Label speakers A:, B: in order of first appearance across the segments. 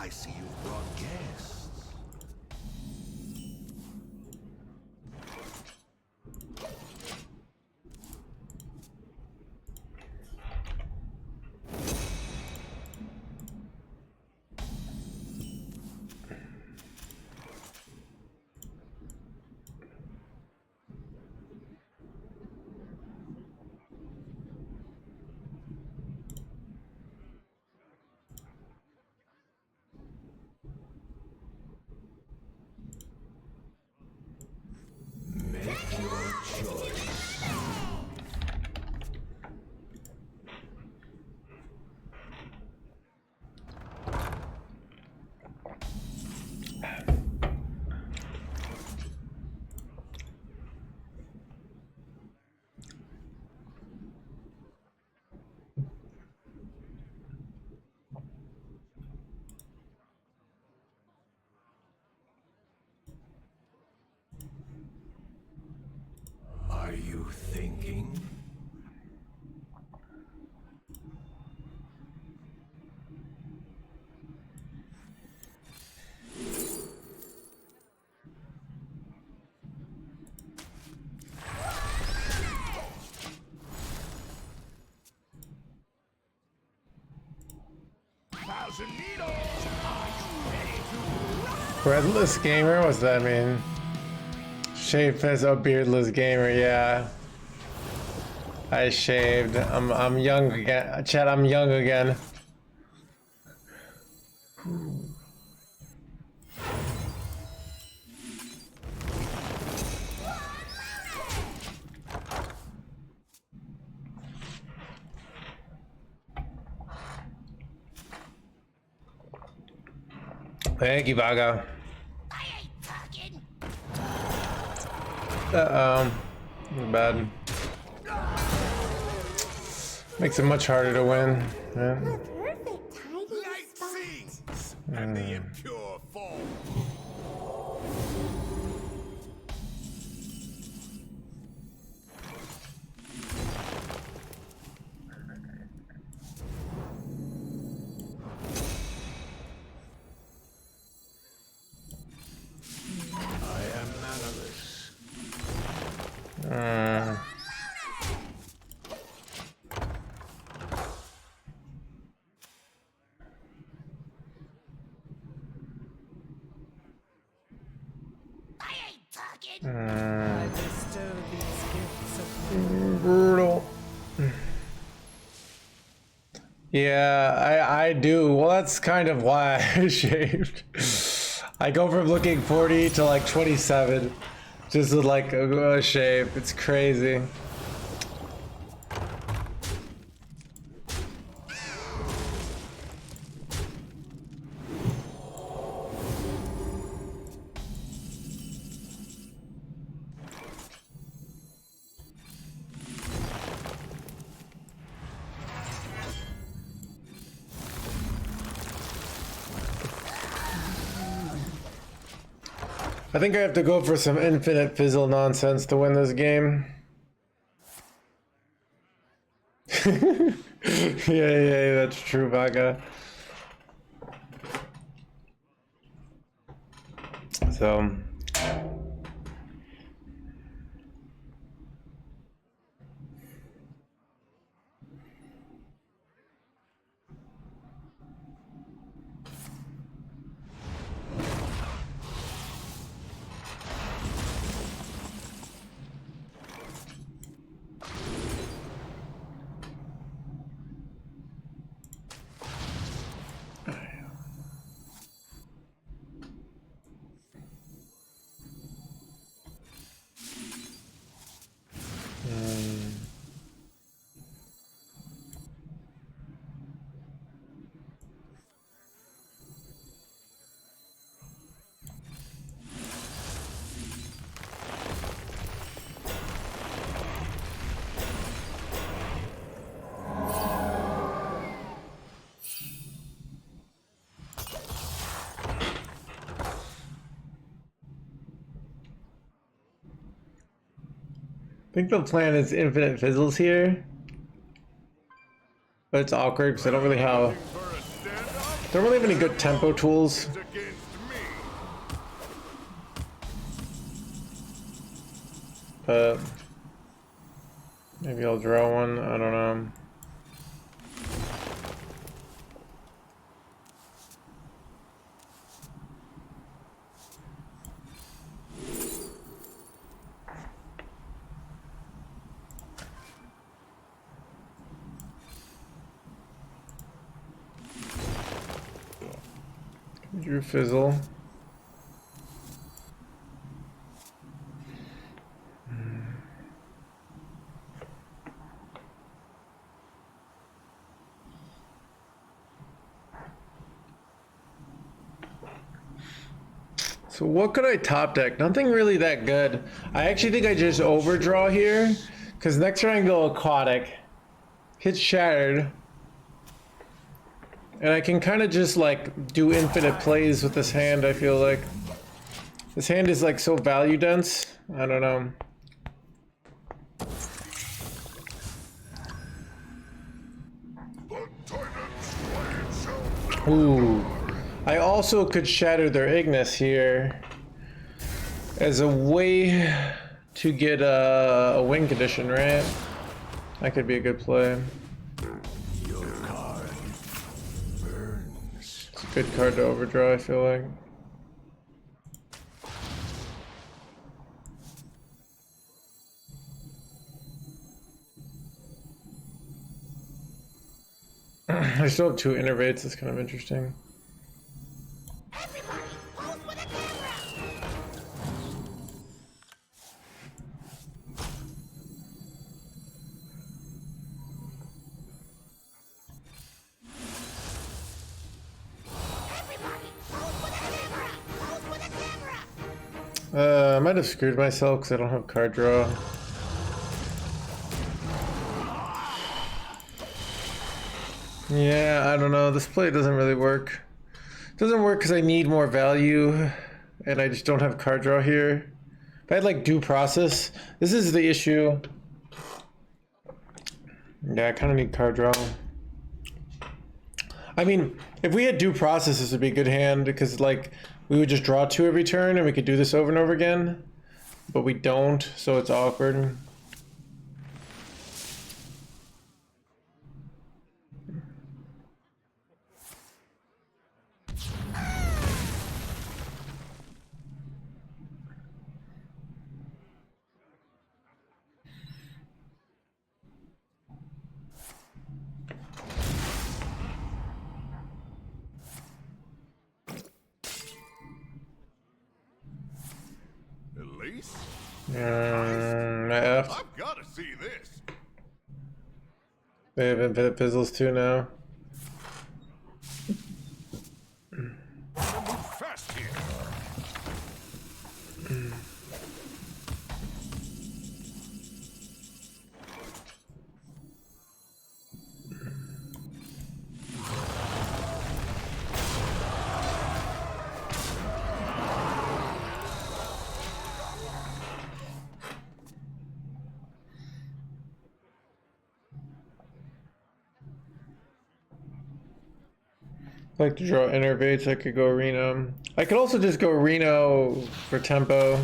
A: I see you've brought guests. Are you thinking?
B: Breadless gamer? What's that mean? Shaved as a beardless gamer, yeah. I shaved. I'm young again. Chad, I'm young again. Thank you, Vago.
C: I ain't talking.
B: Bad. Makes it much harder to win. Yeah.
C: Perfect hiding
A: Light
C: spot.
A: things and the impure fall. I am mannerless.
C: I ain't talking.
D: I bestow these gifts upon
B: Brutal. Yeah, I do. Well, that's kind of why I shaved. I go from looking 40 to like 27. Just with like a shave. It's crazy. I think I have to go for some infinite fizzle nonsense to win this game. yeah, that's true, Vaga. So... I think the plan is infinite fizzles here. But it's awkward because I don't really have...
A: For a stand-up?
B: Don't really have any good tempo tools.
A: Against me.
B: But maybe I'll draw one. I don't know. Drew fizzle. So what could I top deck? Nothing really that good. I actually think I just overdraw here, because next turn I can go aquatic, hit shattered, and I can kind of just like do infinite plays with this hand. I feel like this hand is like so value dense. I don't know. Ooh. I also could shatter their Ignis here as a way to get a win condition, right? That could be a good play.
A: Your card burns.
B: It's a good card to overdraw, I feel like. I still have 2 innervates, it's kind of interesting.
C: Everybody, pose for the camera! Everybody, pose for the camera! Pose for the camera!
B: I might have screwed myself because I don't have card draw. Yeah, I don't know. This play doesn't really work. It doesn't work because I need more value, and I just don't have card draw here. If I had like due process, this is the issue. Yeah, I kind of need card draw. I mean, if we had due process, this would be a good hand because like we would just draw 2 every turn, and we could do this over and over again. But we don't, so it's awkward.
A: Elise?
B: F.
A: I've got to see this.
B: They have infinite fizzles too now.
A: Gotta move fast here.
B: I like to draw innervates. I could go Reno. I could also just go Reno for tempo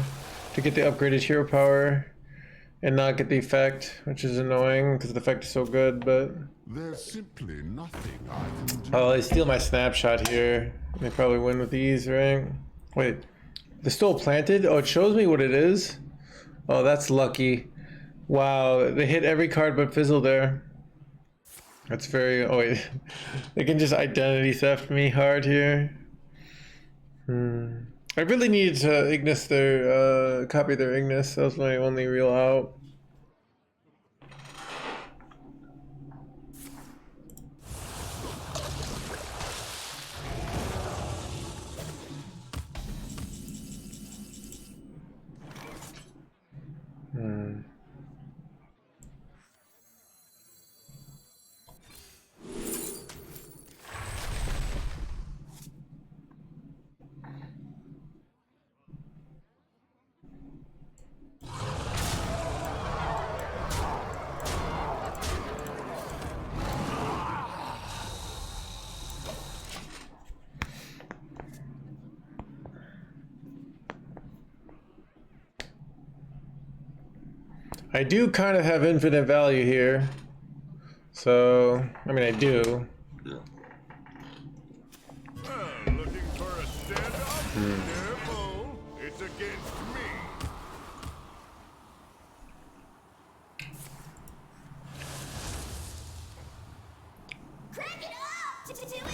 B: to get the upgraded hero power and not get the effect, which is annoying because the effect is so good. But
A: There's simply nothing I can do.
B: oh, they steal my snapshot here. They probably win with ease, right? Wait, they're still planted? Oh, it shows me what it is. Oh, that's lucky. Wow, they hit every card but fizzle there. That's very, oh wait, they can just identity theft me hard here. I really needed to Ignis their, copy their Ignis. That was my only real out. I do kind of have infinite value here. So, I mean, I do.
A: Looking for a standoff? Careful, it's against me.
C: Crack it up to 11.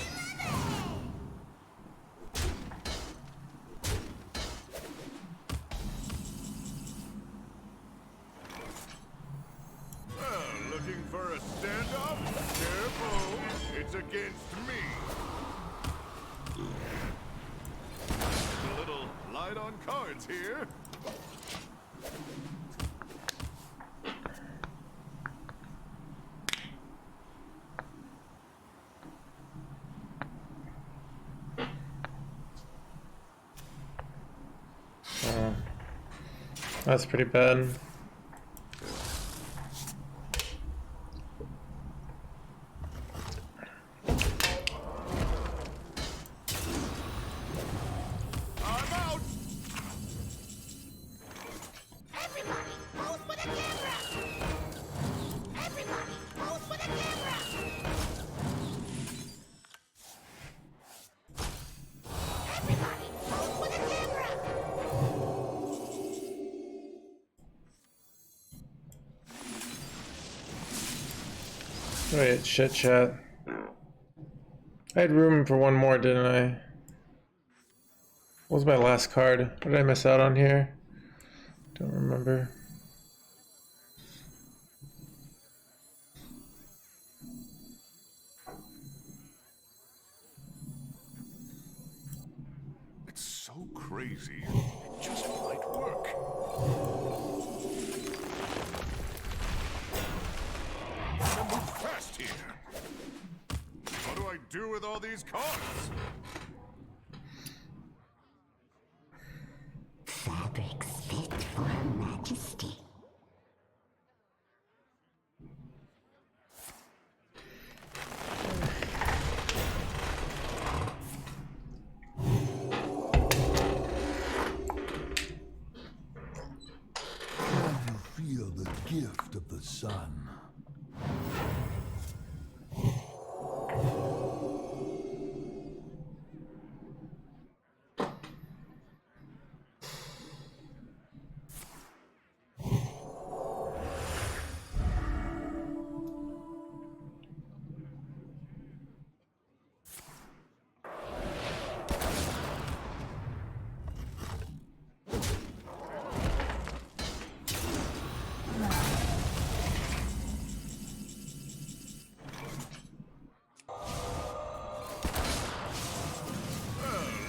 A: Looking for a standoff? Careful, it's against me. A little light on cards here.
B: That's pretty bad.
A: I'm out.
C: Everybody, pose for the camera. Everybody, pose for the camera. Everybody, pose for the camera.
B: Wait, shit chat. I had room for one more, didn't I? What was my last card? What did I miss out on here? Don't remember.
A: It's so crazy. It just might work. Gotta move fast here. What do I do with all these cards?
E: Fabrics fit for Her Majesty.
F: Feel the gift of the sun.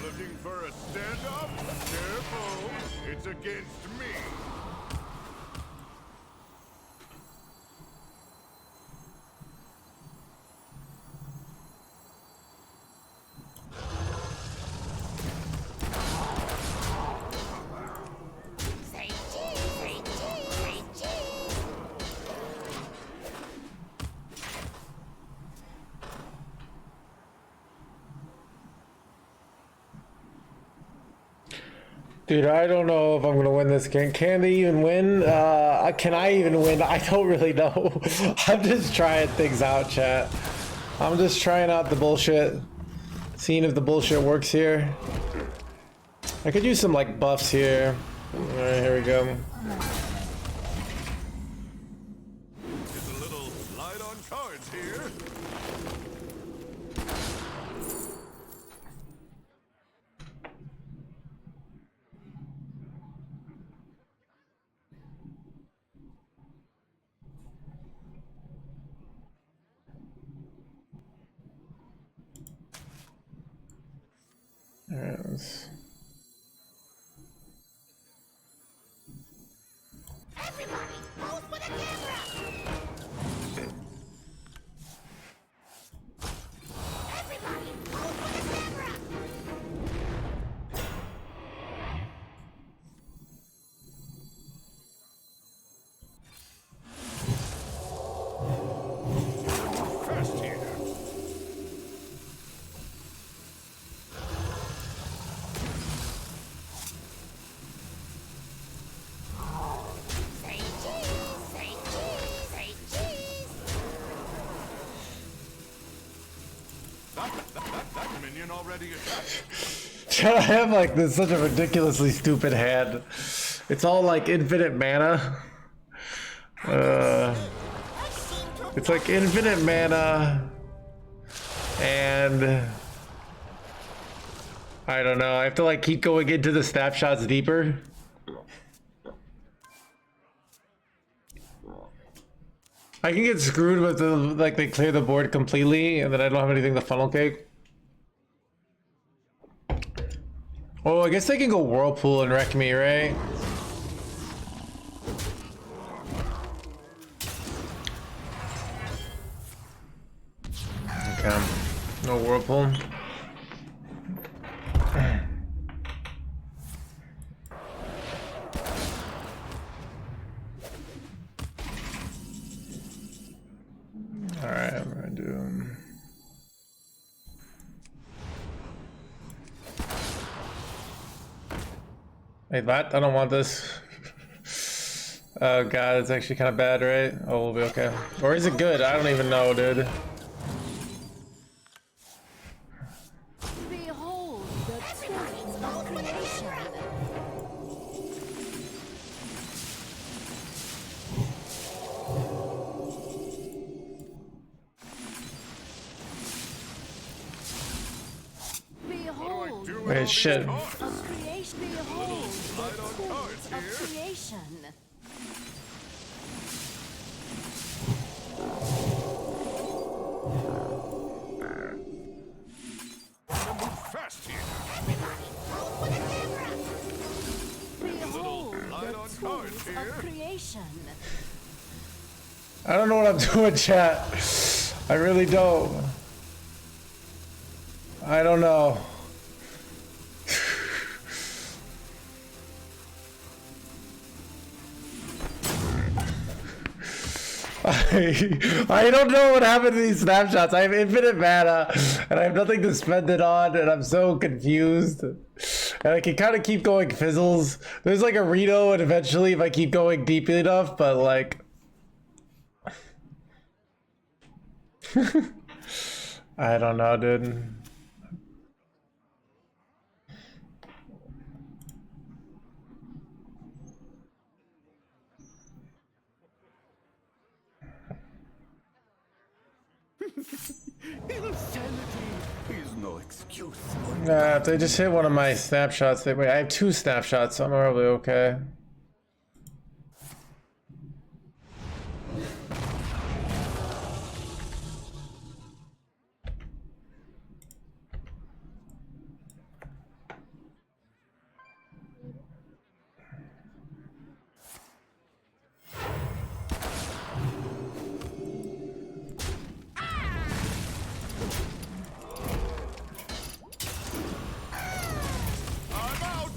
A: Looking for a standoff? Careful, it's against me.
C: Say cheese, say cheese, say cheese.
B: Dude, I don't know if I'm gonna win this game. Can they even win? Can I even win? I don't really know. I'm just trying things out, chat. I'm just trying out the bullshit. Seeing if the bullshit works here. I could use some like buffs here. Alright, here we go.
A: It's a little light on cards here.
B: Alright, let's...
C: Everybody, pose for the camera. Everybody, pose for the camera.
A: Fast here. minion already attacked.
B: I have like this such a ridiculously stupid hand. It's all like infinite mana. It's like infinite mana, and I don't know. I have to like keep going into the snapshots deeper. I can get screwed with the like they clear the board completely, and then I don't have anything to funnel cake. Oh, I guess they can go whirlpool and wreck me, right? Okay, no whirlpool. All right, I'm gonna do. Hey, that I don't want this. Oh god, it's actually kind of bad, right? Oh, we'll be okay. Or is it good? I don't even know, dude.
C: Behold the tools of creation. Behold
A: Do with all
B: Wait,
A: these
B: shit.
A: cards?
C: of creation. Behold
A: Slide
C: the
A: on
C: tools
A: cards
C: of
A: here.
C: creation.
A: Fast here.
C: Behold
A: slide
C: the
A: on
C: tools
A: cards
C: of
A: here.
C: creation.
B: I don't know what I'm doing, chat. I really don't. I don't know. I don't know what happened to these snapshots. I have infinite mana and I have nothing to spend it on, and I'm so confused. And I can kind of keep going fizzles. There's like a Reno, and eventually if I keep going deep enough, but like I don't know, dude.
F: Insanity is no excuse.
B: If they just hit one of my snapshots, wait, I have 2 snapshots, so I'm probably okay.
A: I'm out.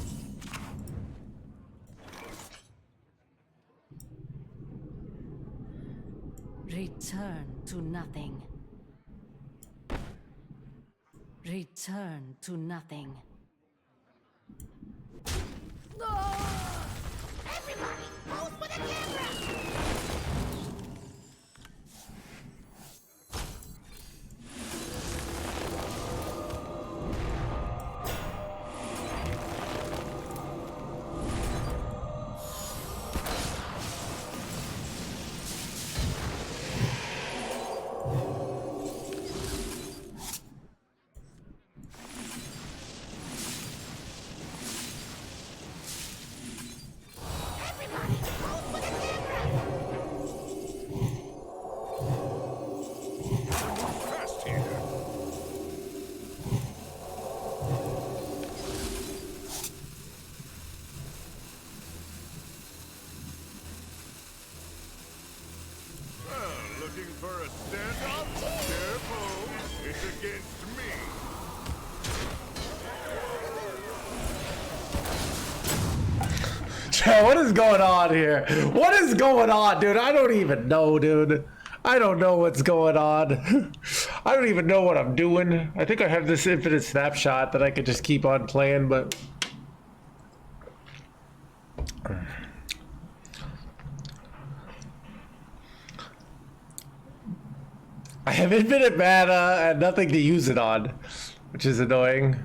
C: Return to nothing. Return to nothing. Everybody, pose for the camera!
A: Fast here. Looking for a stand-up? Careful, it's against me.
B: Chat, what is going on here? What is going on, dude? I don't even know, dude. I don't know what's going on. I don't even know what I'm doing. I think I have this infinite snapshot that I could just keep on playing, but I have infinite mana and nothing to use it on. which is annoying.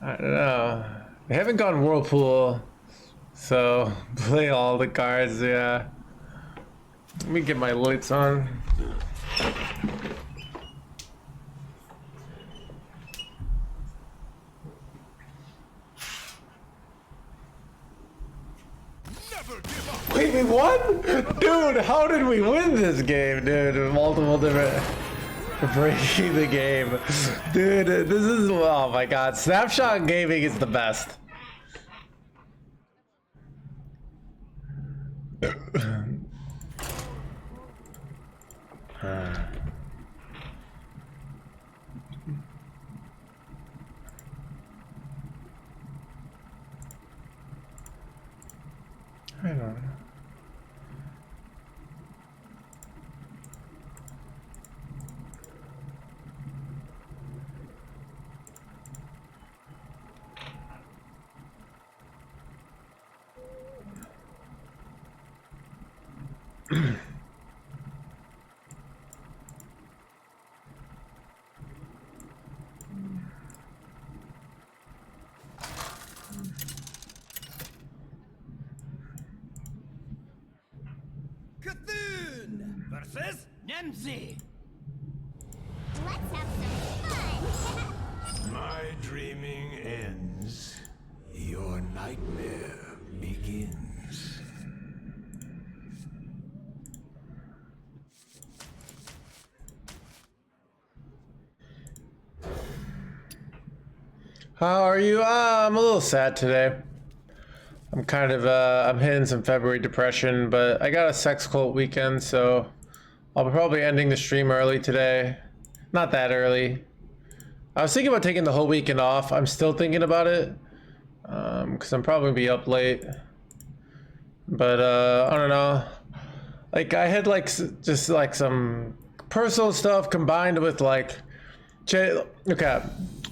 B: I don't know. They haven't gone Whirlpool, so play all the cards. Yeah. Let me get my lights on. Wait, we won? Dude, how did we win this game, dude? Multiple different... Breaking the game. Dude, this is... Oh my god. Snapshot gaming is the best. I don't know.
G: Cthulhu versus Nemzi.
C: Let's have some fun.
F: My dreaming ends. Your nightmare begins.
B: How are you? I'm a little sad today. I'm kind of, I'm hitting some February depression, but I got a sex cult weekend, so I'll be probably ending the stream early today. Not that early. I was thinking about taking the whole weekend off. I'm still thinking about it, because I'm probably gonna be up late. But, I don't know. Like, I had, like, just, like, some personal stuff combined with, like, okay.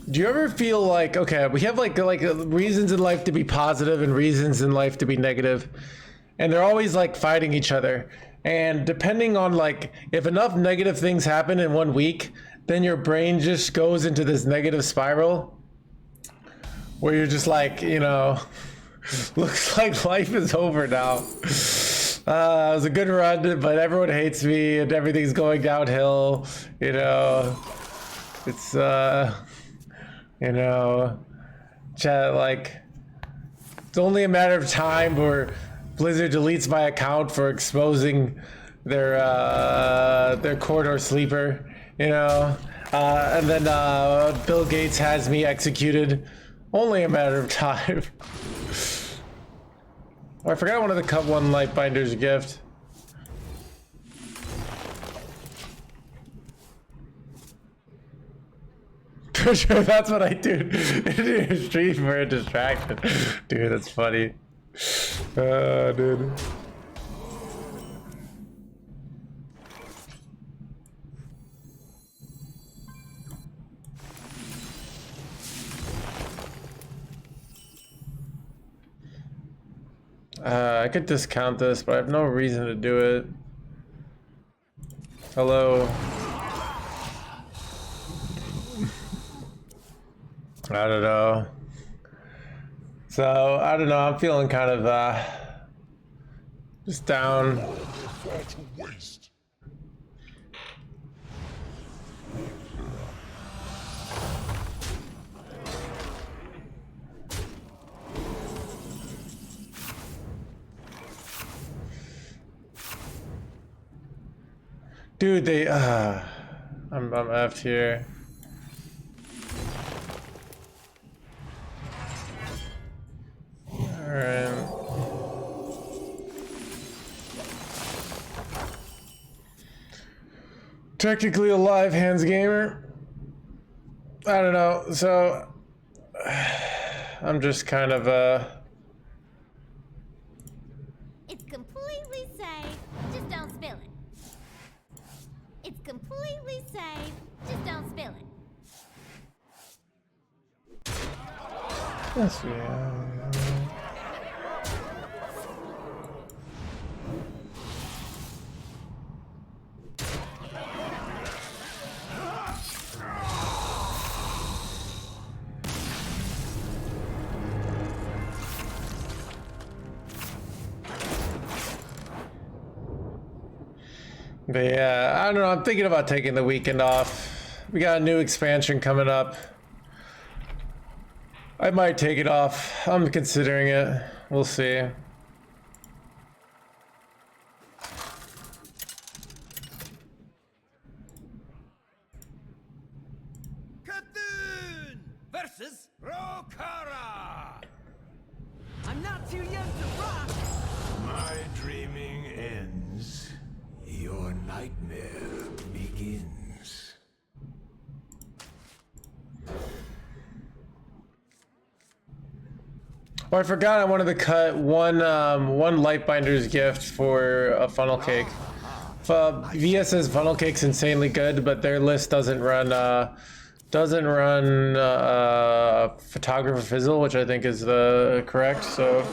B: Do you ever feel like, okay, we have like reasons in life to be positive and reasons in life to be negative, and they're always like fighting each other. And depending on like, if enough negative things happen in 1 week, then your brain just goes into this negative spiral where you're just like, you know, looks like life is over now. It was a good run, but everyone hates me and everything's going downhill, you know. It's, you know, chat, like, it's only a matter of time where Blizzard deletes my account for exposing their corridor sleeper, you know, and then Bill Gates has me executed. Only a matter of time. Oh, I forgot one of the Cut One Lightbinder's gift. For sure, that's what I do in your stream for a distraction. Dude, that's funny. Dude. I could discount this, but I have no reason to do it. Hello. I don't know. So, I don't know, I'm feeling kind of, just down. Dude, they, I'm effed here. Alright. Technically alive, NoHandsGamer. I don't know, so I'm just kind of
C: It's completely safe. Just don't spill it. It's completely safe. Just don't spill it.
B: yes, yeah. But yeah, I don't know. I'm thinking about taking the weekend off. We got a new expansion coming up. I might take it off. I'm considering it. We'll see.
G: Cthulhu versus Rokara.
D: I'm not too young to rock.
F: My dreaming ends. Your nightmare begins.
B: Oh, I forgot I wanted to cut one Lightbinder's gift for a funnel cake. VS's funnel cake's insanely good, but their list doesn't run photographer fizzle, which I think is the correct. So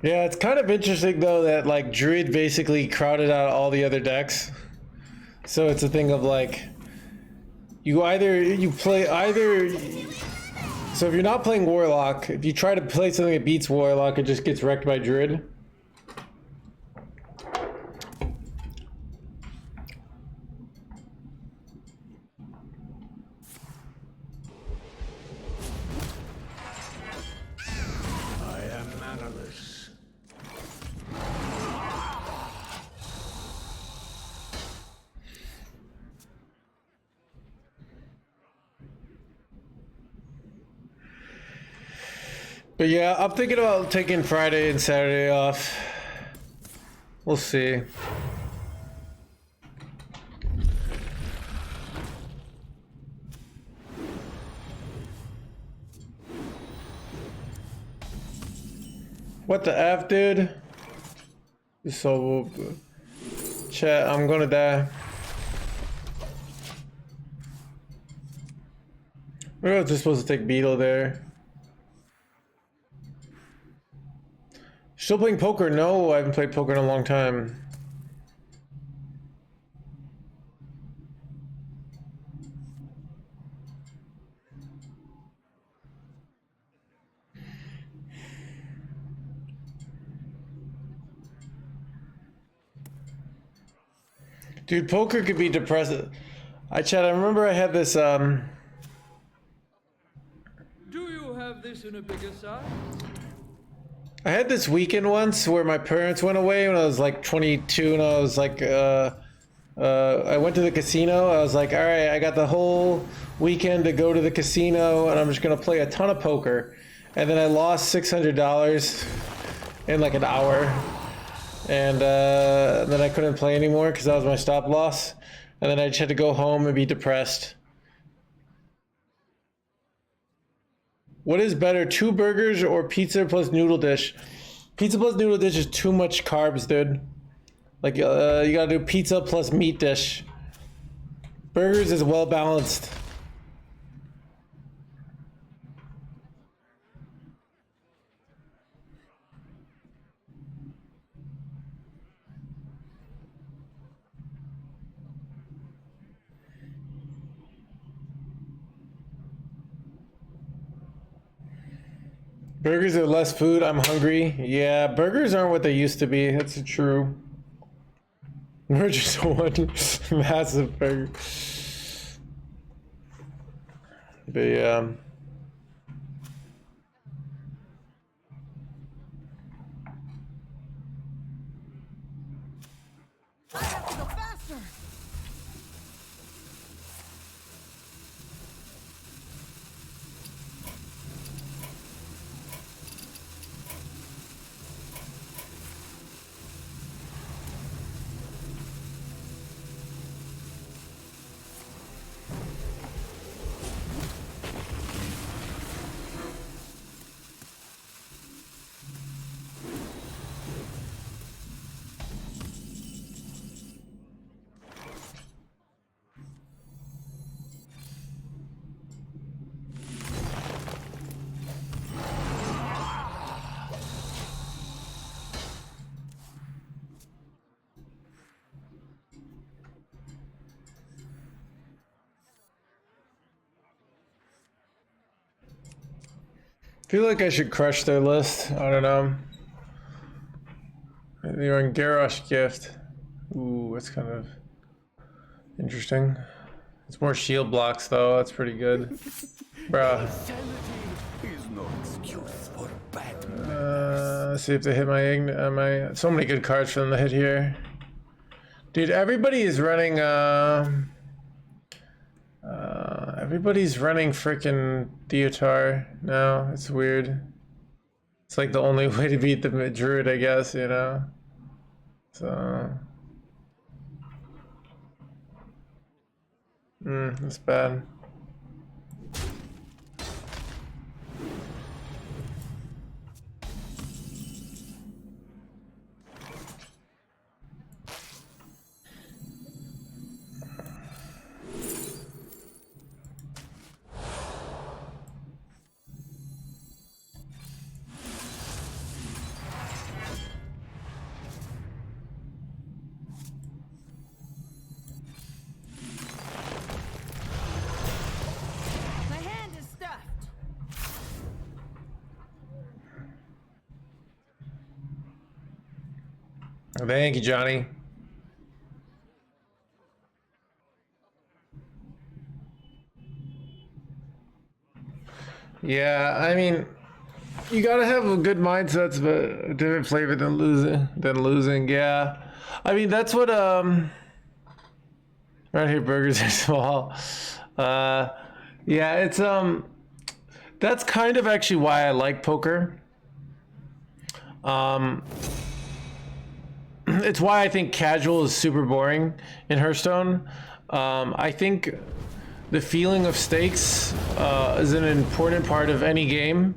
B: yeah, it's kind of interesting though that like Druid basically crowded out all the other decks. So it's a thing of like you play either. So if you're not playing Warlock, if you try to play something that beats Warlock, it just gets wrecked by Druid.
F: I am mannerless.
B: But yeah, I'm thinking about taking Friday and Saturday off. We'll see. What the F, dude? So, chat, I'm gonna die. I was just supposed to take Beetle there. Still playing poker? No, I haven't played poker in a long time. Dude, poker could be depressing. I remember I had this,
H: Do you have this in a bigger size?
B: I had this weekend once where my parents went away when I was like 22 and I was like, I went to the casino. I was like, all right, I got the whole weekend to go to the casino and I'm just going to play a ton of poker. And then I lost $600 in like an hour. And then I couldn't play anymore because that was my stop loss. And then I just had to go home and be depressed. What is better, 2 burgers or pizza plus noodle dish? Pizza plus noodle dish is too much carbs, dude. Like, you gotta do pizza plus meat dish. Burgers is well balanced. Burgers are less food. I'm hungry. Yeah, burgers aren't what they used to be. That's true. We're just one massive burger. But yeah.
G: I have to go faster.
B: feel like I should crush their list. I don't know. You're in Garrosh Gift. Ooh, that's kind of interesting. It's more shield blocks though. That's pretty good. Bruh.
F: Is no excuse for bad.
B: Let's see if they hit my so many good cards for them to hit here. Dude, everybody is running everybody's running frickin' Deotar now. It's weird. It's like the only way to beat the Druid, I guess, you know? So that's bad.
G: My hand is stuffed.
B: Thank you, Johnny. Yeah, I mean, you gotta have a good mindset, but a different flavor than losing. Yeah, I mean that's what right here burgers are small. Yeah, it's that's kind of actually why I like poker. It's why I think casual is super boring in Hearthstone. I think the feeling of stakes is an important part of any game.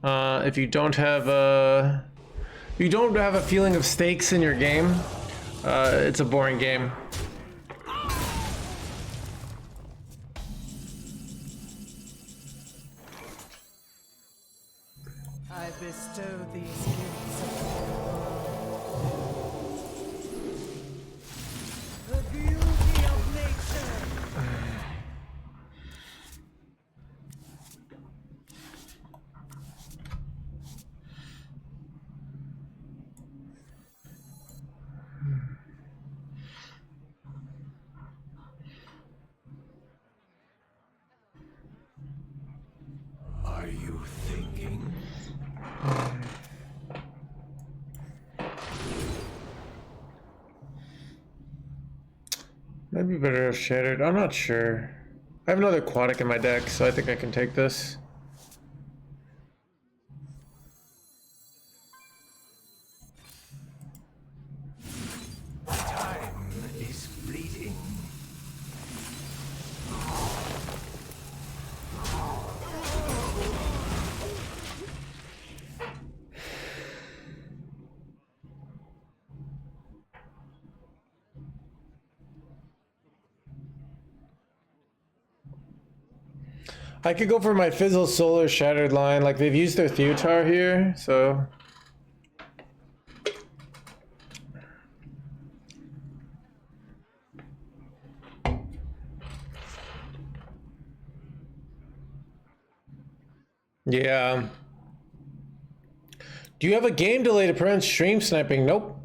B: If you don't have a feeling of stakes in your game, it's a boring game.
D: I bestow these gifts upon the beauty of nature.
F: Are you thinking?
B: Maybe better have shattered. I'm not sure. I have another aquatic in my deck, so I think I can take this.
F: Time is fleeting.
B: I could go for my Fizzle Solar Shattered line. Like, they've used their Theotar here, so... Yeah. Do you have a game delay to prevent stream sniping? Nope.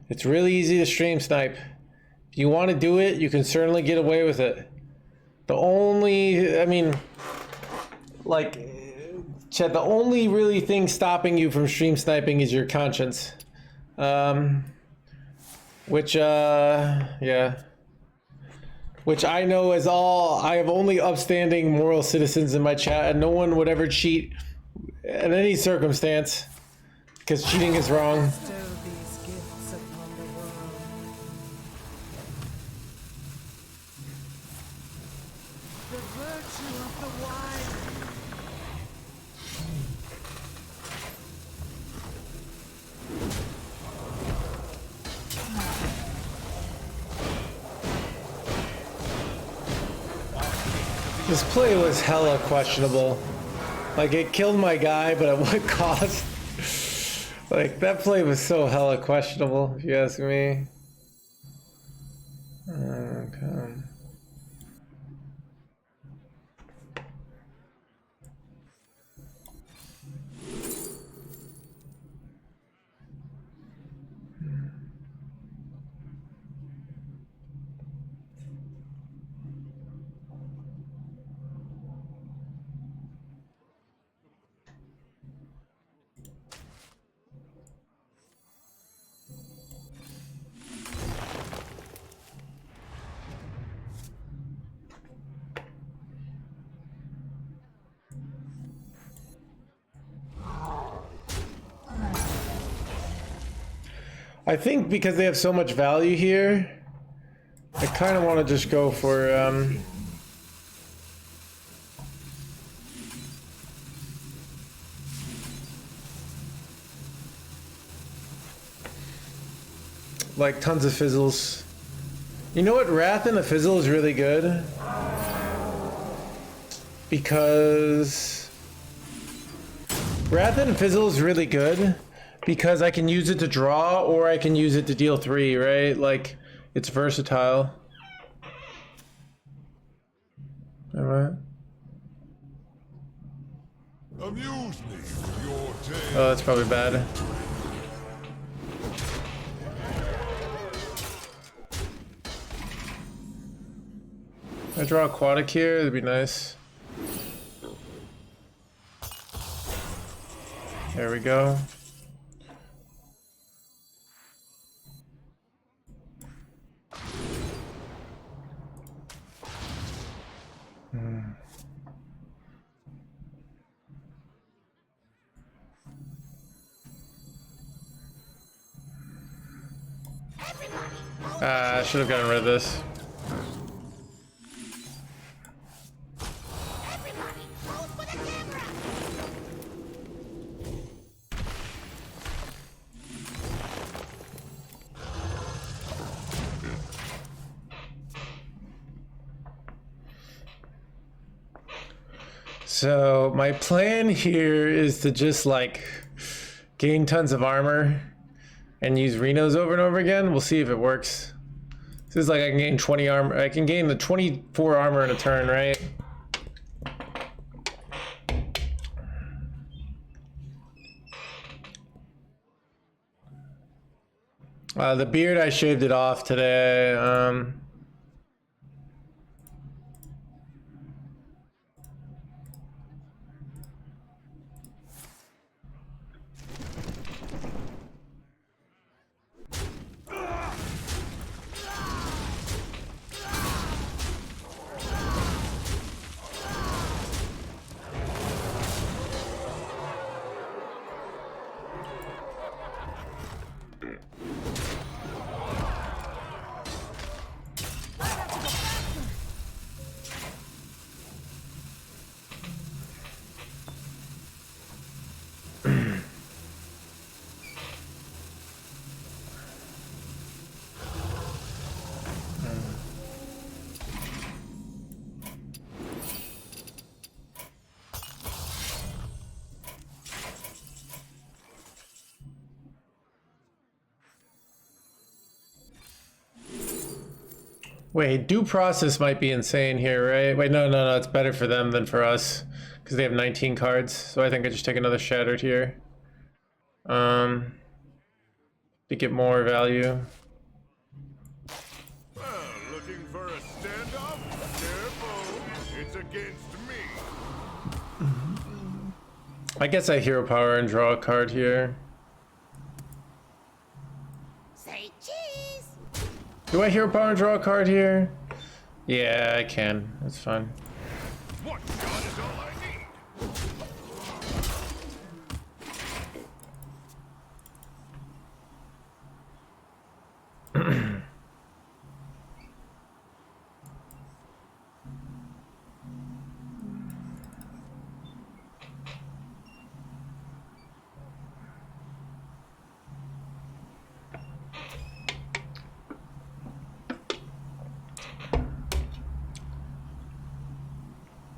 B: It's really easy to stream snipe. If you want to do it, you can certainly get away with it. The only, I mean, like, Chet, the only really thing stopping you from stream sniping is your conscience. Which, yeah. Which I know is all, I have only upstanding moral citizens in my chat, and no one would ever cheat in any circumstance, because cheating is wrong.
D: Bestow these gifts upon the world. The virtue of the wine.
B: This play was hella questionable. Like, it killed my guy, but at what cost? Like, that play was so hella questionable, if you ask me. Okay. I think because they have so much value here, I kind of want to just go for like tons of fizzles. You know what? Wrath and the fizzle is really good because Wrath and fizzle is really good because I can use it to draw or I can use it to deal 3, right? Like it's versatile. All right.
F: Amuse me with your tale.
B: Oh, that's probably bad. I draw aquatic here, that'd be nice. There we go. I should have gotten rid of this. So my plan here is to just like gain tons of armor and use Renos over and over again. We'll see if it works. This is like I can gain 20 armor. I can gain the 24 armor in a turn, right? The beard, I shaved it off today. Wait, due process might be insane here, right? Wait, no, it's better for them than for us because they have 19 cards. So I think I just take another shattered here to get more value.
A: Looking for a standoff? Careful, it's against me.
B: I guess I hero power and draw a card here.
C: Say cheese.
B: Do I hero power and draw a card here? Yeah, I can. That's fine.
A: One shot is all I need.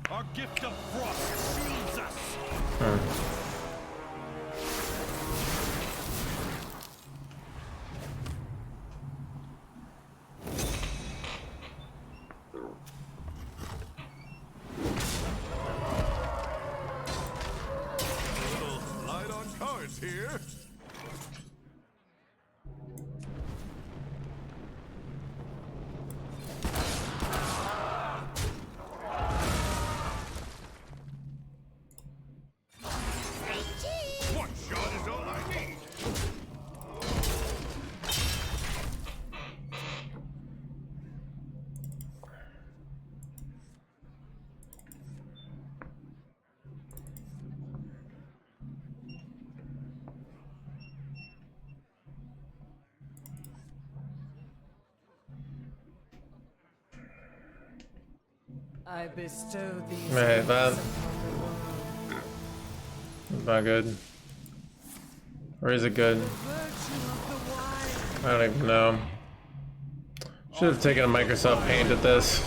F: Our gift of frost shields us.
A: Little light on cards here.
D: I bestow these
B: Right,
D: gifts
B: that-
D: upon the world.
B: Not good. Or is it good?
D: Virtue of the wild.
B: I don't even know. Should have taken a Microsoft Paint at this.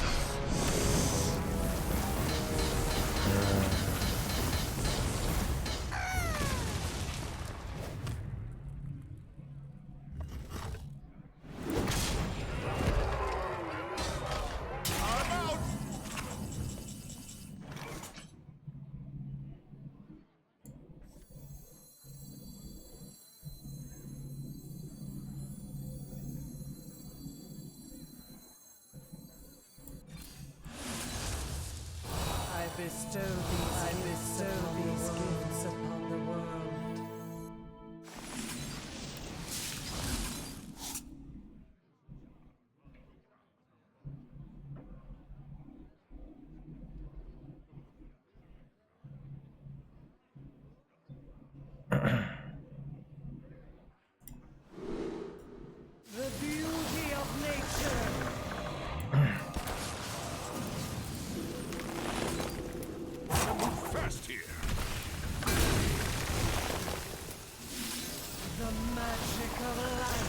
D: I bestow these gifts upon the world. The beauty of nature.
A: Fast here.
D: The magic of life.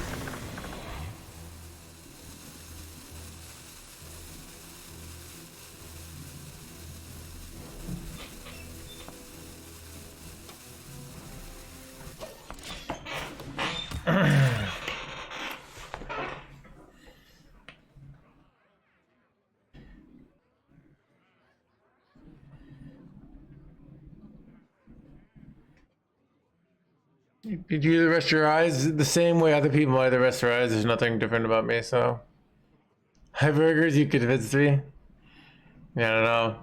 B: Did you rest your eyes the same way other people either rest their eyes? There's nothing different about me, so. Hi, burgers, you could visit me. Yeah, I don't know.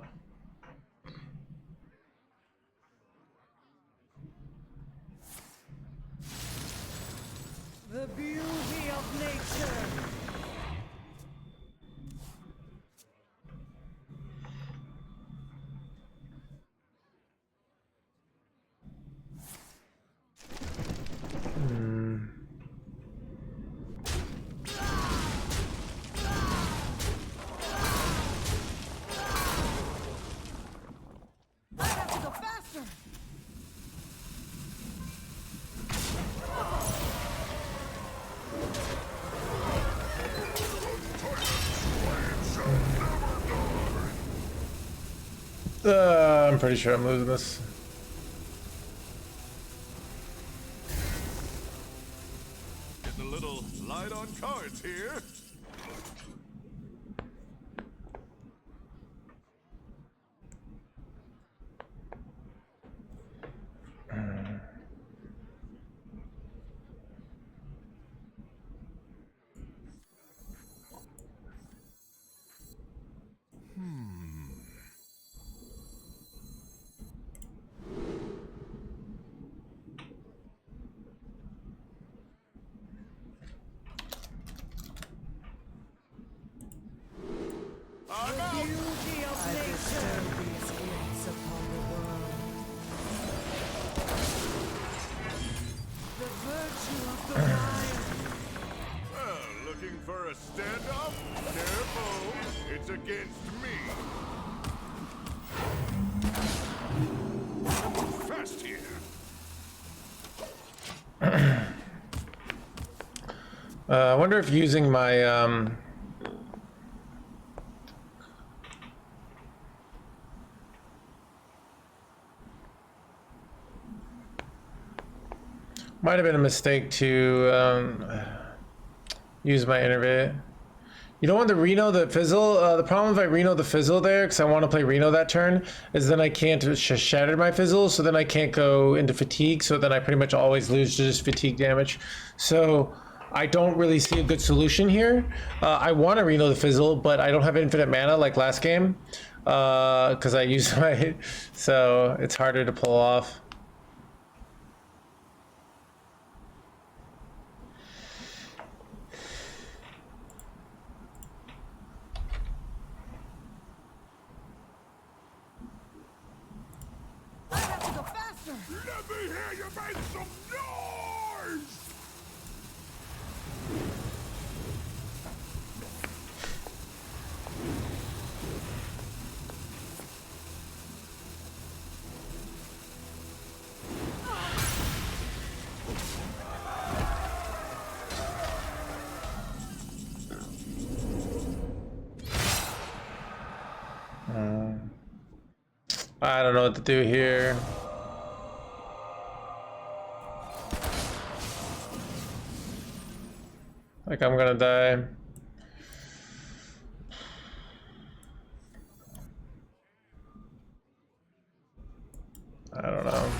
D: The beauty of nature.
G: I have to go faster.
B: I'm pretty sure I'm losing this.
A: Getting a little light on cards here. I'm out.
D: Beauty of nature. I bestow these gifts upon the world. The virtue of the wild.
A: Well, looking for a standoff? Careful, it's against me. Fast here.
B: I wonder if using my, might have been a mistake to use my innervate. You don't want the Reno the fizzle. The problem if I Reno the fizzle there, because I want to play Reno that turn, is then I can't shatter my fizzle, so then I can't go into fatigue, so then I pretty much always lose to just fatigue damage. So I don't really see a good solution here. I want to Reno the fizzle, but I don't have infinite mana like last game, because I used my, so it's harder to pull off.
G: I have to go faster.
A: Let me hear you make some noise!
B: I don't know what to do here. Like I'm gonna die. I don't know.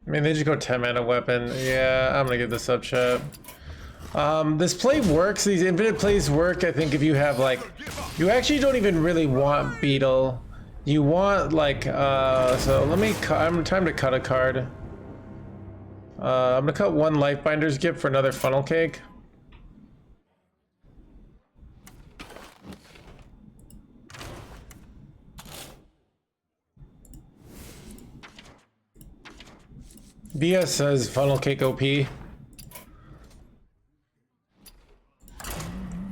B: I mean, they just go 10 mana weapon. Yeah, I'm gonna give this up, chat. This play works. These infinite plays work. I think if you have like, you actually don't even really want Beetle. You want like, so let me. I'm time to cut a card. I'm gonna cut one Lifebinder's Gift for another funnel cake. BS says funnel cake OP.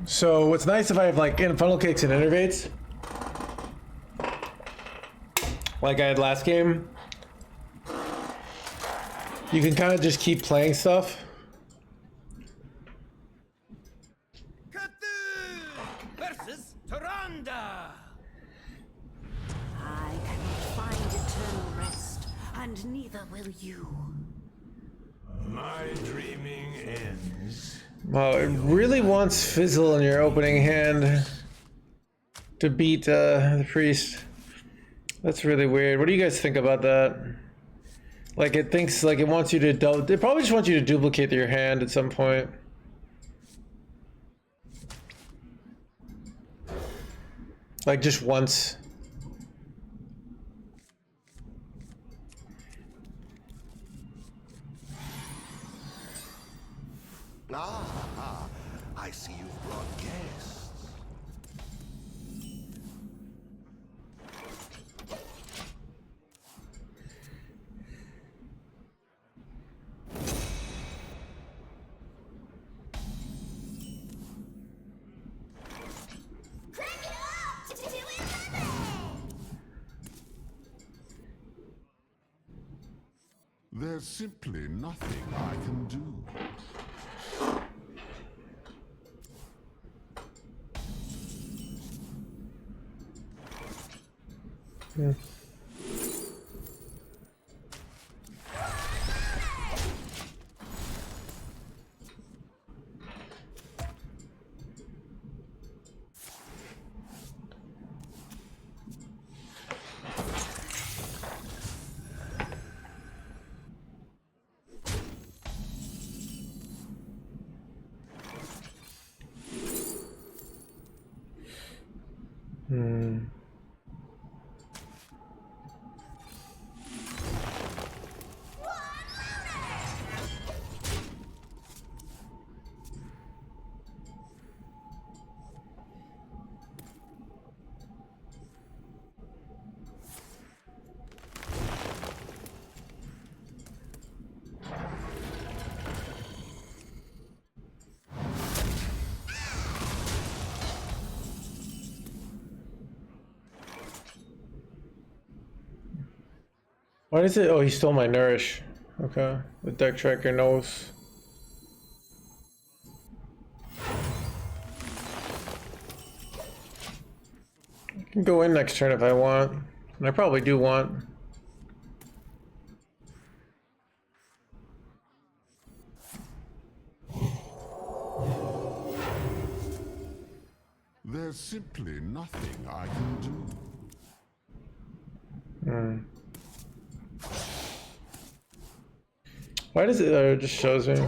B: So what's nice if I have like in funnel cakes and innervates, like I had last game, you can kind of just keep playing stuff.
D: Versus Taranda.
E: I cannot find eternal rest, and neither will you.
F: My dreaming ends.
B: Wow, it really wants fizzle in your opening hand to beat the priest. That's really weird. What do you guys think about that? Like it thinks like it wants you to it probably just wants you to duplicate your hand at some point. Like just once.
F: Ah, I see you've brought guests.
C: Crank it up to 211!
F: There's simply nothing I can do.
B: Yeah. What is it? Oh, he stole my nourish. Okay. The deck tracker knows. I can go in next turn if I want. And I probably do want.
F: There's simply nothing I can do.
B: Why does it just shows me?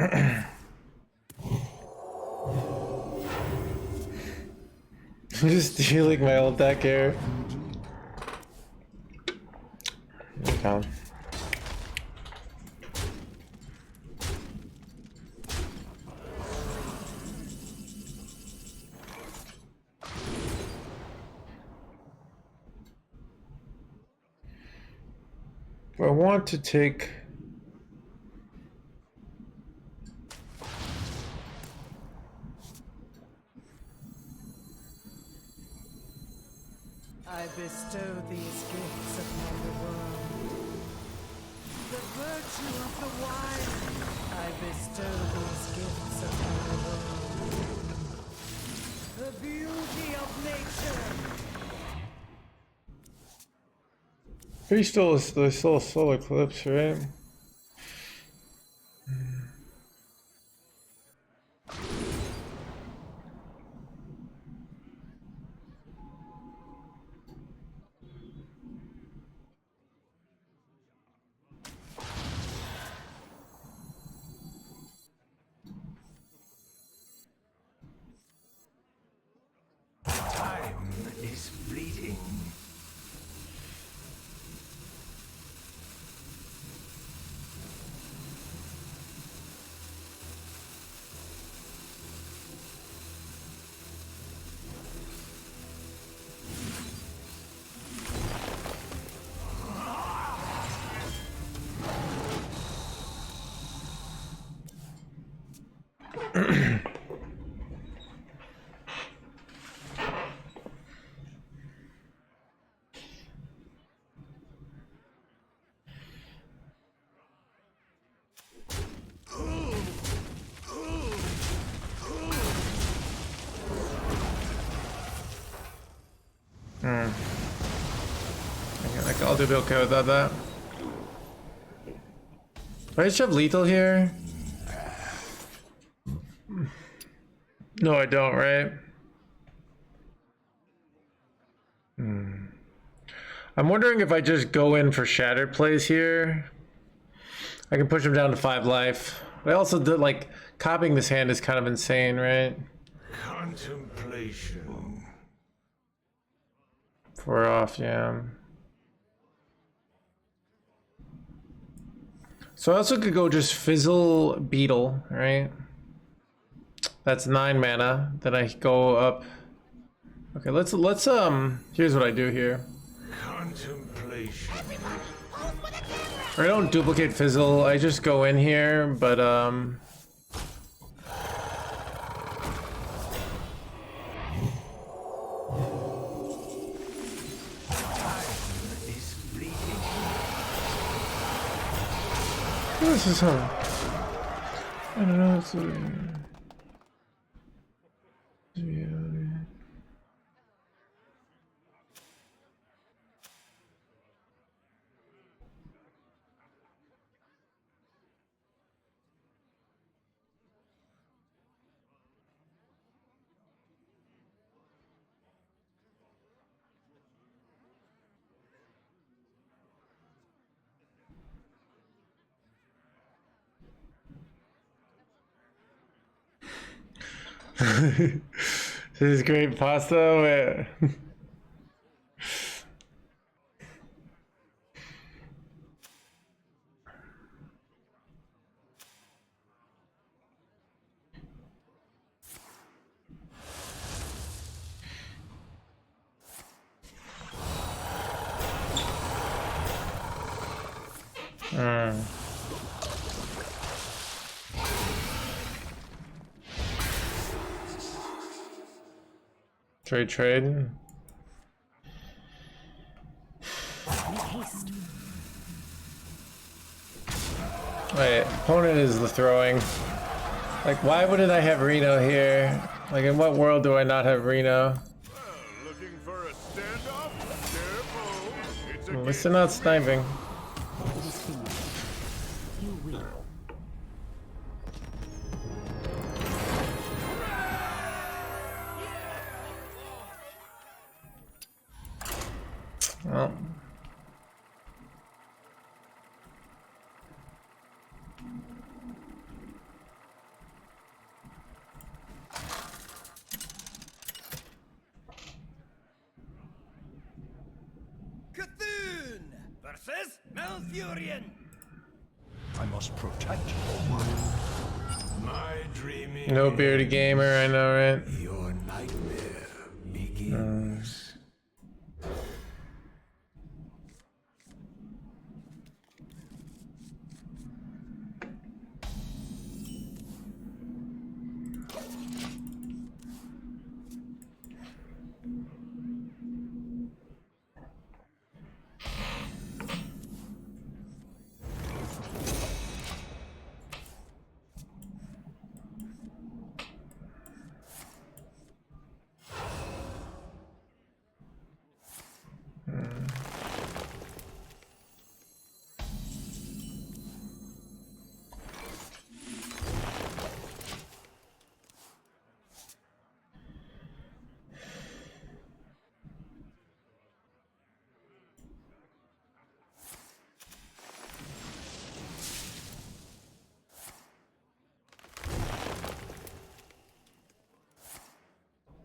B: I'm just stealing my old deck here. Okay. I want to take.
D: I bestow these gifts upon the world. The virtue of the wise. I bestow these gifts upon the world. The beauty of nature.
B: There's still a solar eclipse, right?
F: Time is fleeting.
B: Like I'll do okay without that. Do I just have lethal here? No, I don't, right? I'm wondering if I just go in for Shattered plays here. I can push him down to 5 life. But I also did like copying this hand is kind of insane, right?
F: Contemplation.
B: 4 off, yeah. So I also could go just fizzle Beetle, right? That's 9 mana. Then I go up. Okay, let's here's what I do here.
F: Contemplation.
B: I don't duplicate fizzle, I just go in here, but this is hard. I don't know, it's this is great pasta. Trade. Wait, opponent is the throwing. Like, why wouldn't I have Reno here? Like, in what world do I not have Reno?
A: Looking for a standoff? Careful. It's a
B: At least they're not sniping. Well.
I: Versus Malfurion.
F: I must protect
I: My dreaming.
B: No bearded gamer, I know, right?
I: Your nightmare begins.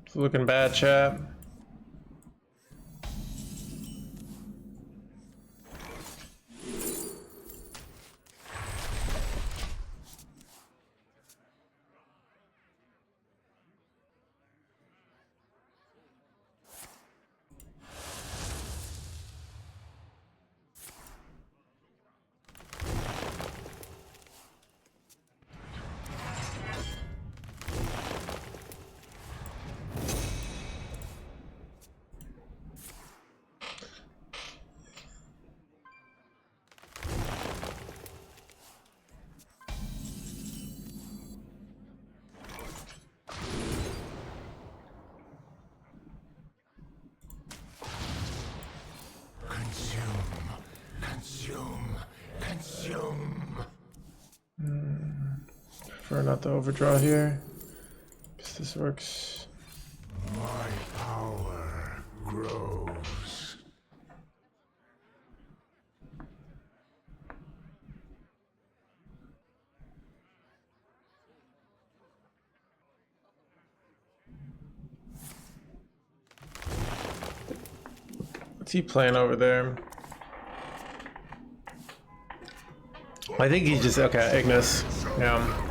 B: It's looking bad, chat. Prefer not to overdraw here, because this works.
I: My power grows.
B: What's he playing over there? I think he's just okay. Ignis. Yeah.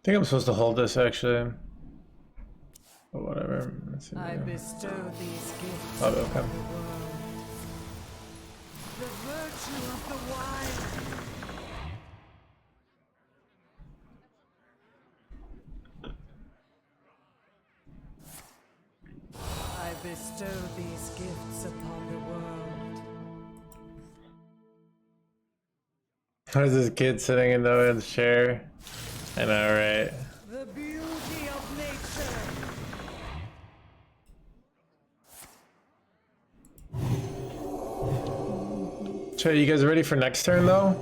B: I think I'm supposed to hold this actually. But whatever. Let's see.
D: I bestow these gifts
B: Oh, okay.
D: upon the world. The virtue of the wild. I bestow these gifts upon the world.
B: There's this kid sitting in the chair. I know, right?
D: The beauty of nature.
B: So you guys ready for next turn though?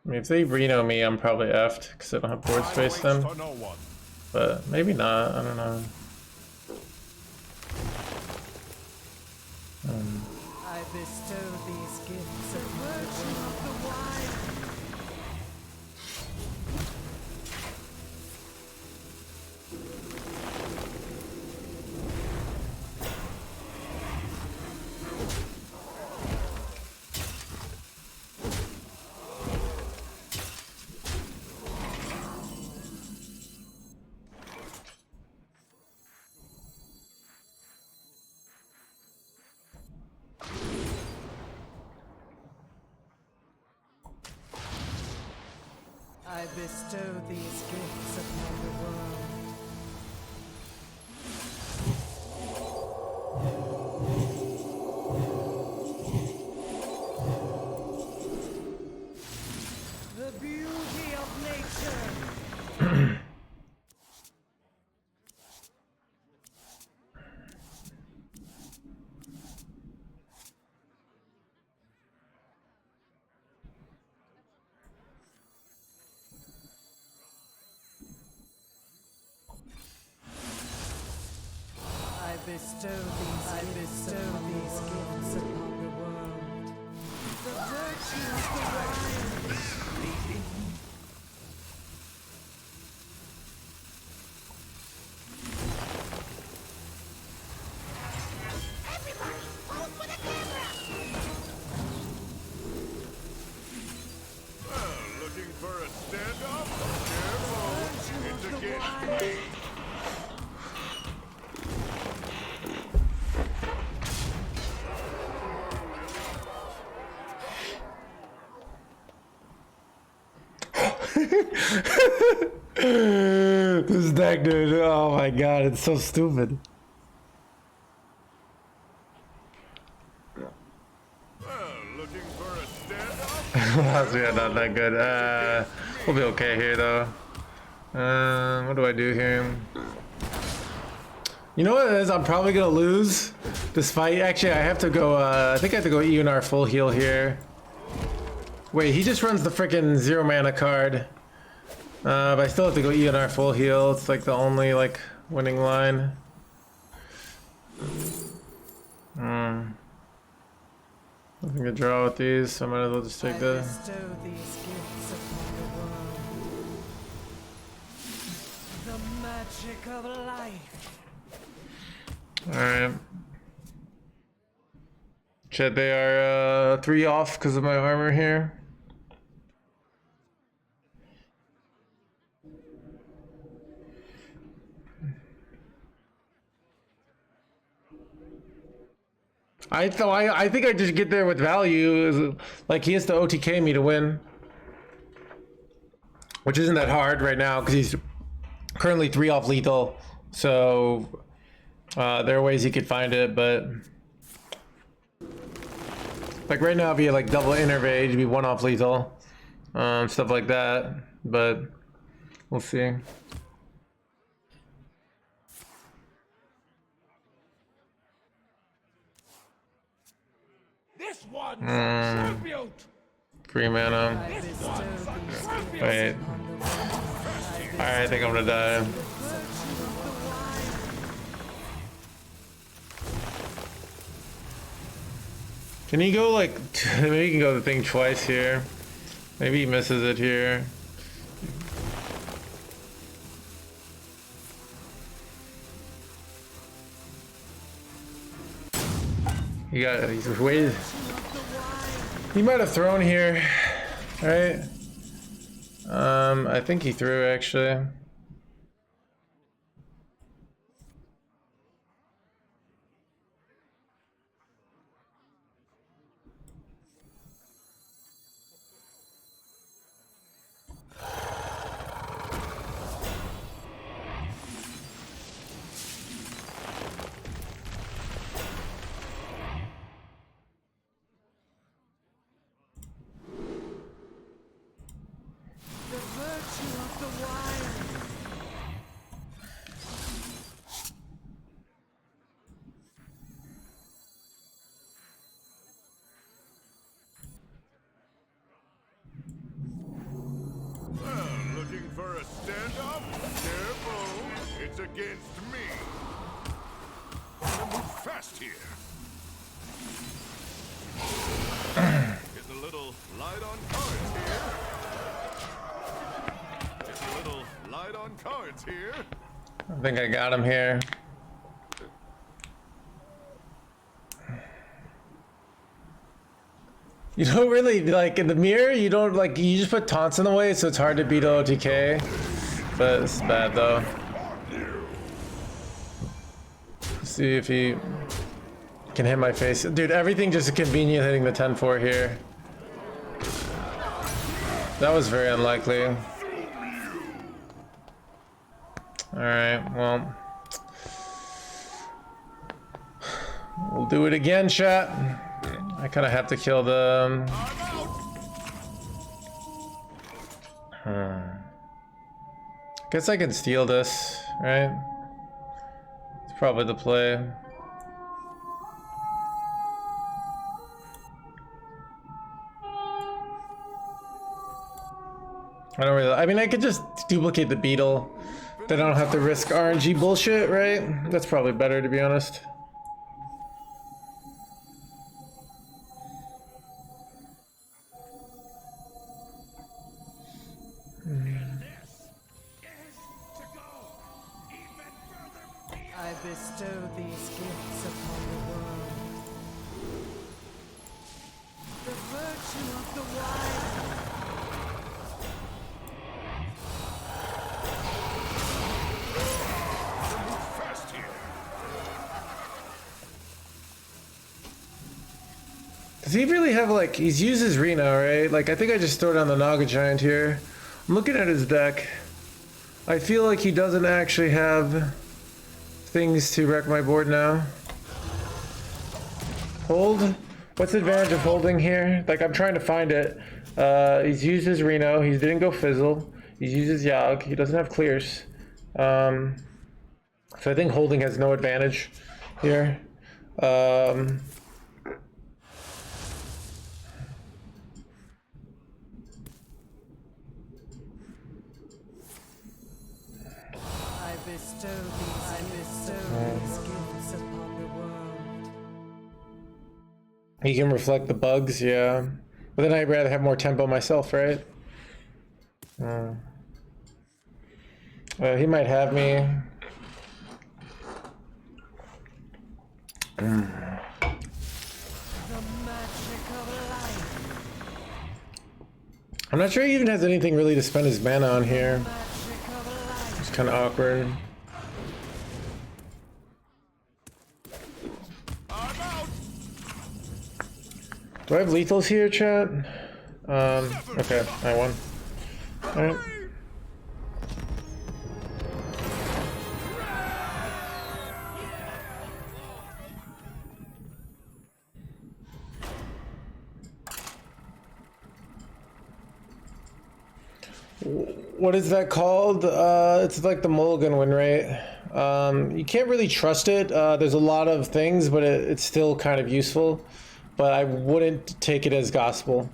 B: I mean, if they Reno me, I'm probably effed because I don't have board space then.
A: For no one.
B: But maybe not. I don't know.
D: I bestow these gifts upon virtue of the wild. bestow these gifts upon the world. The beauty of nature. I bestow these gifts upon the world. The virtue of the wild.
C: Everybody, pose for the camera!
A: Well, looking for a standoff? Careful, it's against me.
B: This deck, dude. Oh my god, it's so stupid.
A: Well, looking for a standoff?
B: Last we are not that good. We'll be okay here though. What do I do here? You know what it is? I'm probably gonna lose. Despite, actually, I have to go. I think I have to go ENR full heal here. Wait, he just runs the freaking 0 mana card. But I still have to go ENR full heal. It's like the only like winning line. Nothing to draw with these, so I might as well just take the.
D: Bestow these gifts upon the world. The magic of life.
B: Alright. Chat, they are 3 off because of my armor here. I think I just get there with value. Like, he has to OTK me to win, which isn't that hard right now because he's currently 3 off lethal. So there are ways he could find it, but like right now, if he had like double innervate, he'd be 1 off lethal, stuff like that. But we'll see.
I: This one's tribute.
B: 3 mana.
D: I bestow these gifts
B: Wait.
D: upon the world.
B: Alright, I think I'm gonna die. Can he go like, maybe he can go the thing twice here. Maybe he misses it here. He's waited. He might have thrown here, right? I think he threw actually.
D: The virtue of the wild.
A: Well, looking for a standoff? Careful, it's against me. Gotta move fast here. Getting a little light on cards here. Getting a little light on cards here.
B: I think I got him here. You don't really, like, in the mirror, you don't, like, you just put taunts in the way, so it's hard to beat OTK. But it's bad, though. See if he can hit my face. Dude, everything just convenient hitting the 10-4 here. That was very unlikely. Alright, well. We'll do it again, chat. I kind of have to kill them. Guess I can steal this, right? It's probably the play. I don't really. I mean, I could just duplicate the beetle. Then I don't have to risk RNG bullshit, right? That's probably better, to be honest.
D: I bestow these gifts upon the world. The virtue of the wild.
A: Fast here.
B: Does he really have, like, he's used his Reno, right? Like, I think I just throw down the Naga Giant here. I'm looking at his deck. I feel like he doesn't actually have things to wreck my board now. Hold? What's the advantage of holding here? Like, I'm trying to find it. He's used his Reno. He didn't go fizzle. He's used his Yogg. He doesn't have clears. So I think holding has no advantage here.
D: I bestow these gifts upon the world.
B: He can reflect the bugs, yeah. But then I'd rather have more tempo myself, right? He might have me.
D: The magic of life.
B: I'm not sure he even has anything really to spend his mana on here.
D: Magic of life.
B: It's kind of awkward.
A: I'm out.
B: Do I have lethals here, chat? Okay, I won. Alright. What is that called? It's like the mulligan win rate. You can't really trust it. There's a lot of things, but it's still kind of useful. But I wouldn't take it as gospel.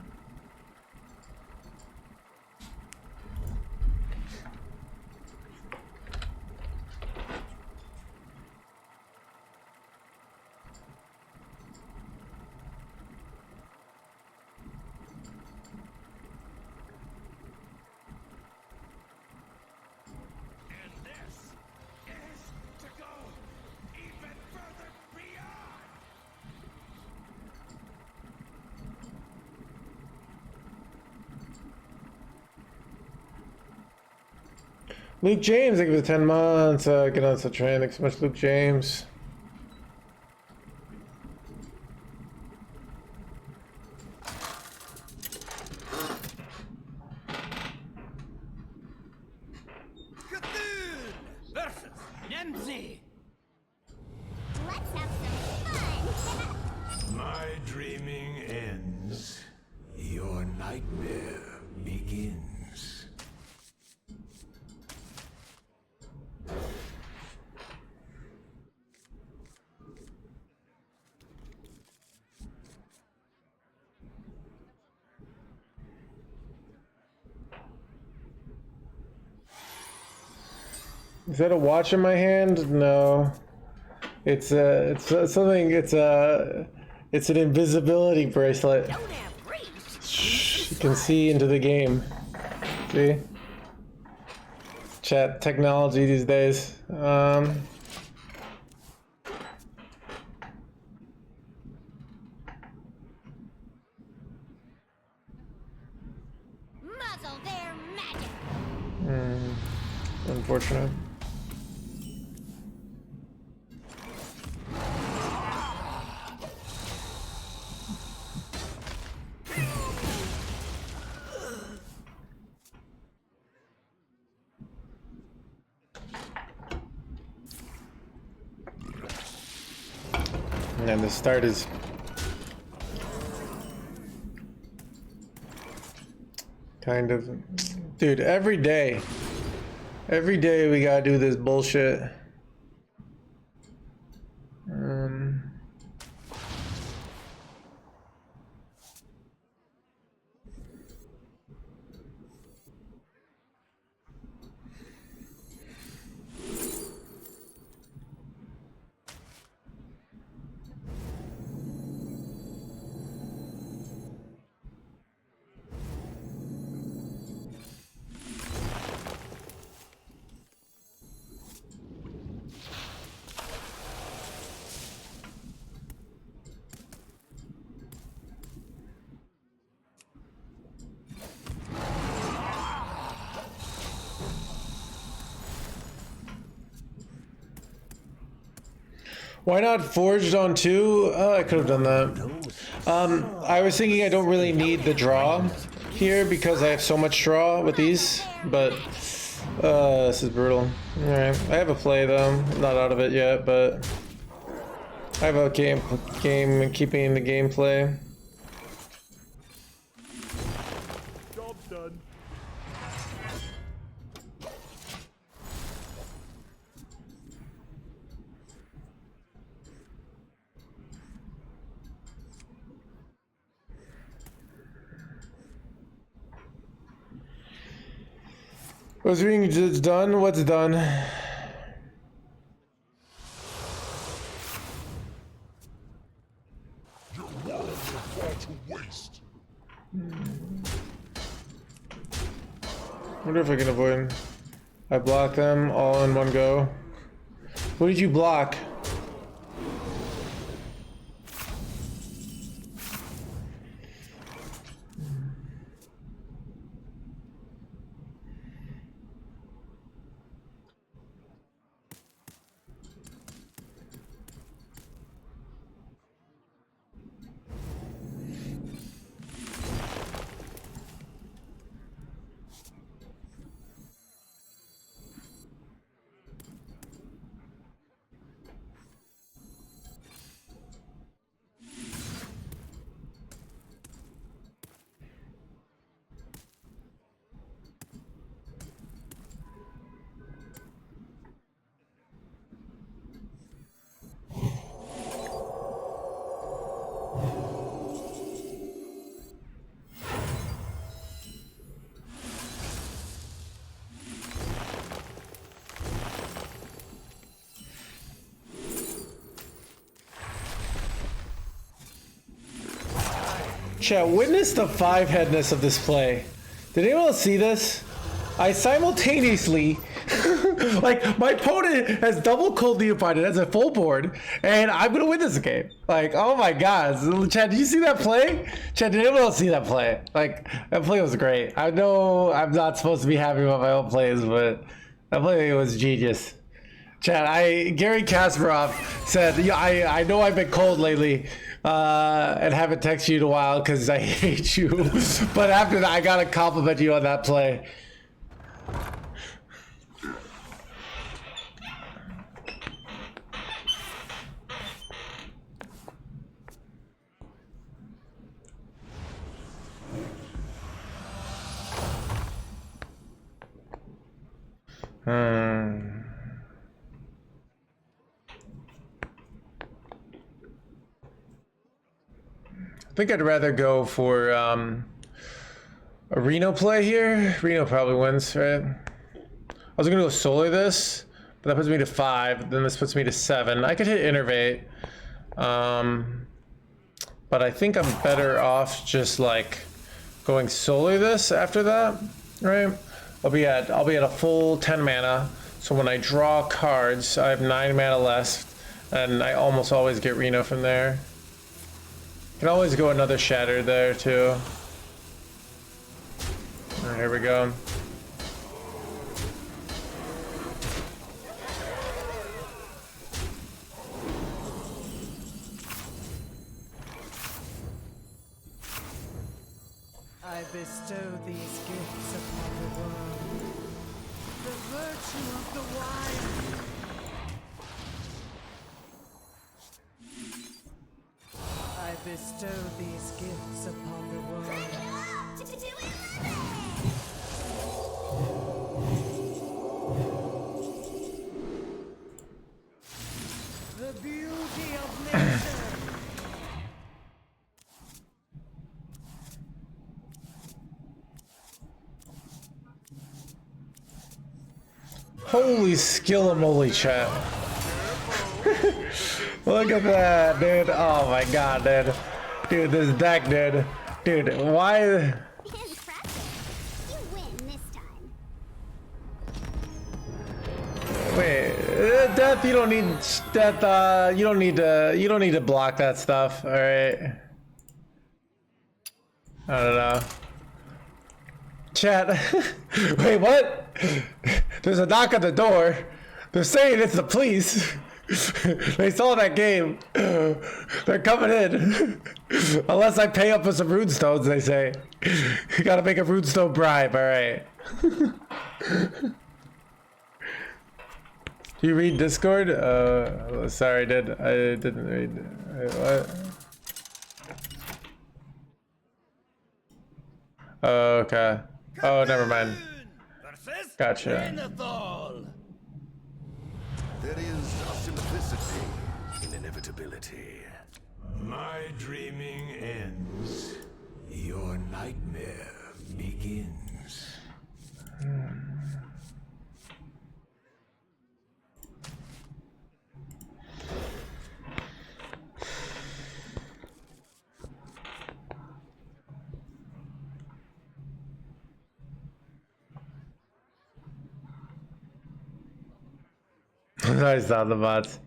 B: Luke James, thank you for the 10 months. Get on such train. Thanks so much, Luke James.
C: Let's have some fun!
F: My dreaming ends. Your nightmare begins.
B: Is that a watch in my hand? No. It's something. It's an invisibility bracelet. Shh, you can see into the game. See? Chat technology these days.
C: Muzzle their magic!
B: Unfortunate. And the start is kind of, dude, every day we gotta do this bullshit. Why not forged on 2? Oh, I could have done that. I was thinking I don't really need the draw here because I have so much draw with these, but this is brutal. Alright, I have a play though. I'm not out of it yet, but I have a game keeping the gameplay.
A: Job done.
B: Was reading it's done? What's done?
F: Your world will fall to waste.
B: Wonder if I can avoid. I block them all in one go. What did you block? Chat, witness the 5-headness of this play. Did anyone else see this? I simultaneously, like, my opponent has double cold Neophyte, it has a full board, and I'm gonna win this game. Like, oh my god. Chad, did you see that play? Chad, did anyone else see that play? Like, that play was great. I know I'm not supposed to be happy about my own plays, but that play was genius. Chad, Gary Kasparov said, yeah, I know I've been cold lately, and haven't texted you in a while because I hate you. But after that, I gotta compliment you on that play. I think I'd rather go for a Reno play here. Reno probably wins, right? I was gonna go solo this, but that puts me to 5. Then this puts me to 7. I could hit Innervate, but I think I'm better off just like going solo this after that, right? I'll be at a full 10 mana. So when I draw cards, I have 9 mana left, and I almost always get Reno from there. Can always go another Shatter there too. Alright, here we go.
D: I bestow these gifts upon the world. The virtue of the wine. bestow these gifts upon the world. The beauty of nature.
B: Holy skill-a-moly, chat. Look at that, dude. Oh my god, dude. Dude, this deck, dude. Dude, why?
C: Impressive. You win this time.
B: Wait, Death, you don't need Death, you don't need to block that stuff, alright? I don't know. Chat. Wait, what? There's a knock at the door. They're saying it's the police. They saw that game. They're coming in. Unless I pay up for some runestones, they say. You gotta make a runestone bribe, alright. You read Discord? Sorry, I didn't read. What? Oh, okay. Oh, never mind. Gotcha.
F: There is a simplicity in inevitability.
I: My dreaming ends. Your nightmare begins.
B: Nice on the bots.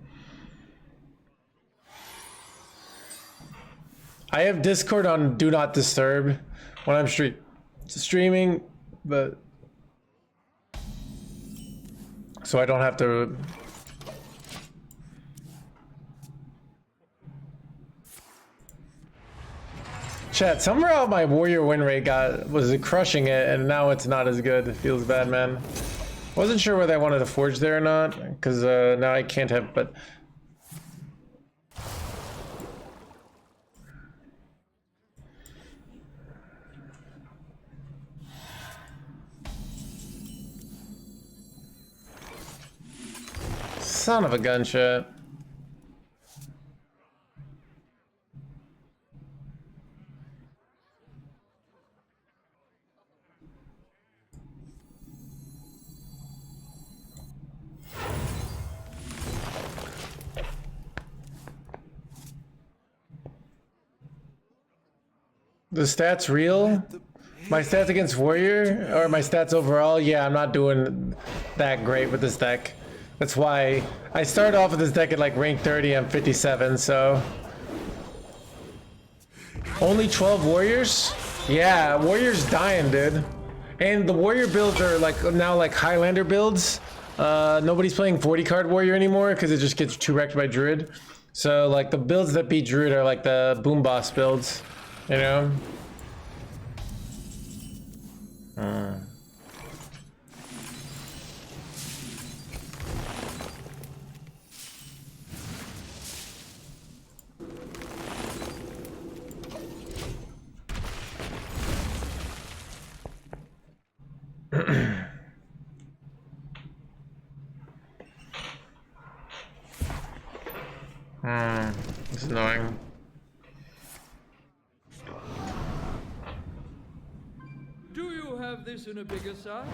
B: I have Discord on Do Not Disturb when I'm streaming, but so I don't have to. Chat, somehow my warrior win rate was crushing it, and now it's not as good. It feels bad, man. Wasn't sure whether I wanted to forge there or not, because now I can't have, but... Son of a gunshot. The stats real? My stats against warrior? Or my stats overall? Yeah, I'm not doing that great with this deck. That's why I started off with this deck at like rank 30, I'm 57, so... Only 12 warriors? Yeah, warriors dying, dude. And the warrior builds are like now like Highlander builds. Nobody's playing 40 card warrior anymore because it just gets too wrecked by druid. So like the builds that beat druid are like the boom boss builds. You know? It's annoying.
H: Do you have this in a bigger size?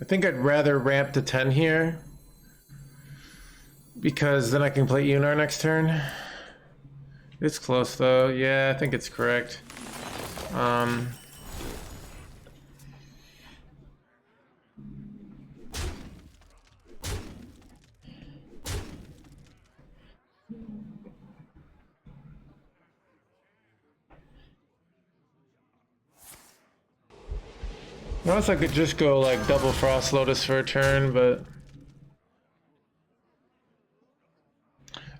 B: I think I'd rather ramp to 10 here, because then I can play Unar next turn. It's close though. Yeah, I think it's correct. Unless I could just go like double Frost Lotus for a turn, but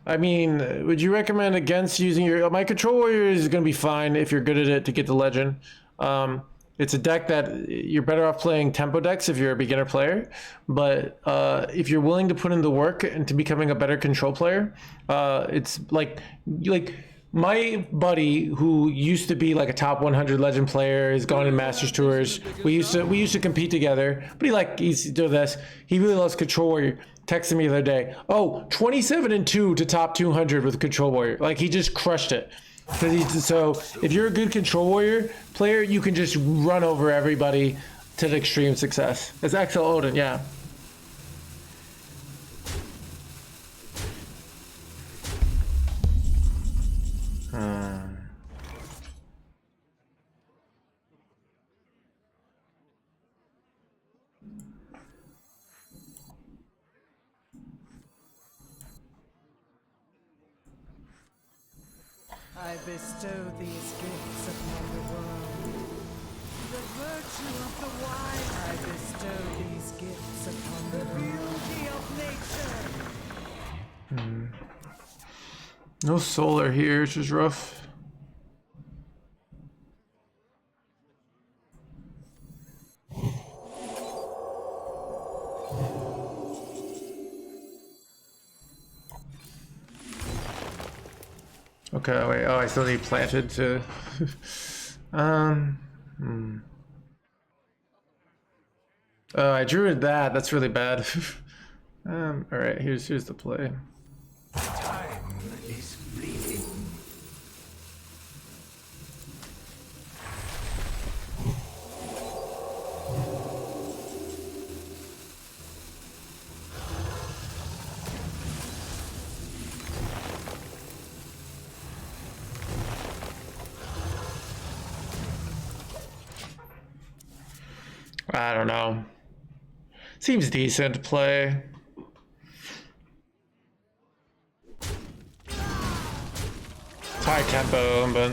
B: I mean, would you recommend against using your... My Control Warrior is going to be fine if you're good at it to get the legend. It's a deck that you're better off playing tempo decks if you're a beginner player, but if you're willing to put in the work into becoming a better control player, it's like my buddy who used to be like a top 100 legend player has gone in Masters tours. We used to compete together, but he's doing this. He really loves Control Warrior. Texted me the other day, oh, 27-2 to top 200 with Control Warrior. Like, he just crushed it. So if you're a good Control Warrior player, you can just run over everybody to the extreme success. It's XL Odin, yeah.
D: I bestow these gifts upon the world. The virtue of the wine. I bestow these gifts upon the beauty of nature.
B: No solar here, which is rough. Okay, wait, oh, I still need planted to... Oh, I drew that, that's really bad. Alright, here's the play.
I: Time is fleeting.
B: I don't know. Seems decent to play. It's high tempo, but...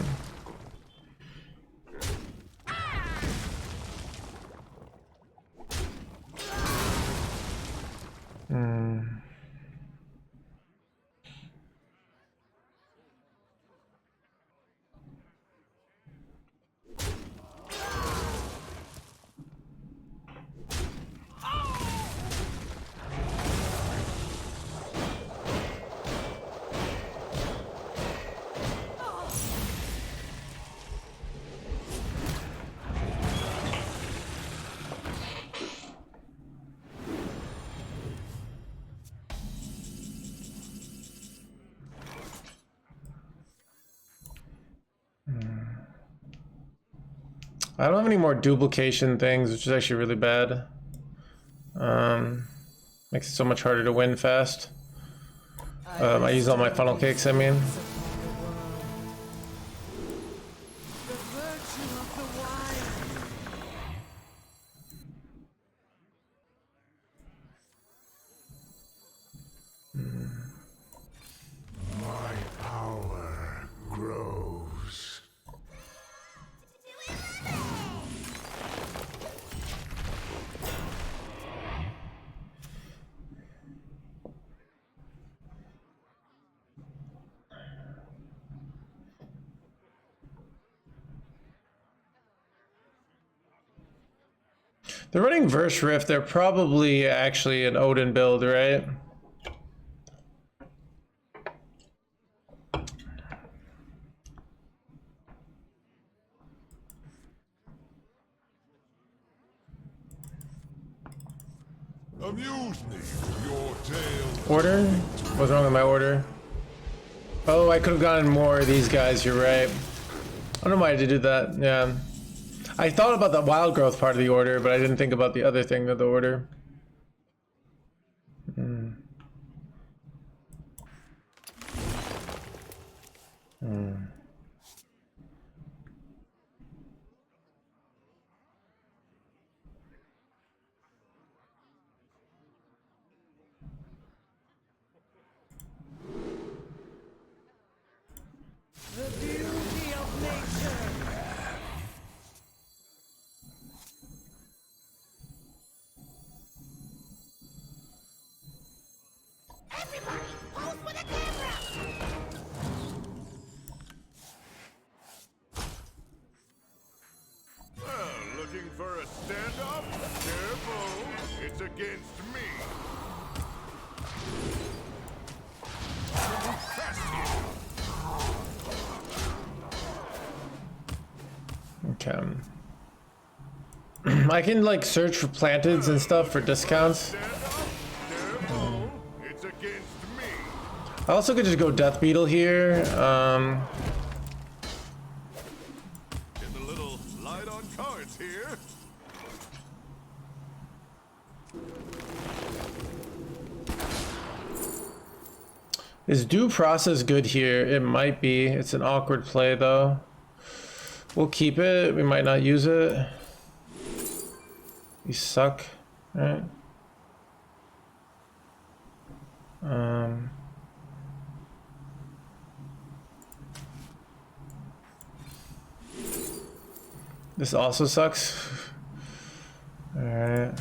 B: I don't have any more duplication things, which is actually really bad. Makes it so much harder to win fast. I use all my funnel cakes, I mean.
D: The virtue of the wine.
I: My power grows.
B: They're running Verse Rift, they're probably actually an Odin build, right?
A: Amuse me with your tale.
B: Order? What's wrong with my order? Oh, I could have gotten more of these guys, you're right. I don't know why I did that, yeah. I thought about the wild growth part of the order, but I didn't think about the other thing of the order.
D: The beauty of nature.
A: standoff? Careful, it's against me. Move fast here.
B: Okay. I can like search for planteds and stuff for discounts.
A: Careful, it's against me.
B: I also could just go Death Beetle here.
A: Get a little light on cards here.
B: Is due process good here? It might be. It's an awkward play though. We'll keep it. We might not use it. You suck. Alright. This also sucks. Alright.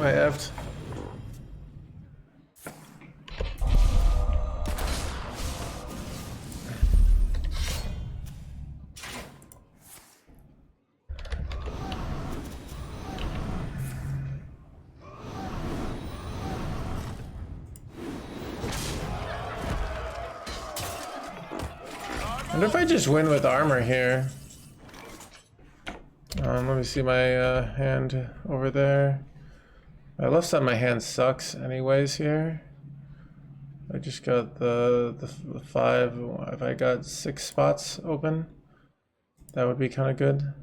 B: I effed. I wonder if I just win with armor here. Let me see my hand over there. My left side of my hand sucks anyways here. I just got the 5. If I got 6 spots open, that would be kind of good.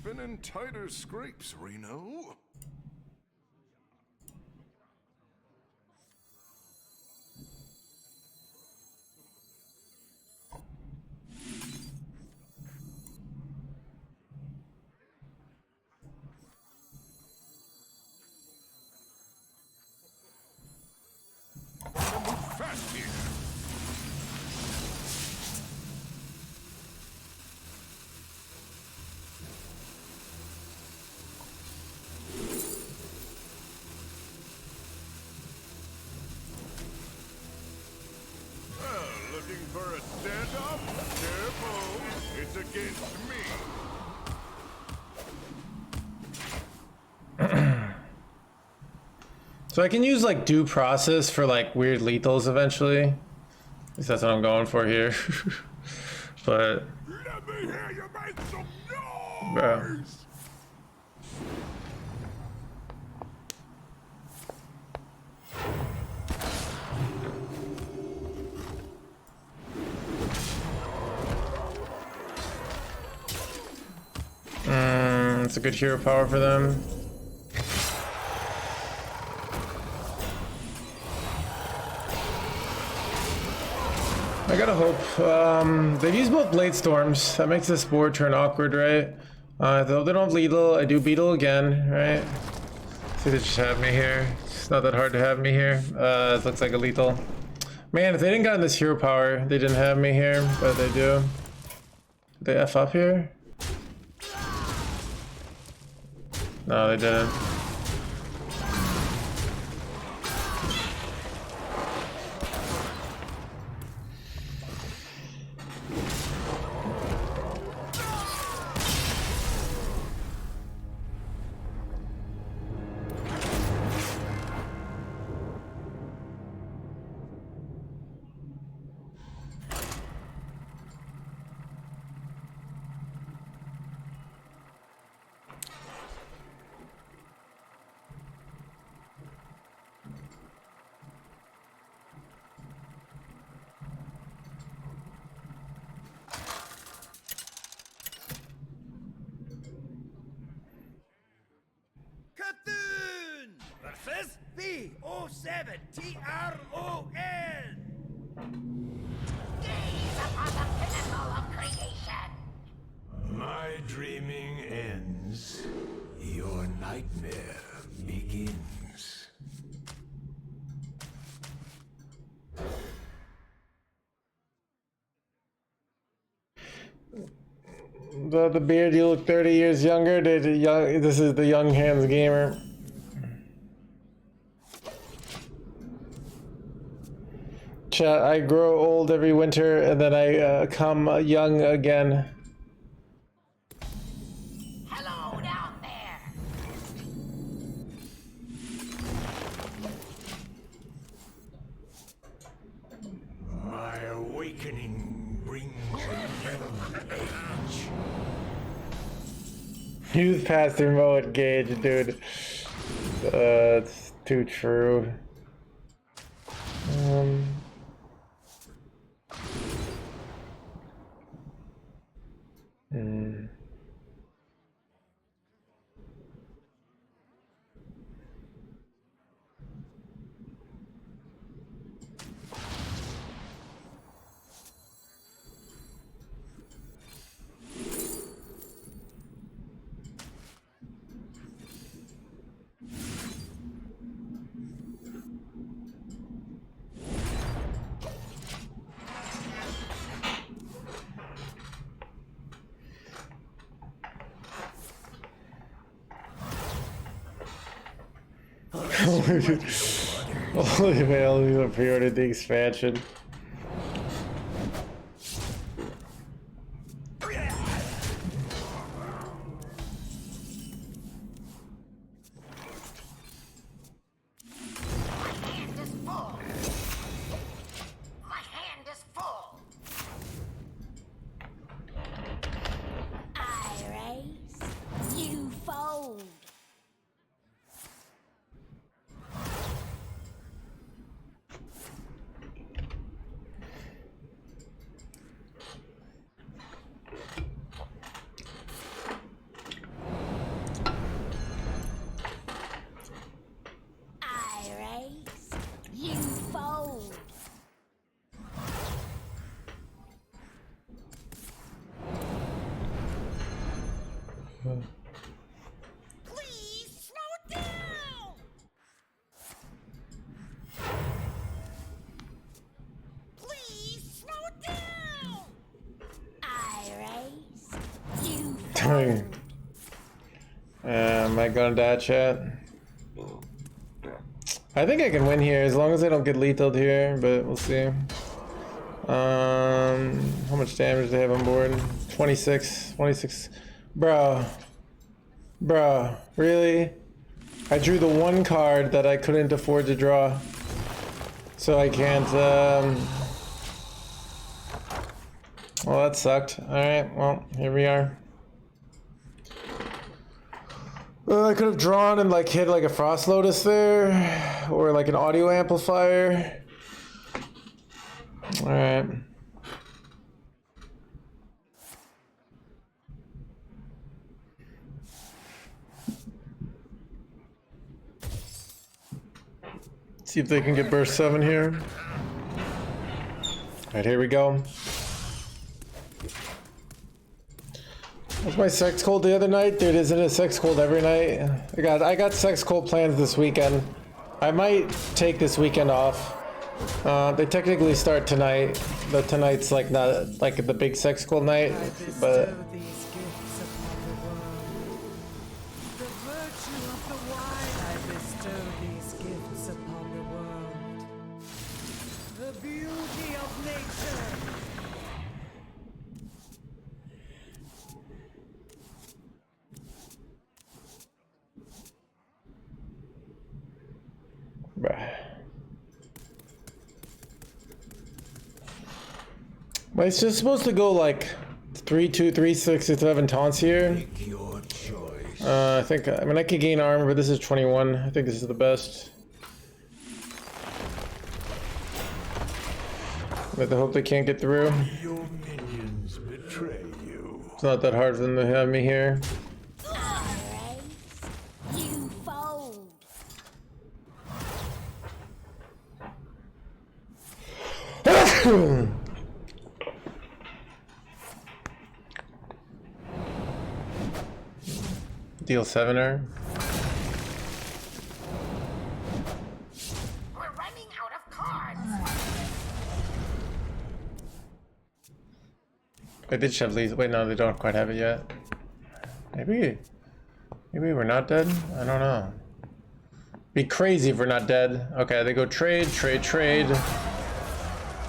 A: Been in tighter scrapes, Reno. Move fast here. Looking for a standoff? Careful, it's against me.
B: So I can use like due process for like weird lethals eventually. At least that's what I'm going for here. But
A: Let me hear you make some noise!
B: bro. It's a good hero power for them. I gotta hope. They've used both Blade Storms. That makes this board turn awkward, right? Though they don't have lethal, I do Beetle again, right? See, they just have me here. It's not that hard to have me here. It looks like a lethal. Man, if they didn't got this hero power, they didn't have me here, but they do. Did they F up here? No, they didn't.
I: nightmare begins.
B: The beard, you look 30 years younger. This is the young hands gamer. Chat, I grow old every winter and then I come young again.
E: Hello down there.
I: My awakening brings a new age.
B: Youth past remote gauge, dude. It's too true. Holy man, we pre-ordered the expansion.
G: Please slow down. Please slow down.
C: I raise, you
B: Dang. Am I gonna die, chat? I think I can win here as long as I don't get lethaled here, but we'll see. How much damage do they have on board? 26. Bro, really? I drew the one card that I couldn't afford to draw, so I can't. Well, that sucked. All right, well, here we are. I could have drawn and like hit like a Frost Lotus there, or like an audio amplifier. All right. See if they can get burst 7 here. All right, here we go. Was my sex cold the other night? Dude, isn't it sex cold every night? I got sex cold plans this weekend. I might take this weekend off. They technically start tonight, but tonight's like not like the big sex cold night, but
D: These gifts upon the world. The virtue of the wine, I bestow these gifts upon the world. The beauty of nature.
B: bruh. Well, it's just supposed to go like 3-2, 3-6, 7 taunts here.
I: Make your choice.
B: I think, I mean, I could gain armor, but this is 21. I think this is the best. But I hope they can't get through.
I: Your minions betray you.
B: It's not that hard for them to have me here.
C: I raise, you fold.
B: Deal 7er. Wait, they should have least. Wait, no, they don't quite have it yet. Maybe we're not dead. I don't know. Be crazy if we're not dead. Okay, they go trade.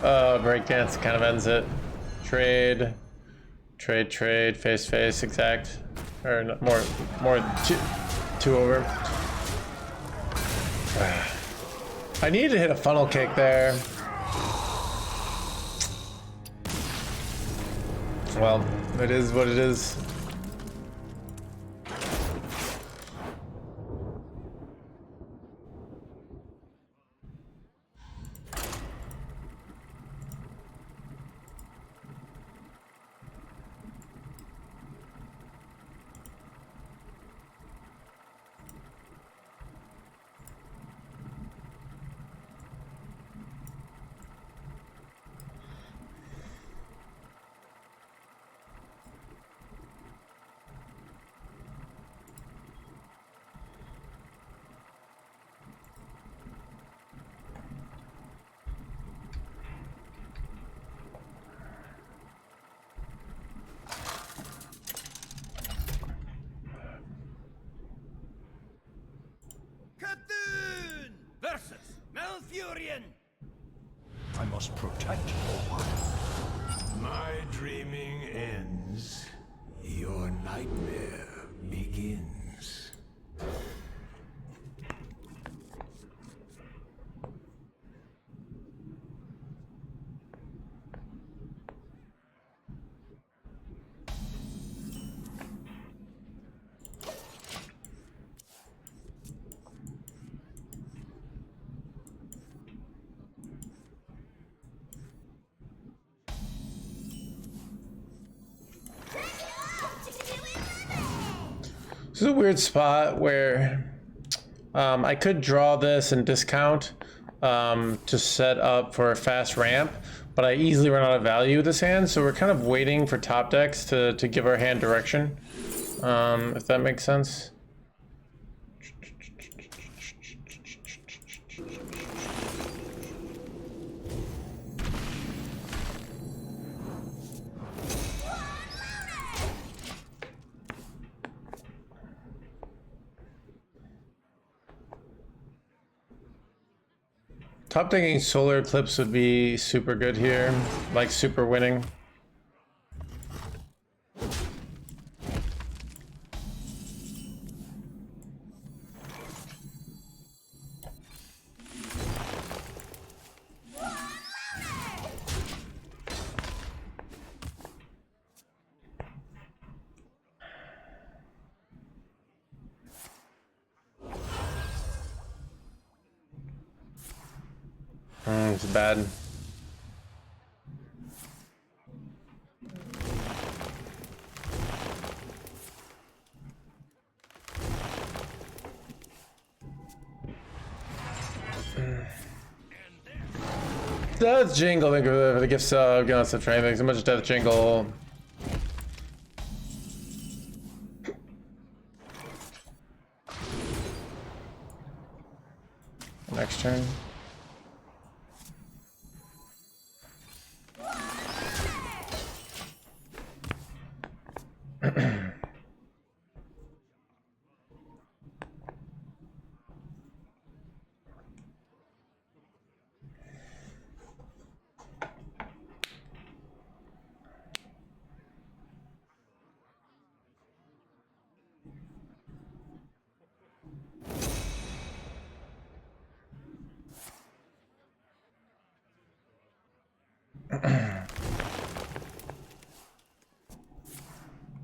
B: Breakdance kind of ends it. Trade, face, exact. Or no, more two over. I need to hit a funnel kick there. Well, it is what it is.
G: Cthulhu versus Malfurion.
I: I must protect no one. My dreaming ends. Your nightmare begins.
B: This is a weird spot where I could draw this and discount to set up for a fast ramp, but I easily run out of value with this hand, so we're kind of waiting for top decks to give our hand direction, if that makes sense. Top decking solar eclipse would be super good here, like super winning. It's bad. Death Jingle, thank you for the gift sub, gonna sub train, thanks so much, Death Jingle. Next turn.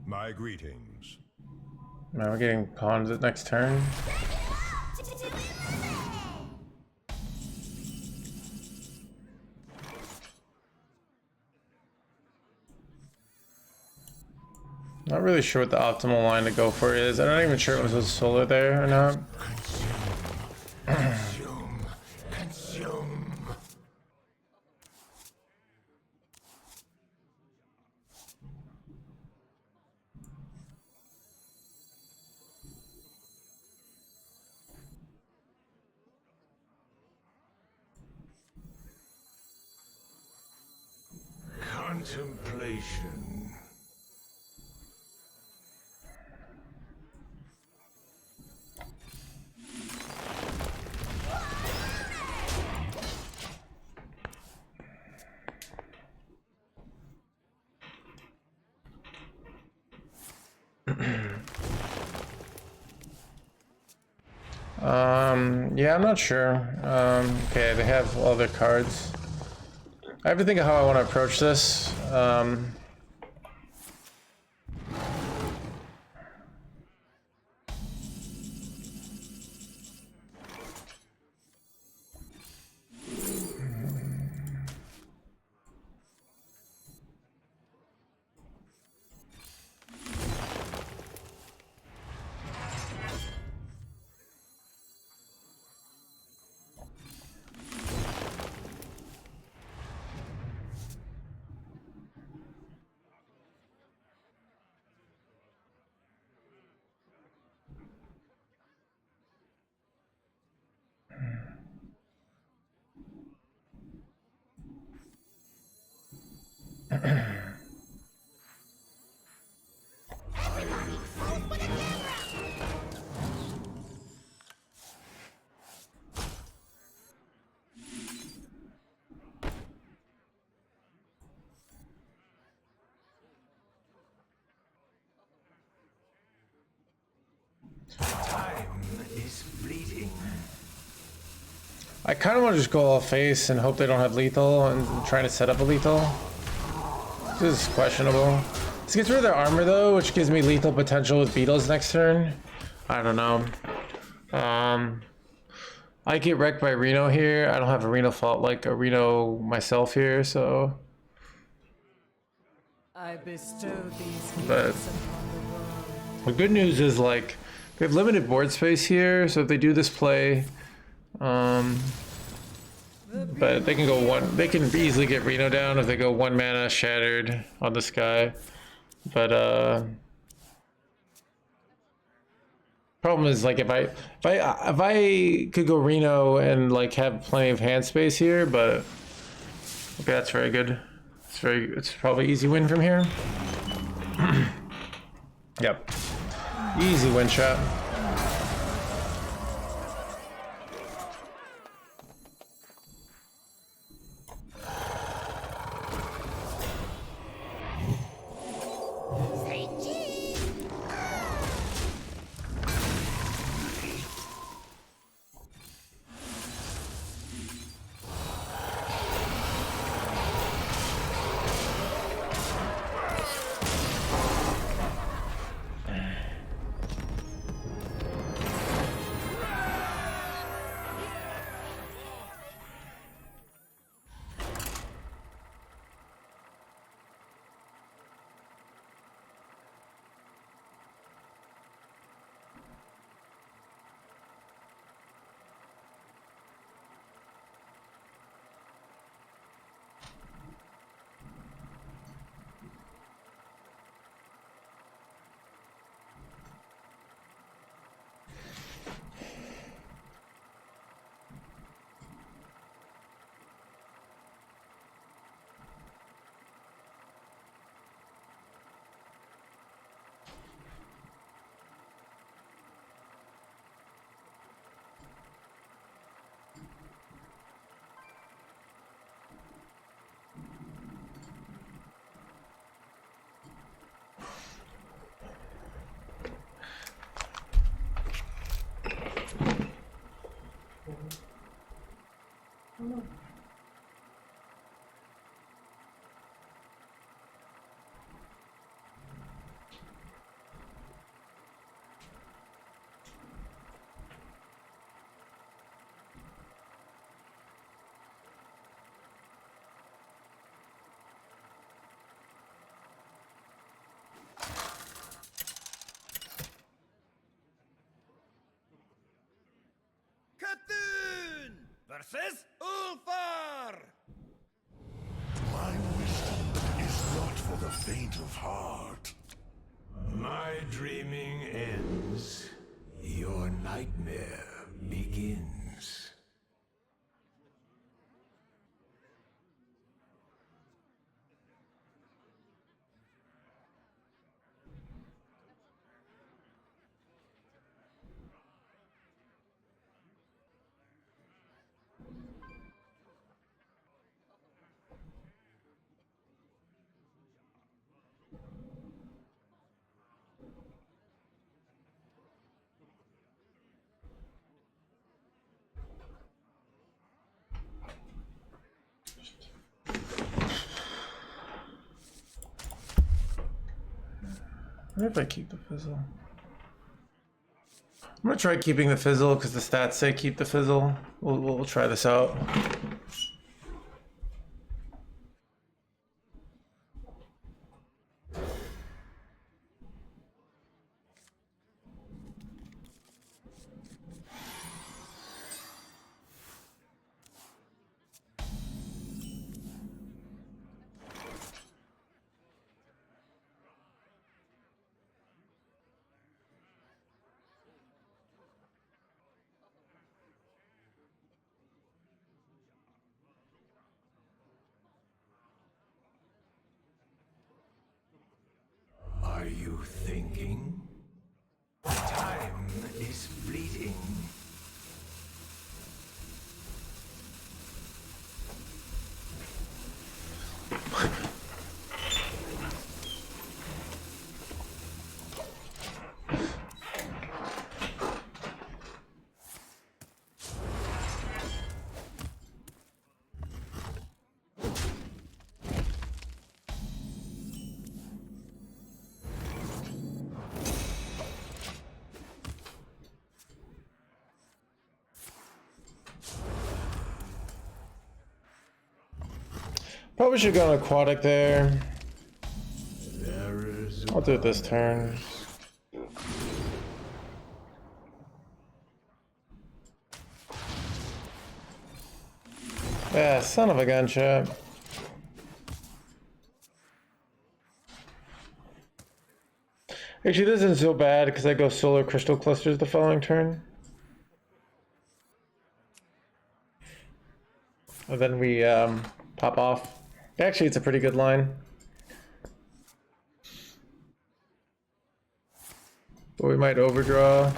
A: My greetings.
B: Now we're getting pawns at next turn. Not really sure what the optimal line to go for is. I'm not even sure if it was solar there or not.
I: Consume. Contemplation.
B: Yeah, I'm not sure. Okay, they have all their cards. I have to think of how I want to approach this.
I: Time is fleeting.
B: I kind of want to just go all face and hope they don't have lethal and trying to set up a lethal. This is questionable. This gets rid of their armor though, which gives me lethal potential with beetles next turn. I don't know. I get wrecked by Reno here. I don't have a Reno fault like a Reno myself here, so.
D: I bestow these
B: But
D: gifts upon the world.
B: the good news is like they have limited board space here, so if they do this play, but they can go one. They can easily get Reno down if they go 1 mana Shattered on this guy. But problem is like if I could go Reno and like have plenty of hand space here, but okay, that's very good. It's probably easy win from here. Yep, easy win shot.
C: Say cheese.
G: Cthulhu versus Ulfar.
F: My wisdom is not for the faint of heart.
I: My dreaming ends. Your nightmare begins.
B: What if I keep the fizzle? I'm gonna try keeping the fizzle because the stats say keep the fizzle. We'll try this out.
I: Are you thinking? Time is fleeting.
B: Probably should go on aquatic there. I'll do it this turn. Yeah, son of a gunshot. Actually, this isn't so bad because I go solar crystal clusters the following turn. And then we pop off. Actually, it's a pretty good line. But we might overdraw.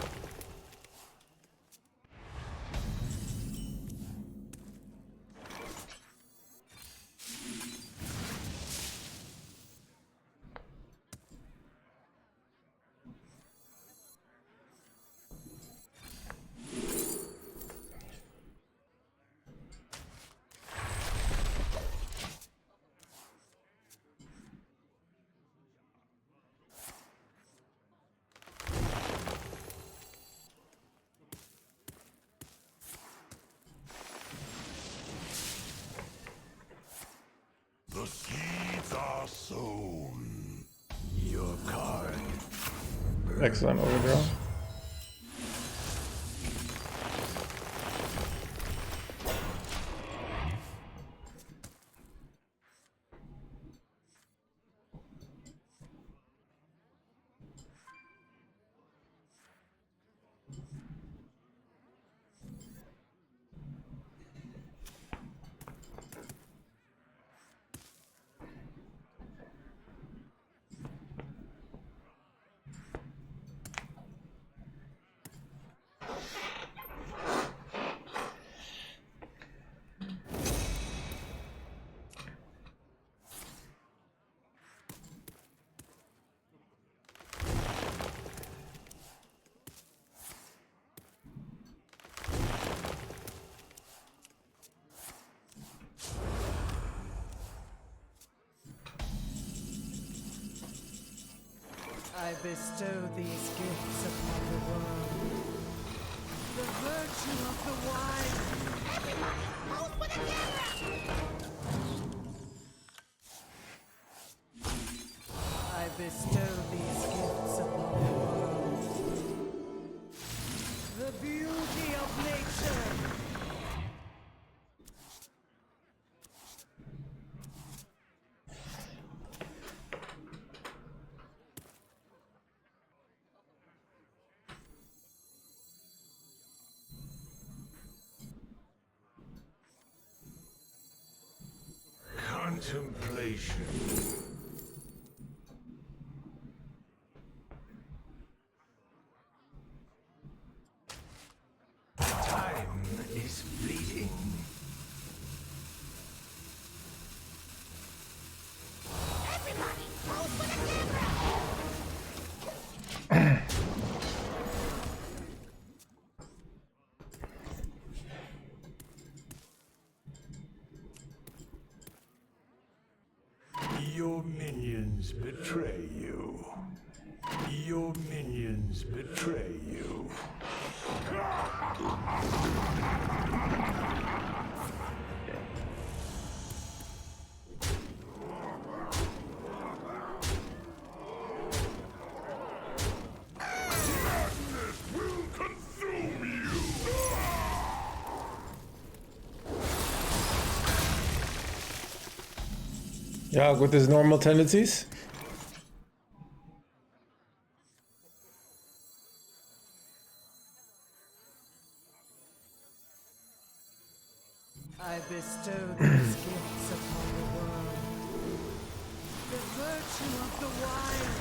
F: The seeds are sown.
I: Your card.
B: Excellent overdraw.
D: I bestow these gifts upon the world. The virtue of the wine.
C: Hold for the camera!
D: I bestow these gifts upon the world. The beauty of nature.
I: Contemplation. Time is fleeting.
C: Everybody, hold for the camera!
I: Your minions betray you. Your minions betray you.
A: Madness will consume you!
B: Yogg with his normal tendencies.
D: I bestow these gifts upon the world. The virtue of the wild.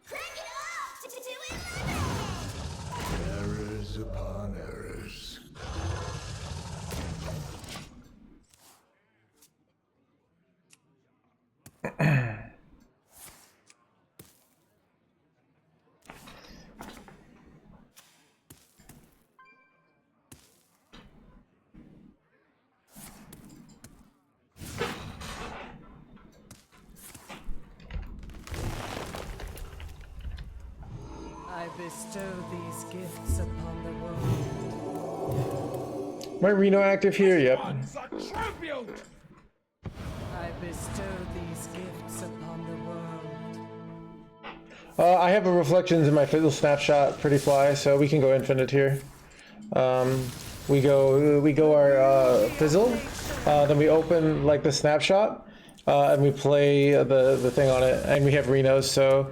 C: Crank it up to 11!
I: Errors upon errors.
D: I bestow these gifts upon the world.
B: My Reno active here? Yep.
G: Once a tribute!
D: I bestow these gifts upon the world.
B: I have a reflections in my fizzle snapshot, pretty fly, so we can go infinite here. We go our fizzle, then we open like the snapshot, and we play the thing on it, and we have Renos, so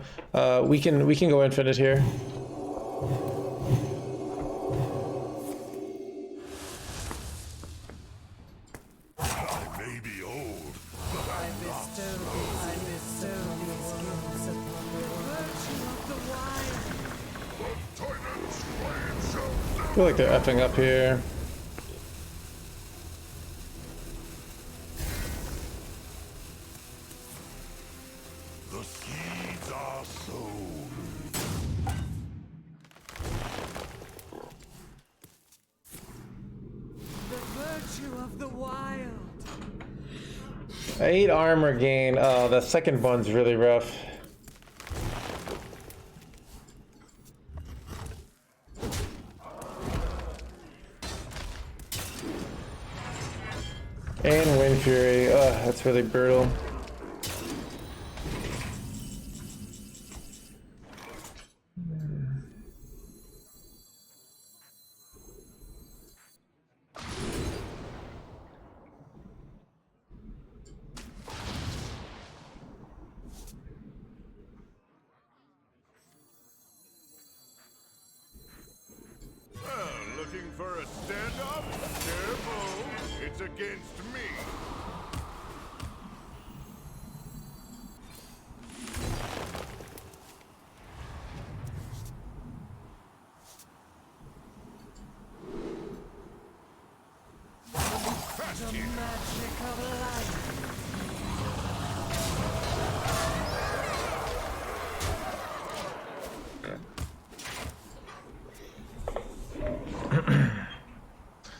B: we can go infinite here.
F: I may be old, but
D: I
F: I'm not
D: bestow these gifts upon the virtue of the wild.
F: Titans flame shall
B: I feel like they're effing up here.
F: The seeds are sown.
D: The virtue of the wild.
B: 8 armor gain. Oh, the second one's really rough. And Wind Fury. Ugh, that's really brutal.
A: Looking for a standoff? Careful, it's against me.
D: The magic of life.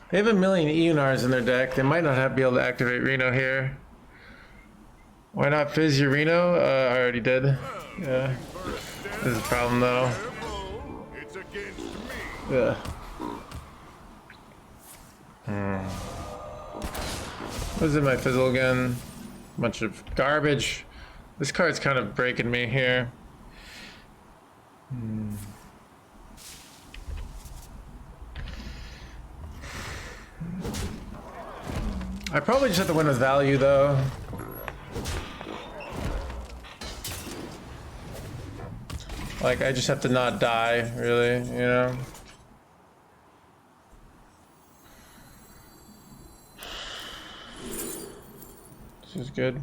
B: They have a million Eonars in their deck. They might not be able to activate Reno here. Why not fizz your Reno? I already did. Yeah. This is a problem though.
A: Careful, it's against me.
B: Yeah. What's in my fizzle again? Bunch of garbage. This card's kind of breaking me here. I probably just have to win with value though. Like, I just have to not die, really, you know? This is good.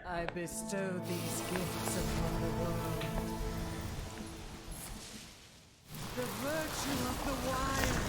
D: I bestow these gifts upon the world. The virtue of the wild.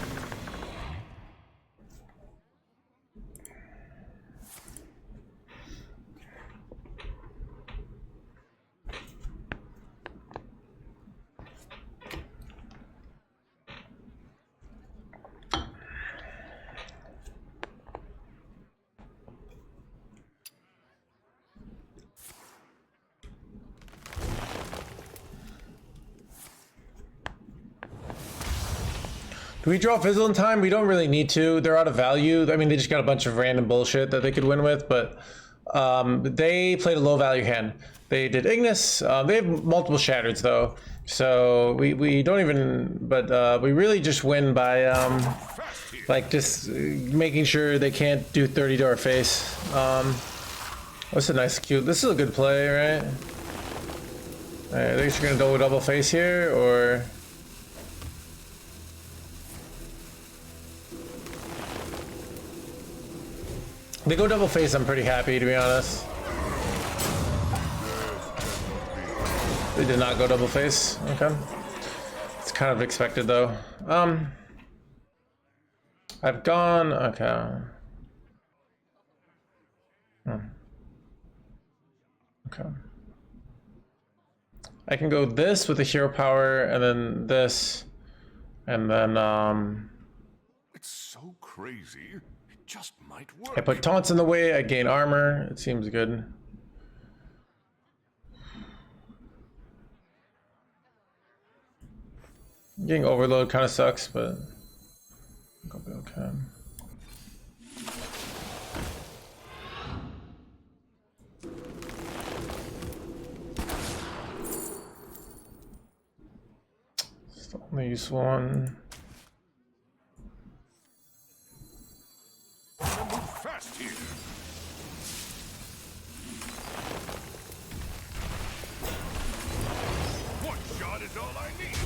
B: Do we draw fizzle in time? We don't really need to. They're out of value. I mean, they just got a bunch of random bullshit that they could win with, but they played a low value hand. They did Ignis. They have multiple Shattereds though, so we don't even. But we really just win by like just making sure they can't do 30 to our face. What's a nice cute? This is a good play, right? All right, I think you're gonna go double face here, or. They go double face, I'm pretty happy, to be honest. They did not go double face. Okay. It's kind of expected though. I've gone, okay. Okay. I can go this with the hero power and then this and then
A: It's so crazy. It just might work.
B: I put taunts in the way, I gain armor. It seems good. Getting overload kind of sucks, but it'll be okay. It's the only useful one.
A: Move fast here. One shot is all I need.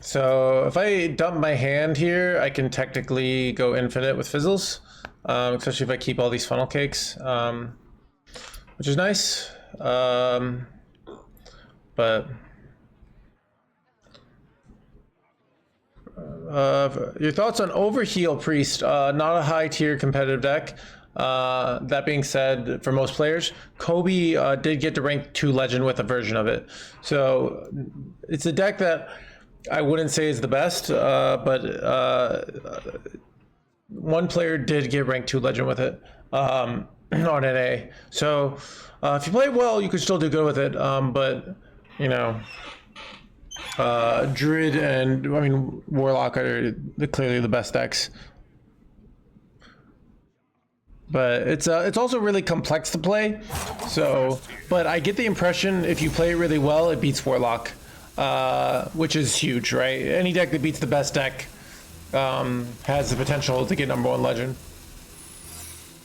B: So if I dump my hand here, I can technically go infinite with fizzles, especially if I keep all these funnel cakes, which is nice. But your thoughts on Overheal Priest? Not a high tier competitive deck. That being said, for most players, Kobe did get to rank 2 legend with a version of it. So it's a deck that I wouldn't say is the best, but one player did get ranked 2 legend with it on NA. So if you play well, you could still do good with it. But you know, Druid and Warlock are clearly the best decks. But it's also really complex to play. So, but I get the impression if you play it really well, it beats Warlock, which is huge, right? Any deck that beats the best deck has the potential to get #1 legend.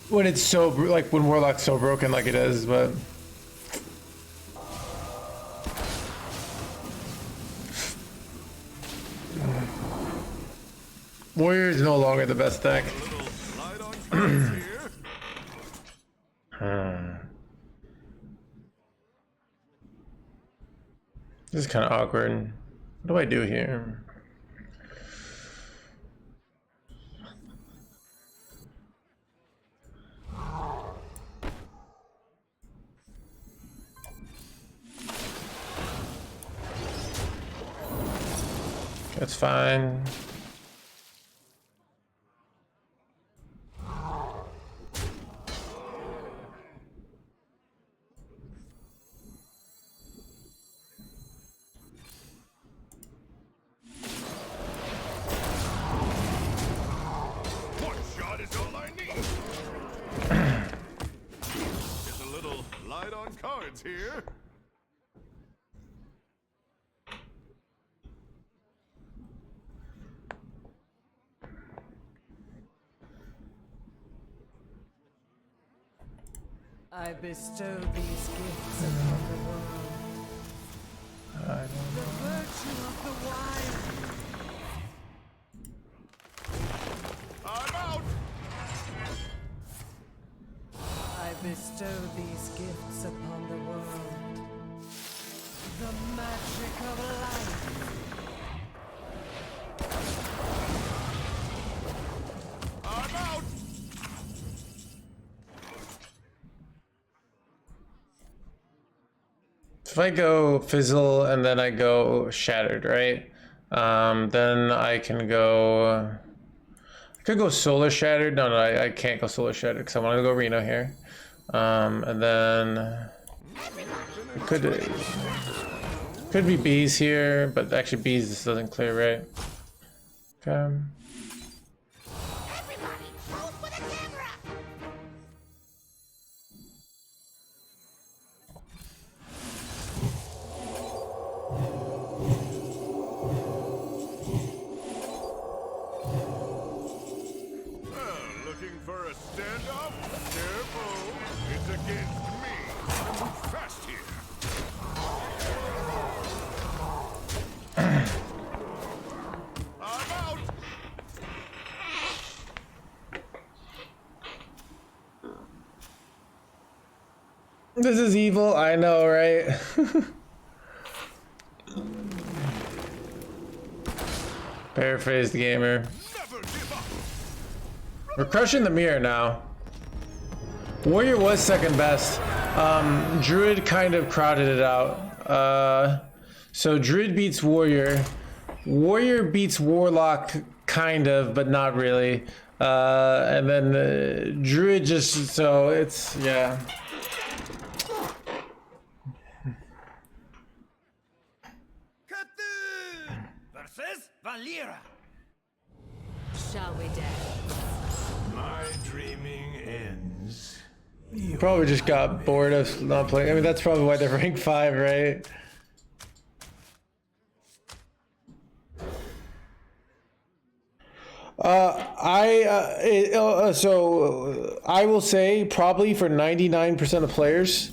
B: When it's so like when Warlock's so broken like it is, but. Warrior is no longer the best deck. This is kind of awkward. What do I do here? That's fine.
A: Here.
D: I bestow these gifts upon the world. The virtue of the wild.
A: I'm out!
D: I bestow these gifts upon the world. The magic of life.
A: I'm out!
B: If I go fizzle and then I go shattered, right? Then I can go. I could go solar shattered. No, I can't go solar shattered because I want to go Reno here. And then it could be bees here, but actually bees this doesn't clear, right? Okay.
C: Everybody, pose for the camera!
A: Looking for a standoff? Careful! It's against me! I move fast here! I'm out!
B: This is evil, I know, right? Paraphrased gamer.
A: Never give up!
B: We're crushing the mirror now. Warrior was second best. Druid kind of crowded it out. So Druid beats Warrior. Warrior beats Warlock, kind of, but not really. And then Druid just, so it's, yeah.
G: Cthulhu versus Valera.
E: Shall we dance?
I: My dreaming ends.
B: Probably just got bored of not playing. I mean, that's probably why they're ranked 5, right? So I will say probably for 99% of players,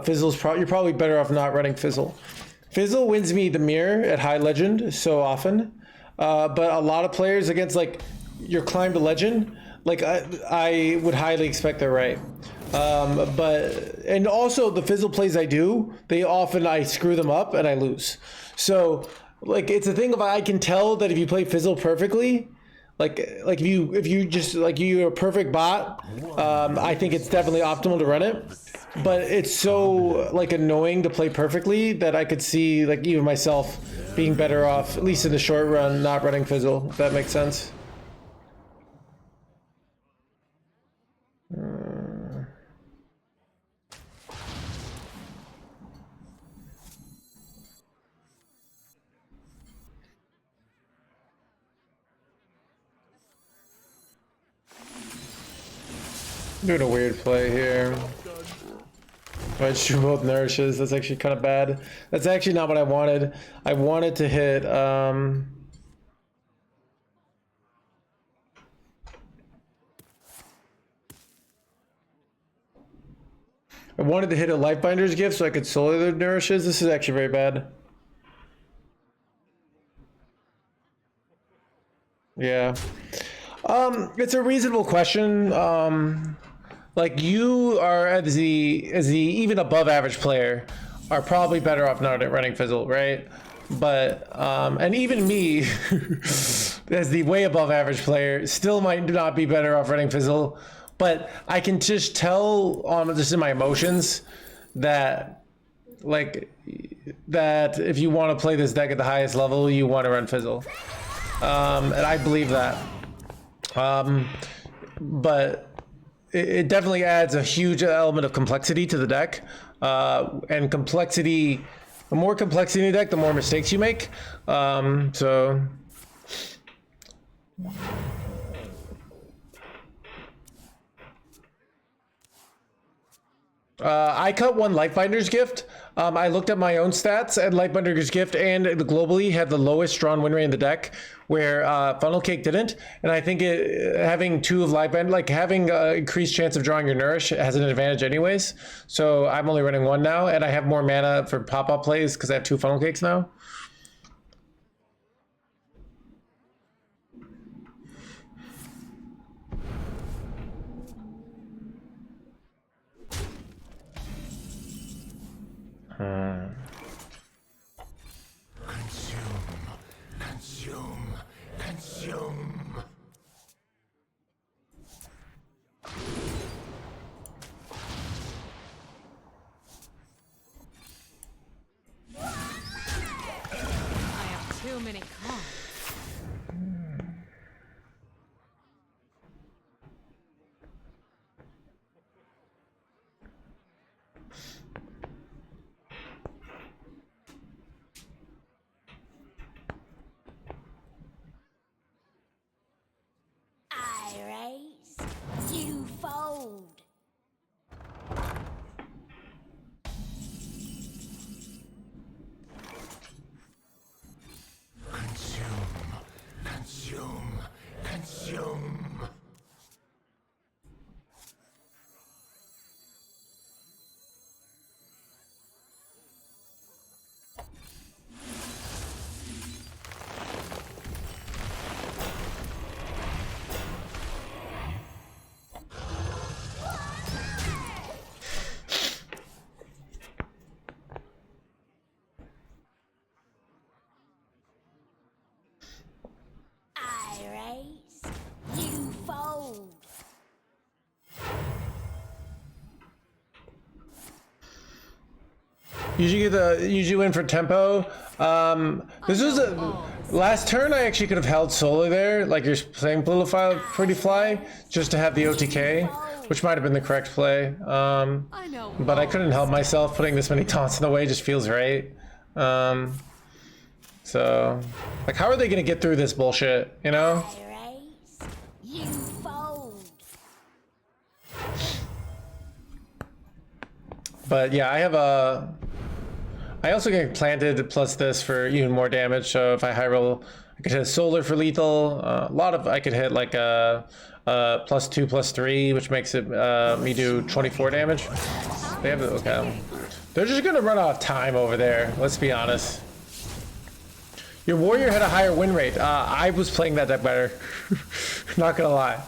B: Fizzle's you're probably better off not running Fizzle. Fizzle wins me the mirror at High Legend so often, but a lot of players against like your climb to Legend, like I would highly expect they're right. And also the Fizzle plays I do, I screw them up and I lose. So like it's a thing of I can tell that if you play Fizzle perfectly, like if you just like you're a perfect bot, I think it's definitely optimal to run it. But it's so like annoying to play perfectly that I could see like even myself being better off, at least in the short run, not running Fizzle, if that makes sense. Doing a weird play here. I shoot both nourishes. That's actually kind of bad. That's actually not what I wanted. I wanted to hit I wanted to hit a Lifebinder's gift so I could solo the nourishes. This is actually very bad. Yeah. It's a reasonable question. Like you are as the even above average player are probably better off not running Fizzle, right? But and even me as the way above average player still might not be better off running Fizzle. But I can just tell on just in my emotions that like that if you want to play this deck at the highest level, you want to run Fizzle. And I believe that. But it definitely adds a huge element of complexity to the deck. And complexity, the more complexity in the deck, the more mistakes you make. So I cut one Lifebinder's gift. I looked at my own stats, and Lifebinder's gift and the globally had the lowest drawn win rate in the deck, where Funnel Cake didn't. And I think having two of Lifebinder, like having increased chance of drawing your Nourish has an advantage anyways. So I'm only running one now, and I have more mana for pop-up plays because I have two Funnel Cakes now.
F: Consume. Consume.
D: I have too many cards.
C: I raise, you fold.
F: Consume.
C: I raise, you fold.
B: Usually win for tempo. This was a last turn. I actually could have held solo there, like you're playing Pretty Fly, just to have the OTK, which might have been the correct play. But I couldn't help myself. Putting this many taunts in the way just feels right. So, like, how are they gonna get through this bullshit? You know?
C: I raise, you fold.
B: But yeah, I have a. I also get planted plus this for even more damage. So if I high roll, I could hit solar for lethal. A lot of I could hit like a +2, +3, which makes it me do 24 damage. They have okay. They're just gonna run out of time over there. Let's be honest. Your warrior had a higher win rate. I was playing that deck better. Not gonna lie.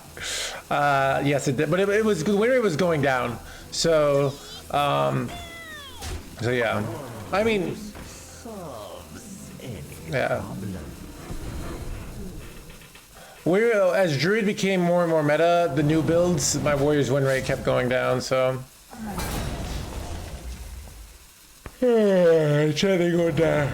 B: Yes, it did, but it was the win rate was going down. So, so yeah. I mean, yeah. As Druid became more and more meta, the new builds, my warrior's win rate kept going down. So, trying to go down.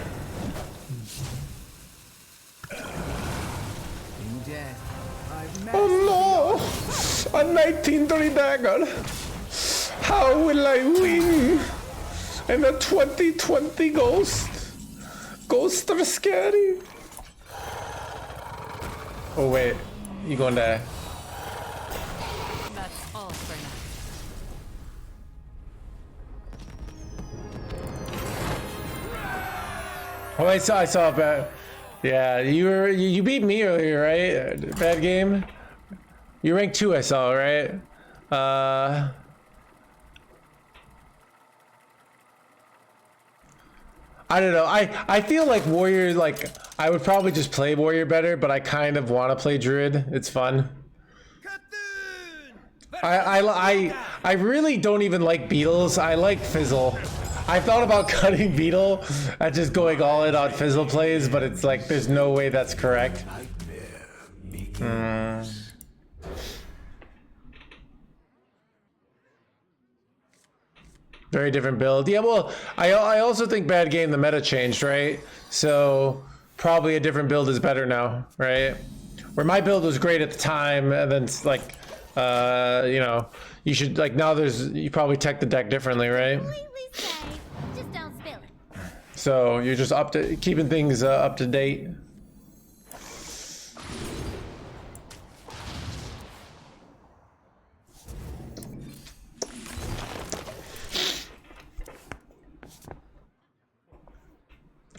B: Oh no! A 1930 dagger! How will I win? And a 2020 ghost? Ghosts are scary. Oh wait, you going to?
D: That's all for now.
B: Oh, I saw bad. Yeah, you beat me earlier, right? Bad game. You ranked 2, I saw, right? I don't know. I feel like warrior, like I would probably just play warrior better, but I kind of want to play druid. It's fun. I really don't even like beetles. I like fizzle. I thought about cutting beetle and just going all in on fizzle plays, but it's like there's no way that's correct. Very different build. Yeah, well, I also think bad game, the meta changed, right? So probably a different build is better now, right? Where my build was great at the time, and then it's like, you know, you should like now you probably tech the deck differently, right?
C: Completely safe. Just don't spill it.
B: So you're just keeping things up to date.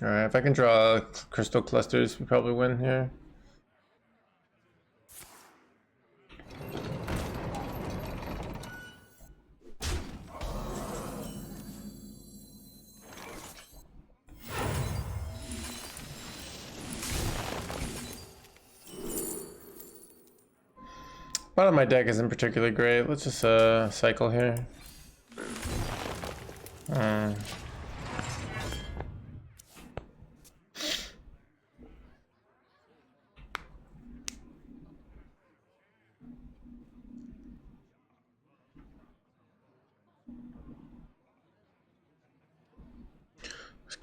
B: All right, if I can draw crystal clusters, we probably win here. Bottom of my deck isn't particularly great. Let's just cycle here.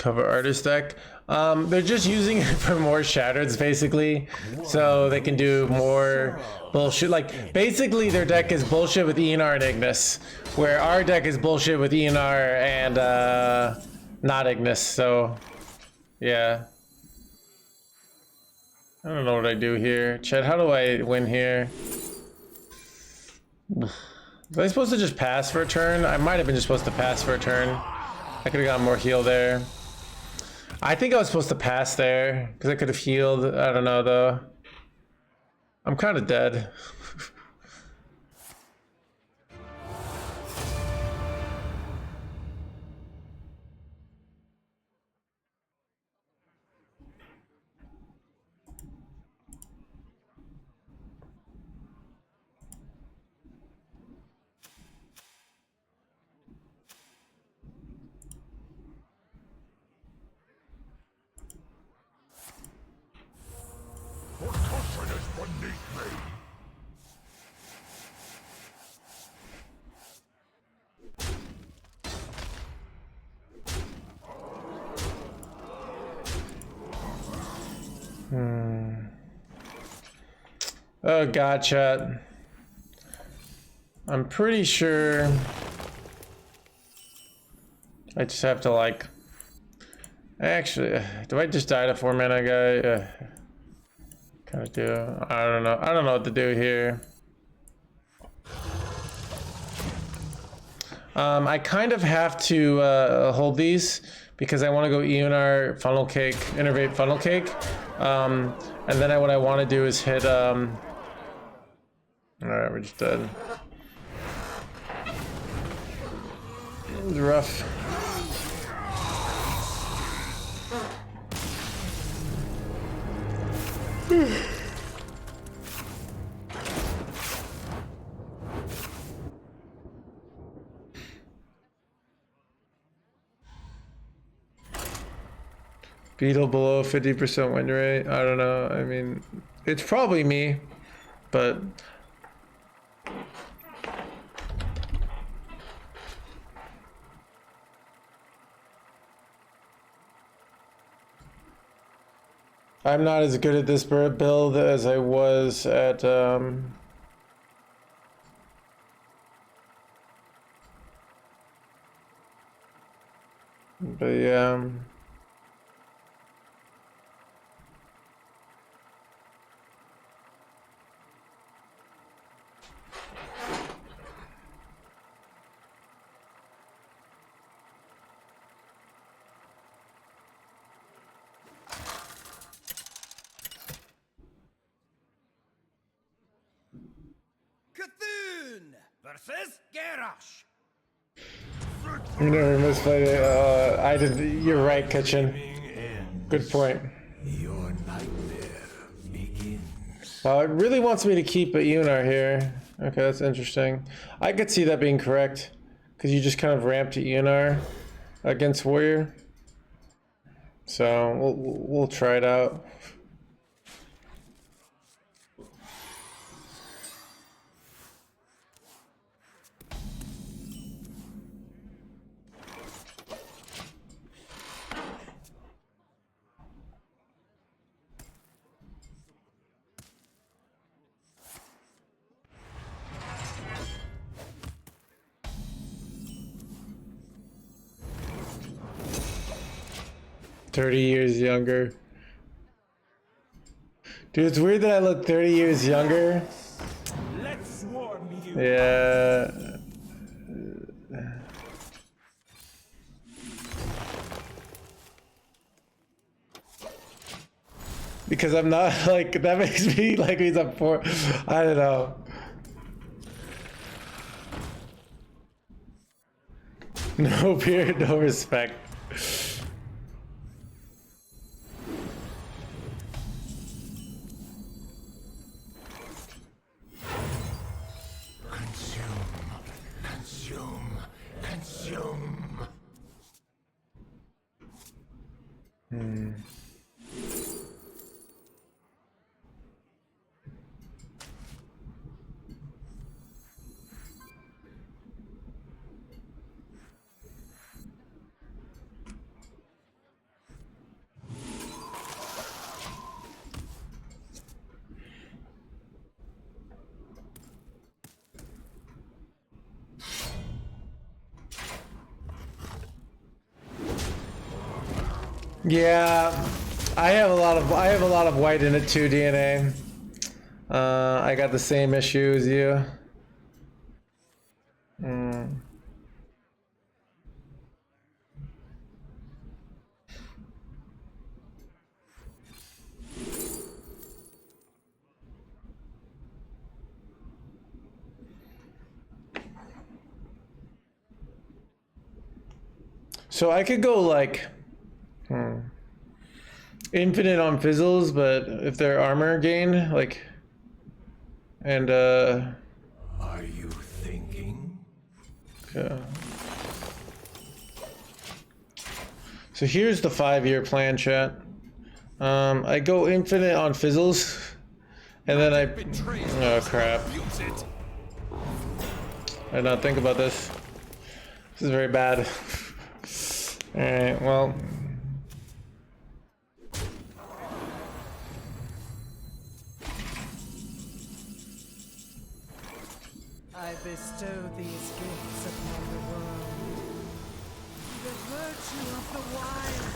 B: Cover artist deck. They're just using it for more shattereds basically, so they can do more bullshit. Like basically their deck is bullshit with ENR and Ignis, where our deck is bullshit with ENR and not Ignis. So yeah, I don't know what I do here. Chet, how do I win here? Was I supposed to just pass for a turn? I might have been just supposed to pass for a turn. I could have gotten more heal there. I think I was supposed to pass there because I could have healed. I don't know though. I'm kind of dead.
F: Percussion is beneath me.
B: Oh god, chat. I'm pretty sure I just have to like. Actually, do I just die to 4-mana guy? Kind of do. I don't know. I don't know what to do here. I kind of have to hold these because I want to go ENR funnel cake, innervate funnel cake, and then what I want to do is hit. All right, we're just dead. It was rough. Beetle below 50% win rate. I don't know. I mean, it's probably me, but I'm not as good at this build as I was at but yeah.
G: Cthulhu versus Garrosh.
B: You never misplayed it. I did. You're right, Kitchen. Good point.
I: Your nightmare begins.
B: Well, it really wants me to keep a Unar here. Okay, that's interesting. I could see that being correct because you just kind of ramped to Unar against Warrior. So we'll try it out. "30 years younger." Dude, it's weird that I look 30 years younger.
G: Let's swarm you.
B: Yeah. Because I'm not like, that makes me like he's up for, I don't know. No beard, no respect.
F: Consume.
B: Yeah, I have a lot of white in it too, DNA. I got the same issue as you. So I could go like infinite on fizzles, but if they're armor gain, like, and
I: Are you thinking?
B: okay. So here's the 5-year plan, chat. I go infinite on fizzles, and then oh crap. I did not think about this. This is very bad. Alright, well.
D: I bestow these gifts upon the world. The virtue of the wild.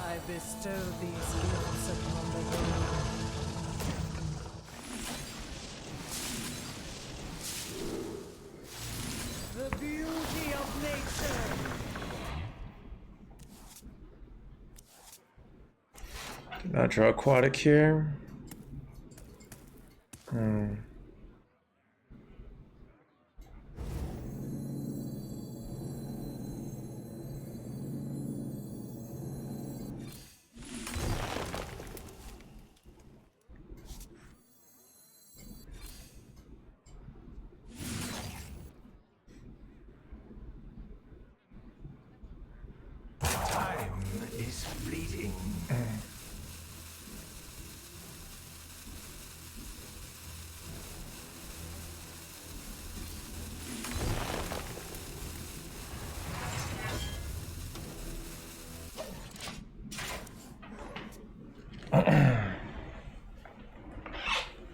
D: I bestow these gifts upon the world. The beauty of nature.
B: Not draw aquatic here.
I: Time is fleeting.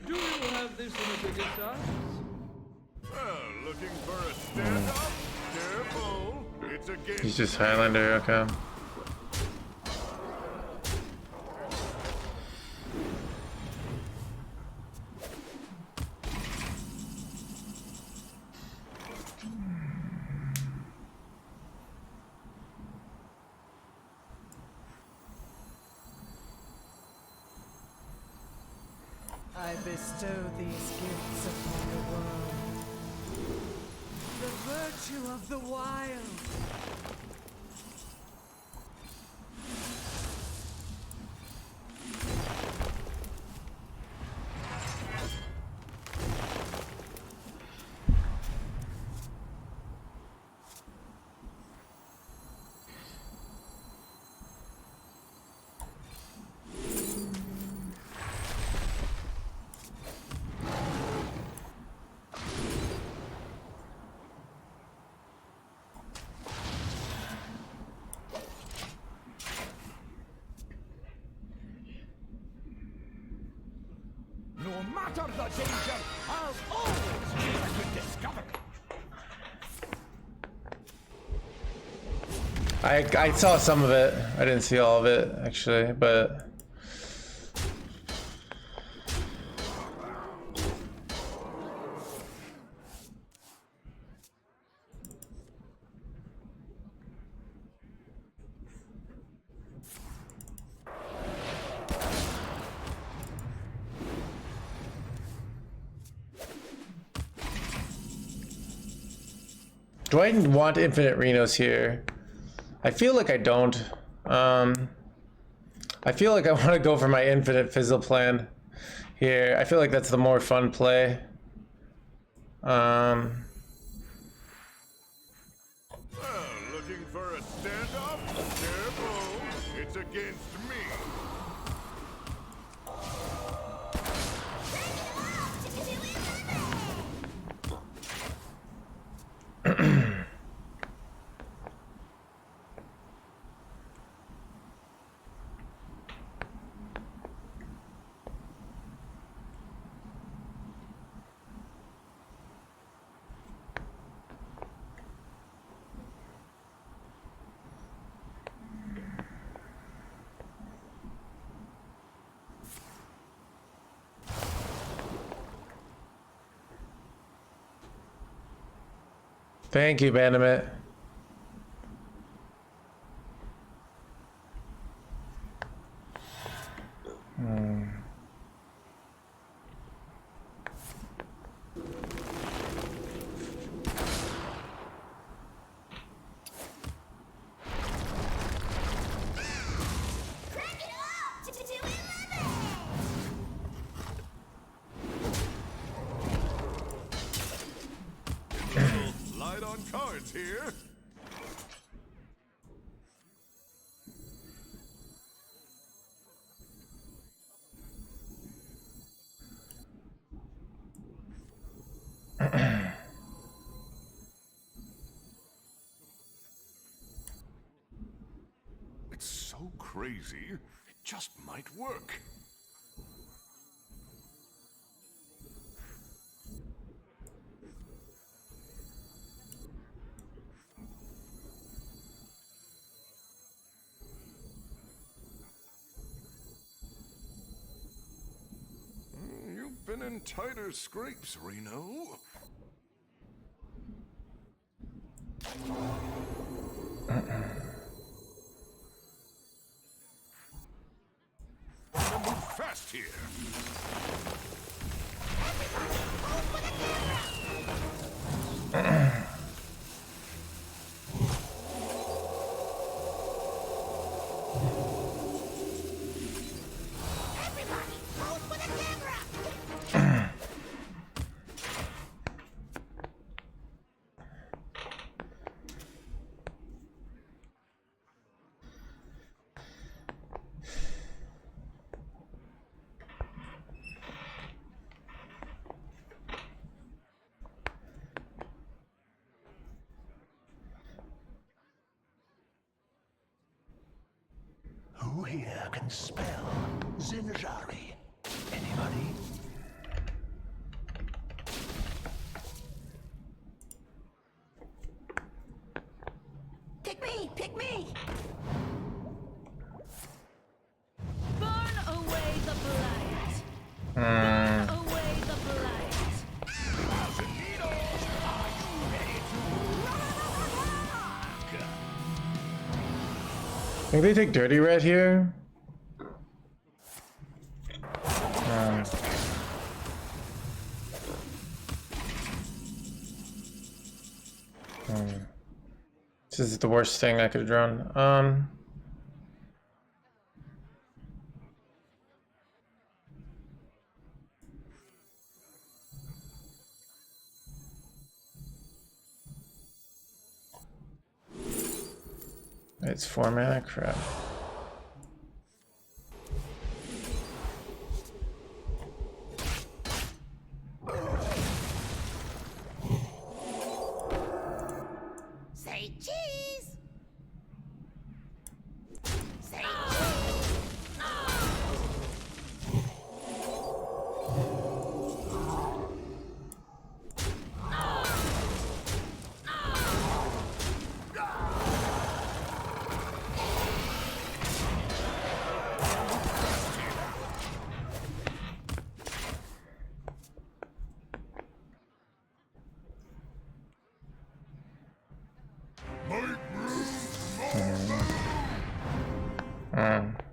H: Do you have this in a bigger size?
A: Looking for a stand-up? Careful. It's against
B: He's just Highlander, okay.
D: I bestow these gifts upon the world. The virtue of the wild.
G: No matter the danger, I'll always make a good discovery.
B: I saw some of it. I didn't see all of it actually, but do I want infinite Renos here? I feel like I don't. I feel like I want to go for my infinite fizzle plan here. I feel like that's the more fun play.
A: looking for a stand-up? Careful. It's against me.
B: Thank you, Bandit.
C: Crank it up to 11.
A: Light on cards here. It's so crazy, it just might work. You've been in tighter scrapes, Reno. Move fast here.
C: Everybody, hold for the camera.
F: Who here can spell Zinjari? Anybody?
E: Pick me! Pick me!
D: Burn away the blight. Burn away the blight.
B: I think they take Dirty Red here. This is the worst thing I could have drawn. It's 4 mana, crap.
C: Say cheese. Say cheese.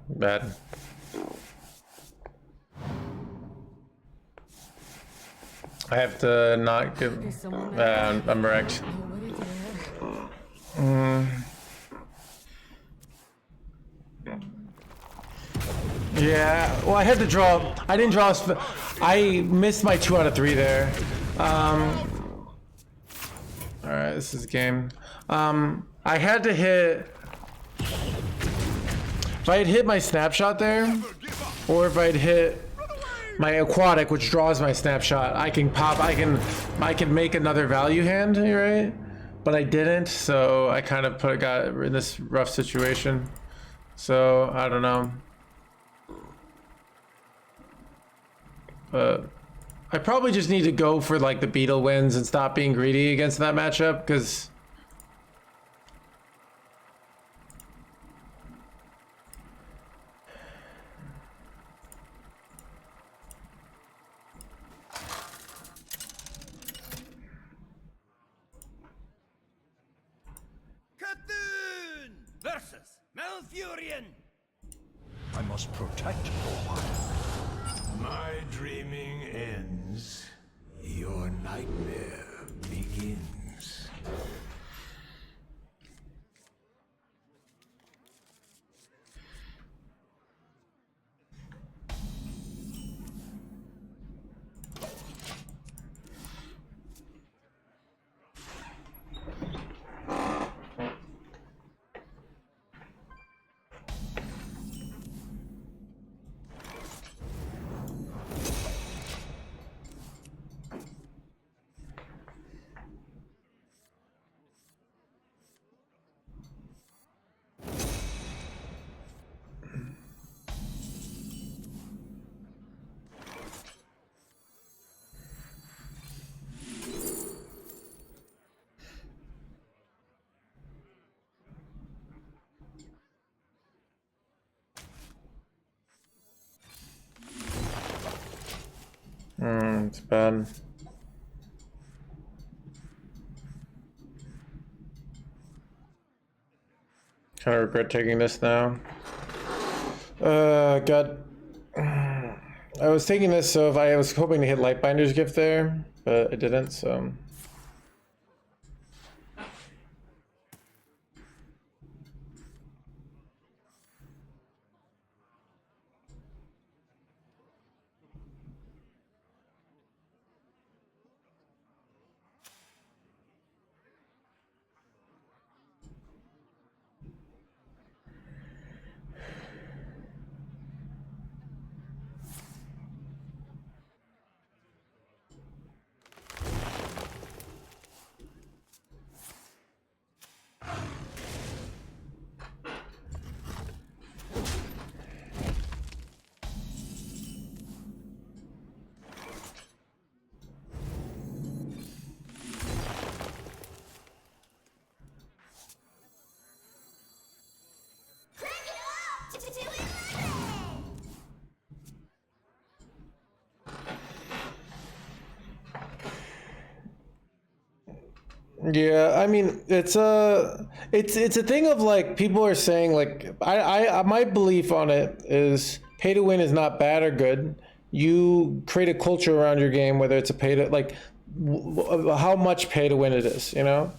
B: Bad. I have to not give. I'm wrecked. Yeah, well, I had to draw. I didn't draw. I missed my 2 out of 3 there. All right, this is game. I had to hit. If I had hit my snapshot there, or if I'd hit my aquatic, which draws my snapshot, I can pop. I can make another value hand, right? But I didn't, so I kind of got in this rough situation. So I don't know. But I probably just need to go for like the Beetle wins and stop being greedy against that matchup, because
G: Centurion!
I: I must protect the wild. My dreaming ends. Your nightmare begins.
B: It's bad. Kind of regret taking this now. God. I was taking this, so if I was hoping to hit Lightbinder's Gift there, but I didn't, so. Yeah, I mean, it's a thing of like people are saying like I my belief on it is pay to win is not bad or good. You create a culture around your game, whether it's a pay to like how much pay to win it is, you know.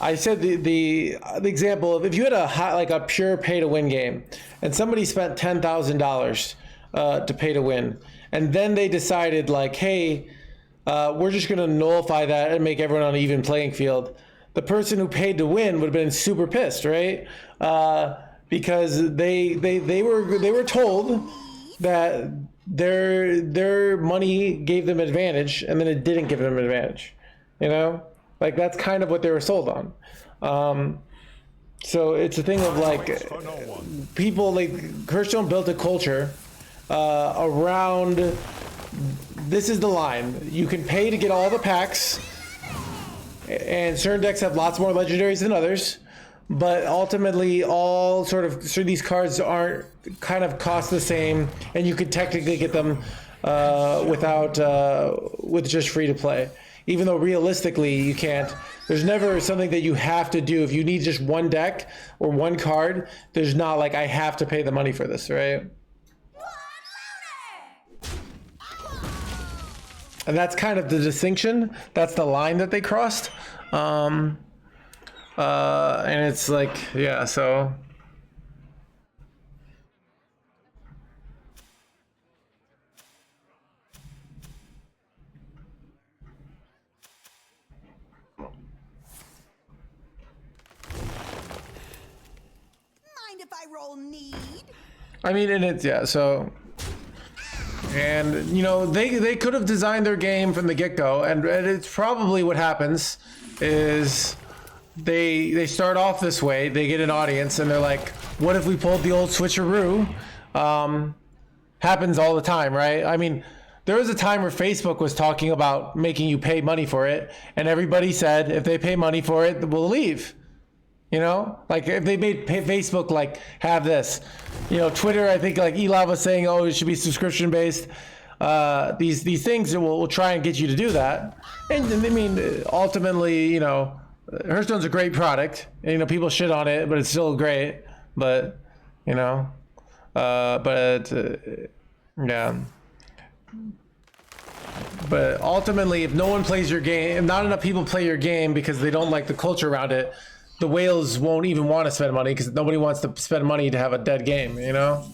B: I said the example of if you had a pure pay to win game and somebody spent $10,000 to pay to win, and then they decided like, hey, we're just going to nullify that and make everyone on an even playing field. The person who paid to win would have been super pissed, right? Because they were told that their money gave them advantage, and then it didn't give them advantage. You know, like that's kind of what they were sold on. So it's a thing of like people like Hearthstone built a culture around. This is the line. You can pay to get all the packs, and certain decks have lots more legendaries than others, but ultimately all these cards aren't kind of cost the same, and you could technically get them with just free to play. Even though realistically you can't. There's never something that you have to do. If you need just one deck or one card, there's not like I have to pay the money for this, right? And that's kind of the distinction. That's the line that they crossed. And it's like, yeah, so.
E: Mind if I roll need?
B: I mean, and it's, yeah, so. And, you know, they could have designed their game from the get-go, and it's probably what happens is they start off this way, they get an audience, and they're like, what if we pulled the old switcheroo? Happens all the time, right? I mean, there was a time where Facebook was talking about making you pay money for it, and everybody said, if they pay money for it, we'll leave. You know, like if they made Facebook like have this, you know, Twitter, I think like Eli was saying, oh, it should be subscription based. These things that will try and get you to do that. And I mean, ultimately, you know, Hearthstone's a great product, and, you know, people shit on it, but it's still great. But, you know, yeah. But ultimately, if no one plays your game, if not enough people play your game because they don't like the culture around it, the whales won't even want to spend money because nobody wants to spend money to have a dead game, you know?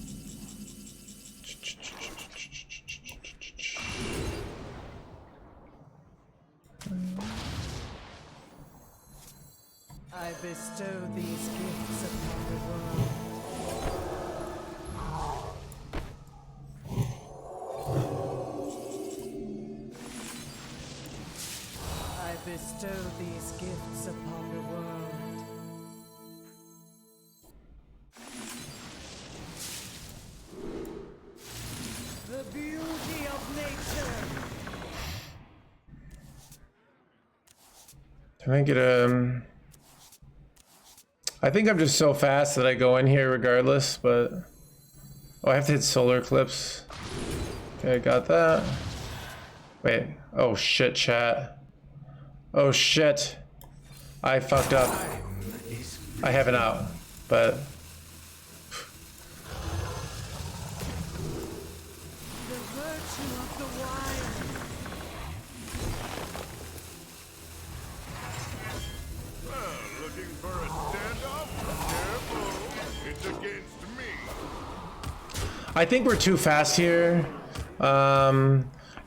D: I bestow these gifts upon the world. I bestow these gifts upon the world. The beauty of nature.
B: Can I get a... I think I'm just so fast that I go in here regardless, but... Oh, I have to hit solar eclipse. Okay, got that. Wait. Oh shit, chat. Oh shit. I fucked up. I have an out, but...
D: The virtue of the wild.
A: Looking for a standoff? Careful, it's against me.
B: I think we're too fast here.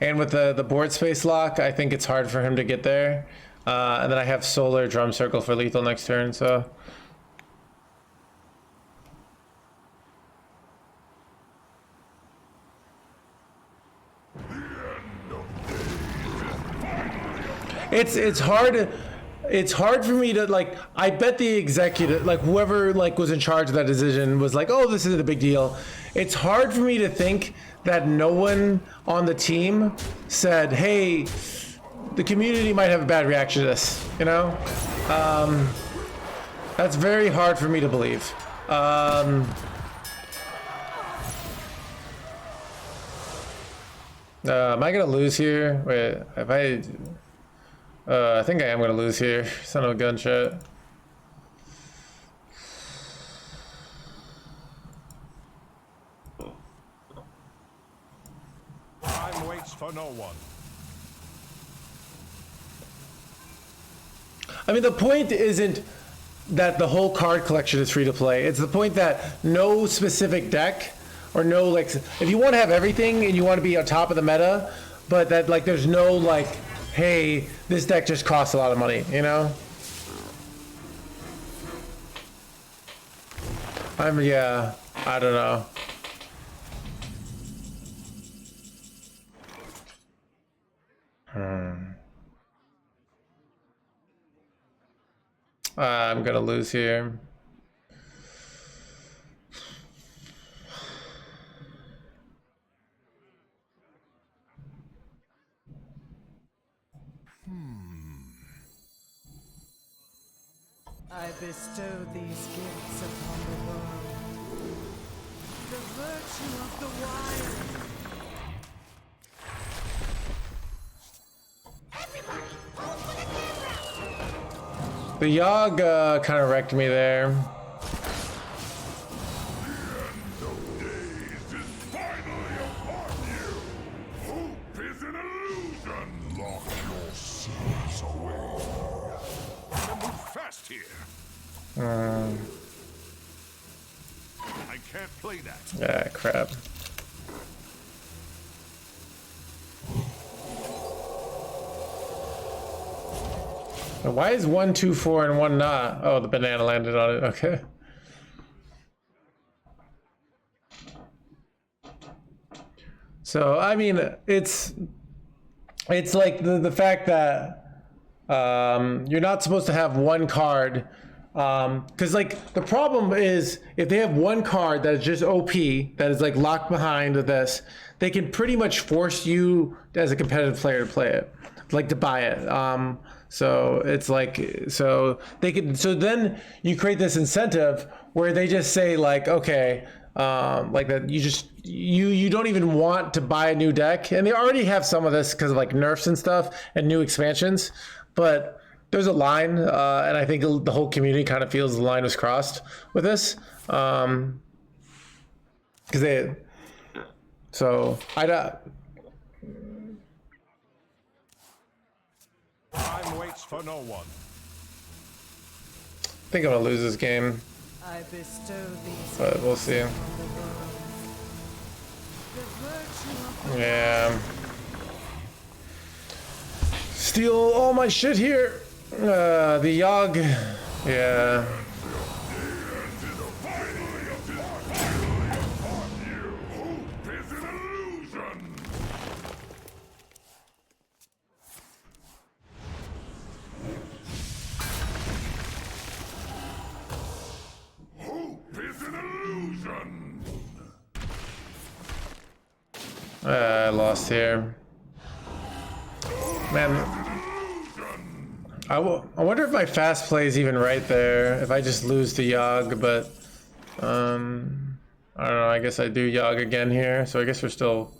B: And with the board space lock, I think it's hard for him to get there. And then I have solar drum circle for lethal next turn, so... It's hard. It's hard for me to, like, I bet the executive, like whoever like was in charge of that decision was like, oh, this isn't a big deal. It's hard for me to think that no one on the team said, hey, the community might have a bad reaction to this, you know? That's very hard for me to believe. Am I gonna lose here? Wait, if I think I am gonna lose here. Son of a gunshot.
F: Time waits for no one.
B: I mean, the point isn't that the whole card collection is free to play. It's the point that no specific deck or no, like, if you want to have everything and you want to be on top of the meta, but that, like, there's no, like, hey, this deck just costs a lot of money, you know? Yeah, I don't know. I'm gonna lose here.
D: I bestow these gifts upon the world. The virtue of the wild.
B: The Yogg kind of wrecked me there.
A: I can't play that.
B: Yeah, crap. Why is 1, 2, 4 and 1 not? Oh, the banana landed on it. Okay. So, I mean, it's like the fact that you're not supposed to have one card. Because, like, the problem is if they have one card that is just OP, that is, like, locked behind this, they can pretty much force you as a competitive player to play it, like, to buy it. So it's like, so they can, so then you create this incentive where they just say, like, okay, like that you don't even want to buy a new deck, and they already have some of this because of, like, nerfs and stuff and new expansions, but there's a line, and I think the whole community kind of feels the line was crossed with this. Because so
F: Time waits for no one.
B: I think I'm gonna lose this game,
D: I bestow these
B: but we'll see.
D: upon the world. The virtue of the
B: Yeah. Steal all my shit here. The Yogg. Yeah. I lost here. Man, I wonder if my fast play is even right there. If I just lose to Yogg, but I don't know. I guess I do Yogg again here. So I guess we're still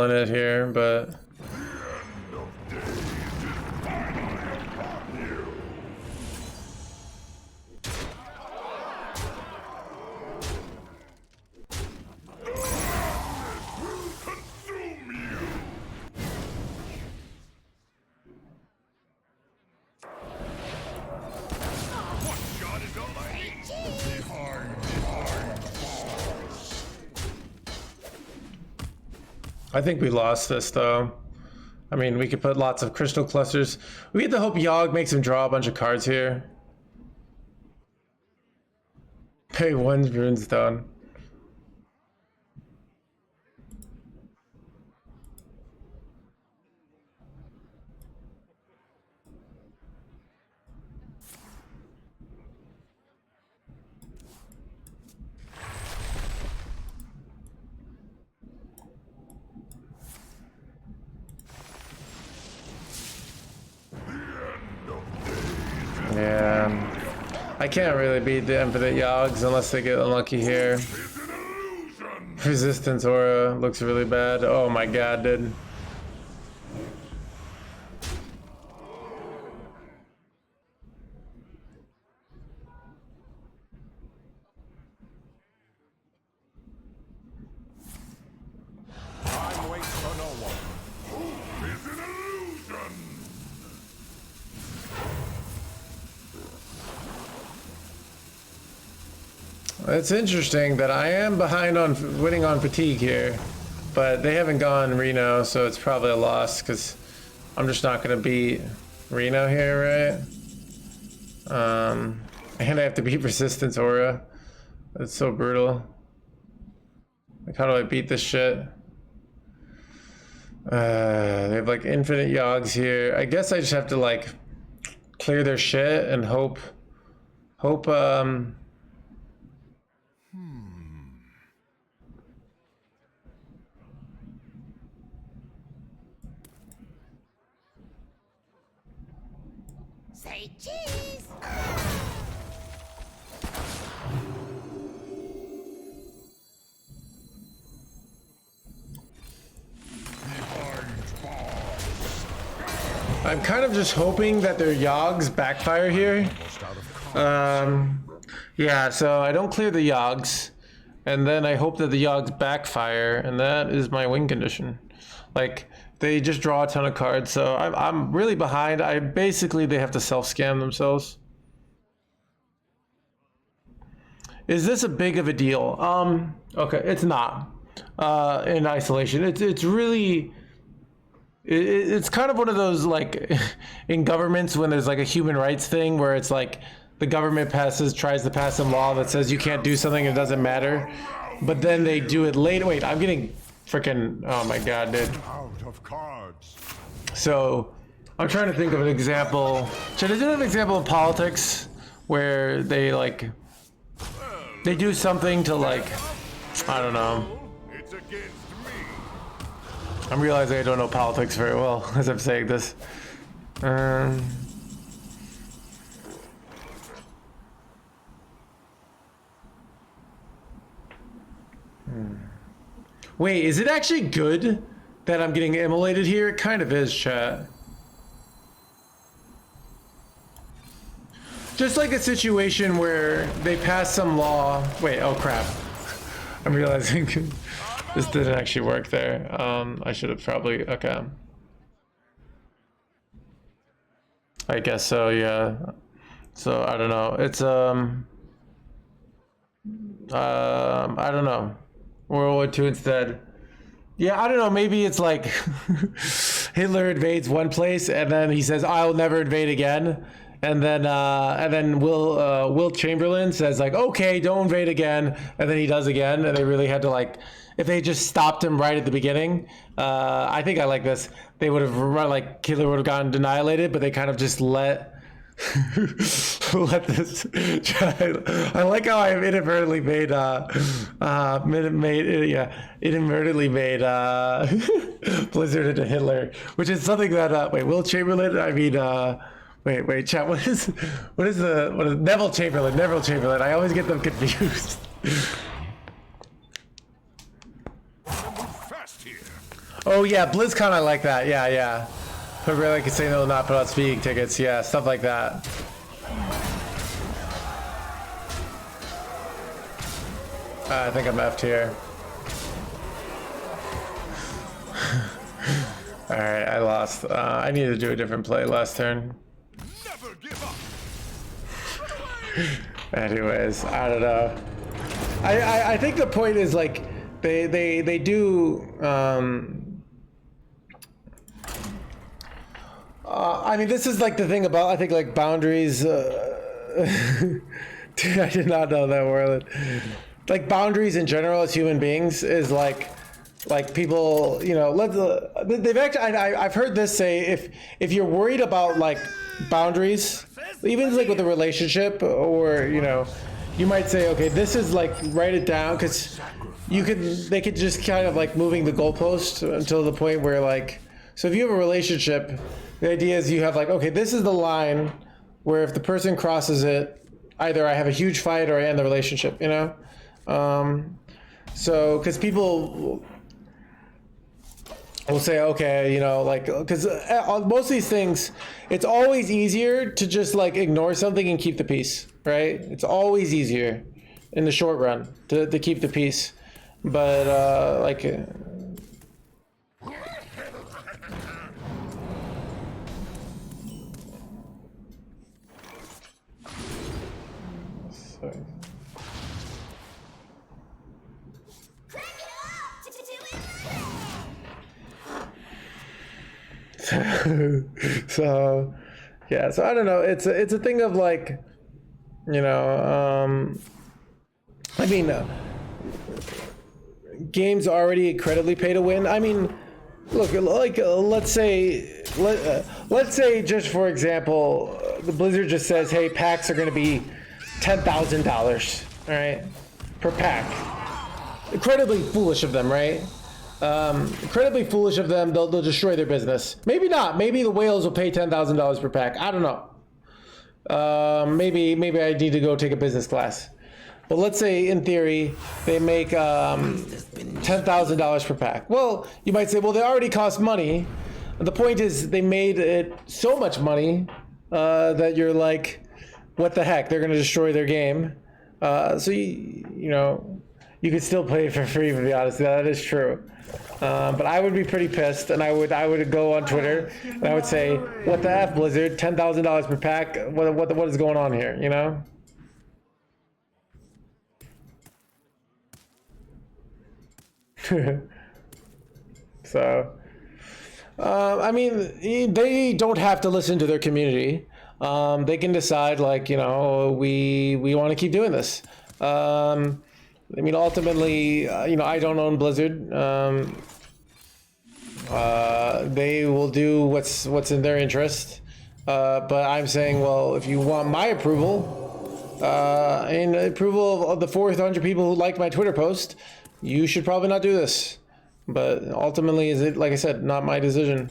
B: in it here, but. I think we lost this though. I mean, we could put lots of crystal clusters. We get to hope Yogg makes him draw a bunch of cards here. Pay 1 runestone. Yeah, I can't really beat the Infinite Yoggs unless they get unlucky here. Resistance aura looks really bad. Oh my god, dude.
F: Time waits for no one. Hope is an illusion.
B: It's interesting that I am behind on winning on fatigue here, but they haven't gone Reno, so it's probably a loss because I'm just not going to beat Reno here, right? And I have to beat Resistance Aura. That's so brutal. Like, how do I beat this shit? They have like infinite Yogs here. I guess I just have to like clear their shit and hope,
C: Say cheese!
B: I'm kind of just hoping that their Yogs backfire here. Yeah, so I don't clear the Yogs, and then I hope that the Yogs backfire, and that is my win condition. Like, they just draw a ton of cards, so I'm really behind. They have to self-scam themselves. Is this a big of a deal? Okay, it's not. In isolation, it's really. It's kind of one of those, like, in governments when there's like a human rights thing where it's like the government tries to pass some law that says you can't do something, it doesn't matter, but then they do it later. Wait, I'm getting freaking, oh my god, dude.
F: Out of cards.
B: So I'm trying to think of an example. Should I do an example of politics where they do something to, like, I don't know.
A: It's against me.
B: I'm realizing I don't know politics very well as I'm saying this. Wait, is it actually good that I'm getting immolated here? It kind of is, chat. just like a situation where they pass some law. Wait, oh crap. I'm realizing this didn't actually work there. I should have probably, okay. I guess so, yeah. So I don't know. It's I don't know. World War II instead. Yeah, I don't know. Maybe it's like Hitler invades one place and then he says, "I'll never invade again." And then Will Chamberlain says like, "Okay, don't invade again." And then he does again. And they really had to like, if they just stopped him right at the beginning, I think I like this. They would have run like Hitler would have gotten annihilated, but they kind of just let this child. I like how I inadvertently made inadvertently made Blizzard into Hitler, which is something that wait, Will Chamberlain, I mean wait chat, what is Neville Chamberlain, I always get them confused. Oh yeah, BlizzCon, I like that. Yeah. But really could say they'll not put out speaking tickets. Yeah, stuff like that. I think I'm F'd here. Alright, I lost. I need to do a different play last turn.
A: Never give up.
B: Anyways, I don't know. I think the point is like they do I mean, this is like the thing about, I think, like boundaries. Dude, I did not know that word. Like boundaries in general as human beings is like people, you know, they've actually, I've heard this say, if you're worried about like boundaries, even like with a relationship, or, you know, you might say, okay, this is like, write it down, because they could just kind of like moving the goalpost until the point where like, so if you have a relationship, the idea is you have like, okay, this is the line where if the person crosses it, either I have a huge fight or I end the relationship, you know? So, because people will say, okay, you know, like, because on most of these things, it's always easier to just like ignore something and keep the peace, right? It's always easier in the short run to keep the peace. But, like... So yeah, so I don't know, it's a thing of like, you know, I mean, games already incredibly pay to win. I mean, look, like let's say just for example, the Blizzard just says, hey, packs are going to be $10,000, all right, per pack. Incredibly foolish of them, right? Incredibly foolish of them. They'll destroy their business. Maybe not. Maybe the whales will pay $10,000 per pack. I don't know. Maybe I need to go take a business class. But let's say in theory they make $10,000 per pack. Well, you might say, well, they already cost money. The point is they made it so much money that you're like, what the heck? They're going to destroy their game. So you know, you could still play it for free. To be honest, that is true. But I would be pretty pissed, and I would go on Twitter and I would say, "What the f, Blizzard? $10,000 per pack? What is going on here?" You know. So, I mean, they don't have to listen to their community. They can decide, like, you know, we want to keep doing this. I mean, ultimately, you know, I don't own Blizzard. They will do what's in their interest. But I'm saying, well, if you want my approval, and approval of the 400 people who liked my Twitter post, you should probably not do this. But ultimately, is it, like I said, not my decision.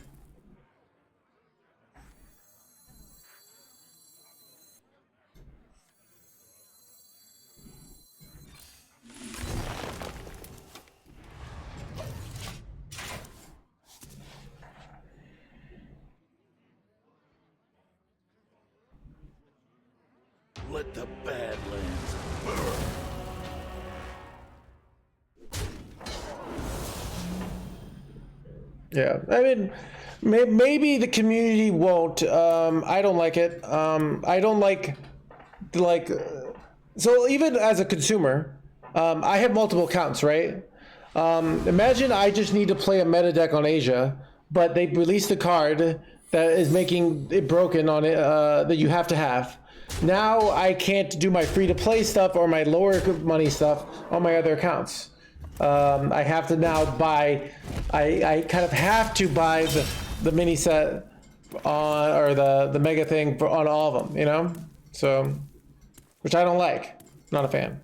F: the Badlands burn.
B: Yeah, I mean, maybe the community won't. I don't like it. I don't like. So even as a consumer, I have multiple accounts, right? Imagine I just need to play a meta deck on Asia, but they released a card that is making it broken on it that you have to have. Now I can't do my free-to-play stuff or my lower money stuff on my other accounts. I have to now buy. I kind of have to buy the mini set on or the mega thing for on all of them, you know. So, which I don't like. Not a fan.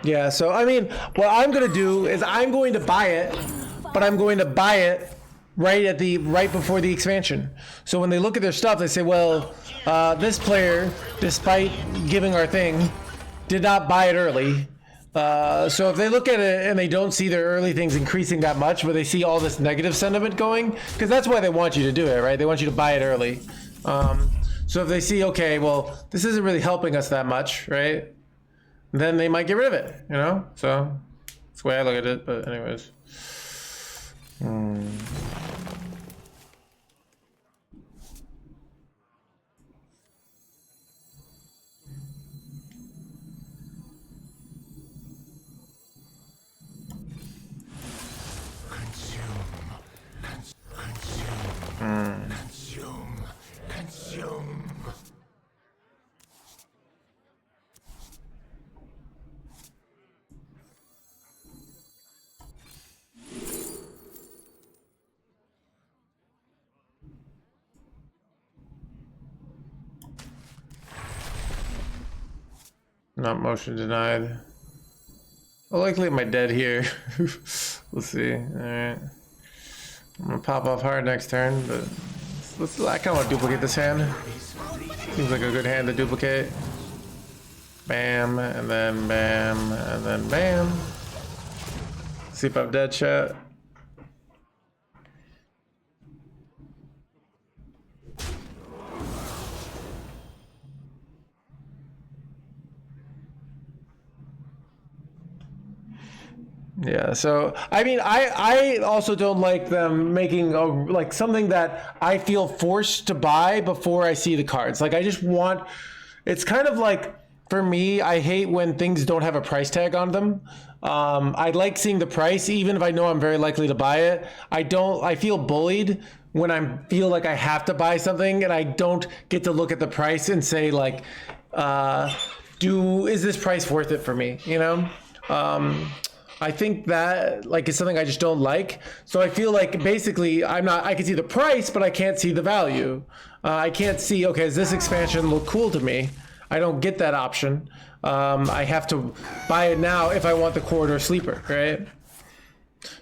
B: Yeah, so I mean, what I'm gonna do is I'm going to buy it, but I'm going to buy it right before the expansion. So when they look at their stuff, they say, well, this player, despite giving our thing, did not buy it early. So if they look at it and they don't see their early things increasing that much, but they see all this negative sentiment going, because that's why they want you to do it, right? They want you to buy it early. So if they see, okay, well, this isn't really helping us that much, right? Then they might get rid of it, you know? So that's the way I look at it, but anyways.
F: Consume.
B: Not motion denied. I'll likely am I dead here. We'll see. Alright. I'm gonna pop off hard next turn, but I kinda wanna duplicate this hand. Seems like a good hand to duplicate. Bam, and then bam, and then bam. See if I'm dead, chat. Yeah, so I mean, I also don't like them making like something that I feel forced to buy before I see the cards. Like I just want, it's kind of like, for me, I hate when things don't have a price tag on them. I like seeing the price, even if I know I'm very likely to buy it. I feel bullied when I feel like I have to buy something and I don't get to look at the price and say like, is this price worth it for me? You know? I think that like is something I just don't like. So I feel like basically I can see the price, but I can't see the value. I can't see, okay, does this expansion look cool to me? I don't get that option. I have to buy it now if I want the corridor sleeper, right?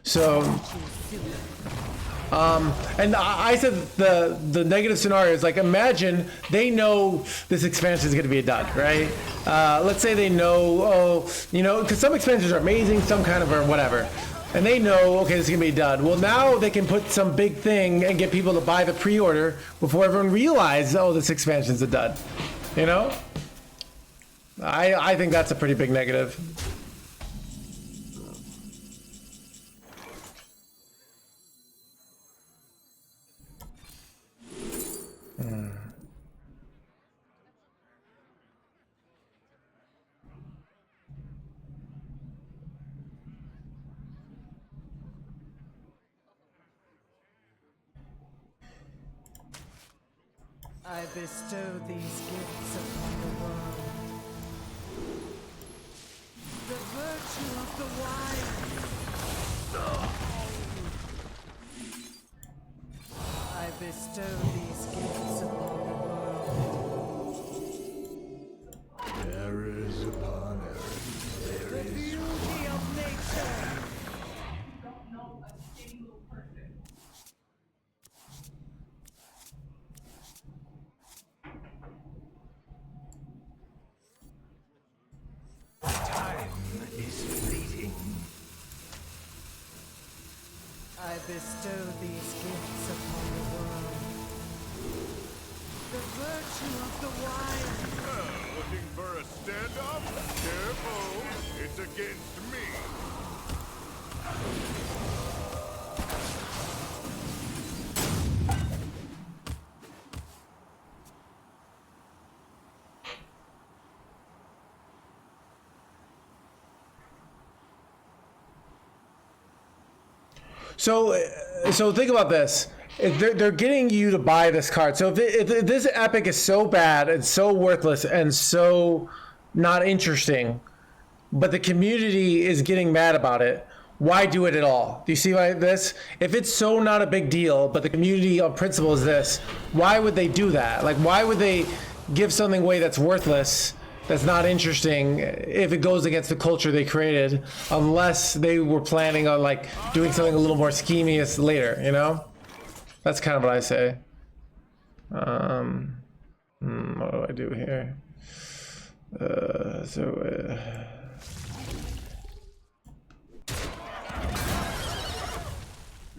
B: So, and I said the negative scenario is like, imagine they know this expansion is going to be a dud, right? Let's say they know, because some expansions are amazing, some kind of are whatever. And they know, okay, this is going to be a dud. Well, now they can put some big thing and get people to buy the pre-order before everyone realizes, oh, this expansion's a dud. You know? I think that's a pretty big negative.
D: I bestow these gifts upon the world. virtue of the wild. I bestow these gifts upon the world.
I: Errors upon errors. There
D: The
I: is
D: beauty of nature.
I: time is fleeting.
D: I bestow these gifts upon the world. The virtue of the wild.
A: Looking for a standoff? Careful, it's against me.
B: So think about this. If they're getting you to buy this card. So if this epic is so bad and so worthless and so not interesting, but the community is getting mad about it, why do it at all? Do you see why this? If it's so not a big deal, but the community on principle is this, why would they do that? Like, why would they give something away that's worthless, that's not interesting, if it goes against the culture they created, unless they were planning on like doing something a little more schemious later, you know? That's kind of what I say. What do I do here?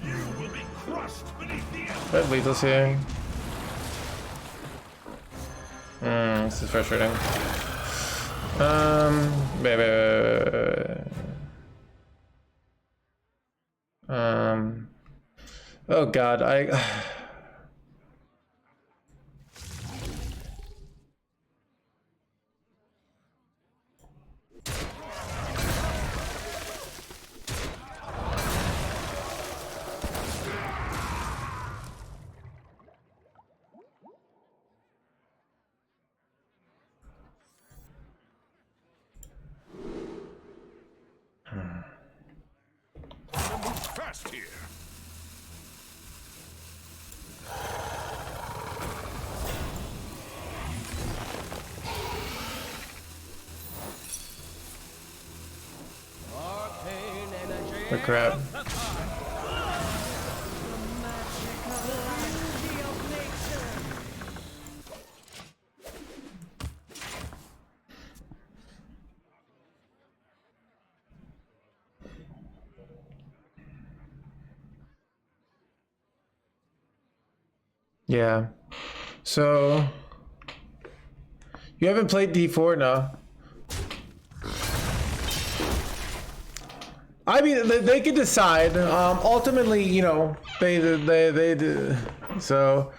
F: You will be crushed beneath the earth.
B: Red Lethal's here. This is frustrating. Oh god,
A: Move fast here.
H: Arcane energy.
B: oh crap.
D: The beauty of nature.
B: Yeah. So you haven't played D4 now. I mean, they could decide. Ultimately, you know, they do. So,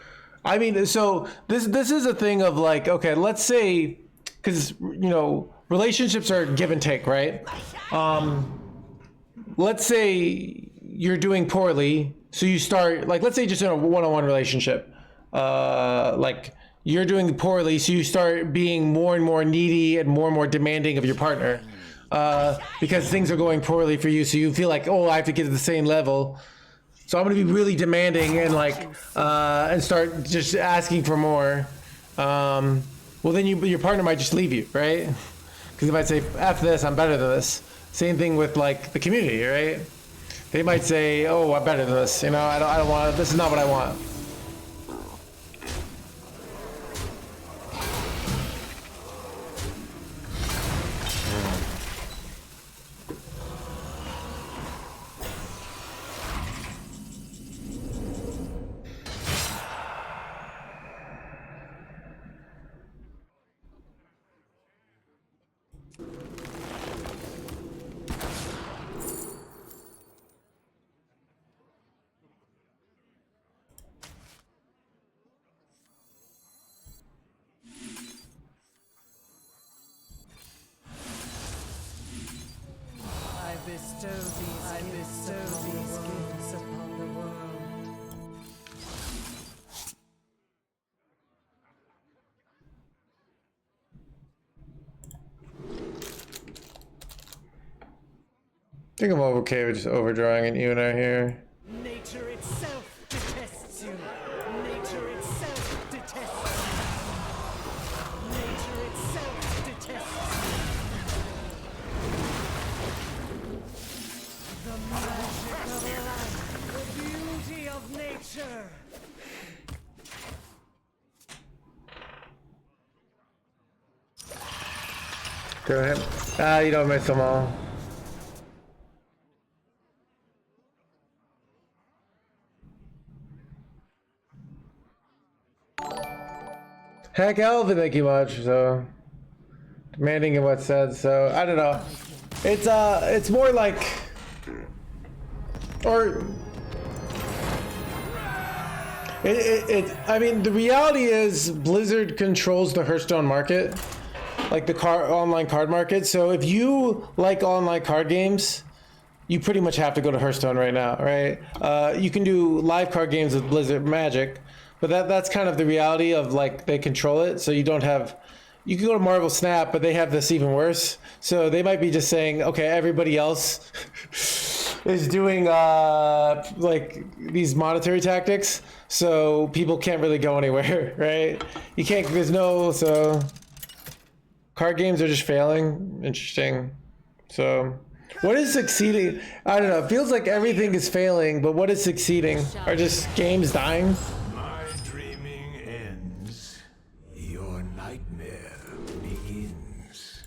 B: I mean, so this is a thing of like, okay, let's say, because you know, relationships are give and take, right? Let's say you're doing poorly, so you start like, let's say just in a one-on-one relationship, like you're doing poorly, so you start being more and more needy and more demanding of your partner. Because things are going poorly for you, so you feel like, oh, I have to get to the same level, so I'm gonna be really demanding and like and start just asking for more. Well, then your partner might just leave you, right? Because they might say, F this, I'm better than this. Same thing with like the community, right? They might say, oh, I'm better than this, you know, I don't want, this is not what I want. think I'm okay with just overdrawing an Una here.
D: Nature itself detests you. Nature itself detests you. Nature itself detests you. The magic of life, the beauty of nature.
B: Go ahead. Ah, you don't miss them all. Heck, Alvin, thank you much. So, demanding in what's said. So, I don't know. It's more like, or I mean, the reality is Blizzard controls the Hearthstone market, like the online card market. So if you like online card games, you pretty much have to go to Hearthstone right now, right? You can do live card games with Blizzard Magic, but that's kind of the reality of like they control it. So you don't have, you can go to Marvel Snap, but they have this even worse. So they might be just saying, okay, everybody else is doing like these monetary tactics, so people can't really go anywhere, right? You can't, there's no, so card games are just failing. Interesting. So what is succeeding? I don't know. It feels like everything is failing, but what is succeeding? Are just games dying?
I: My dreaming ends. Your nightmare begins.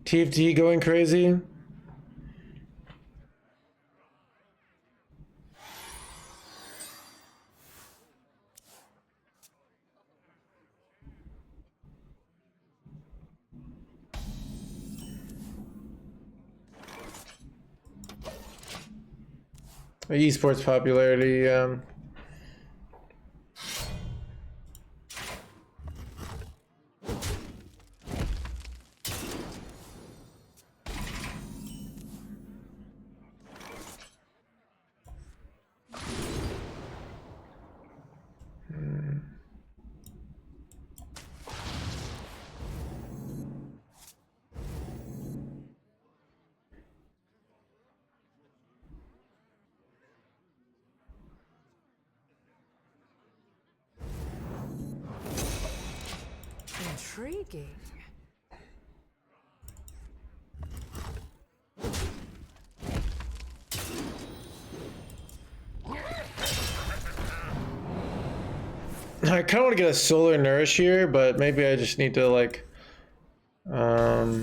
B: TFT going crazy? Esports popularity,
D: Intriguing.
B: I kind of want to get a solar nourish here, but maybe I just need to like, oh,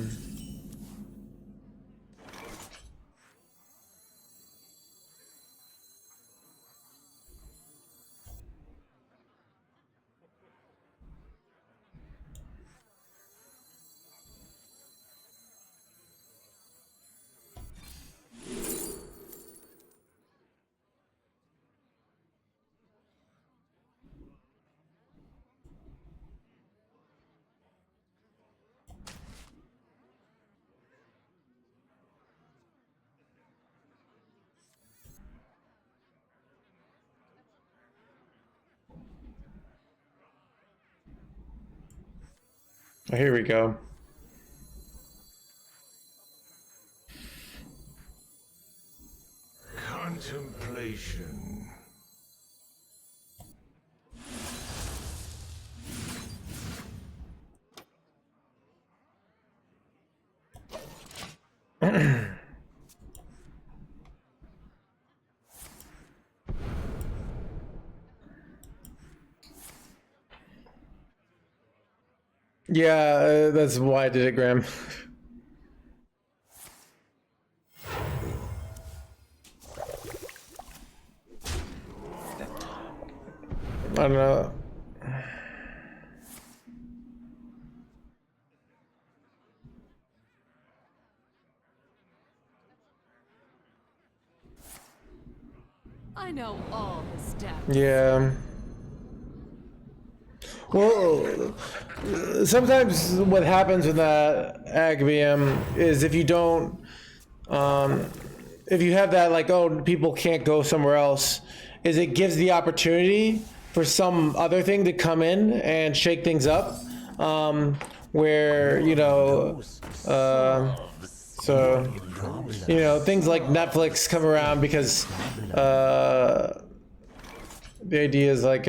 B: here we go.
I: Contemplation.
B: Yeah, that's why I did it, Graham. I don't know.
D: I know all the steps.
B: Yeah. Well, sometimes what happens with that AAECAZICBqzRBcbHBaLpBZ is if you don't, if you have that like, oh, people can't go somewhere else, is it gives the opportunity for some other thing to come in and shake things up, where, you know, so, you know, things like Netflix come around because the idea is like,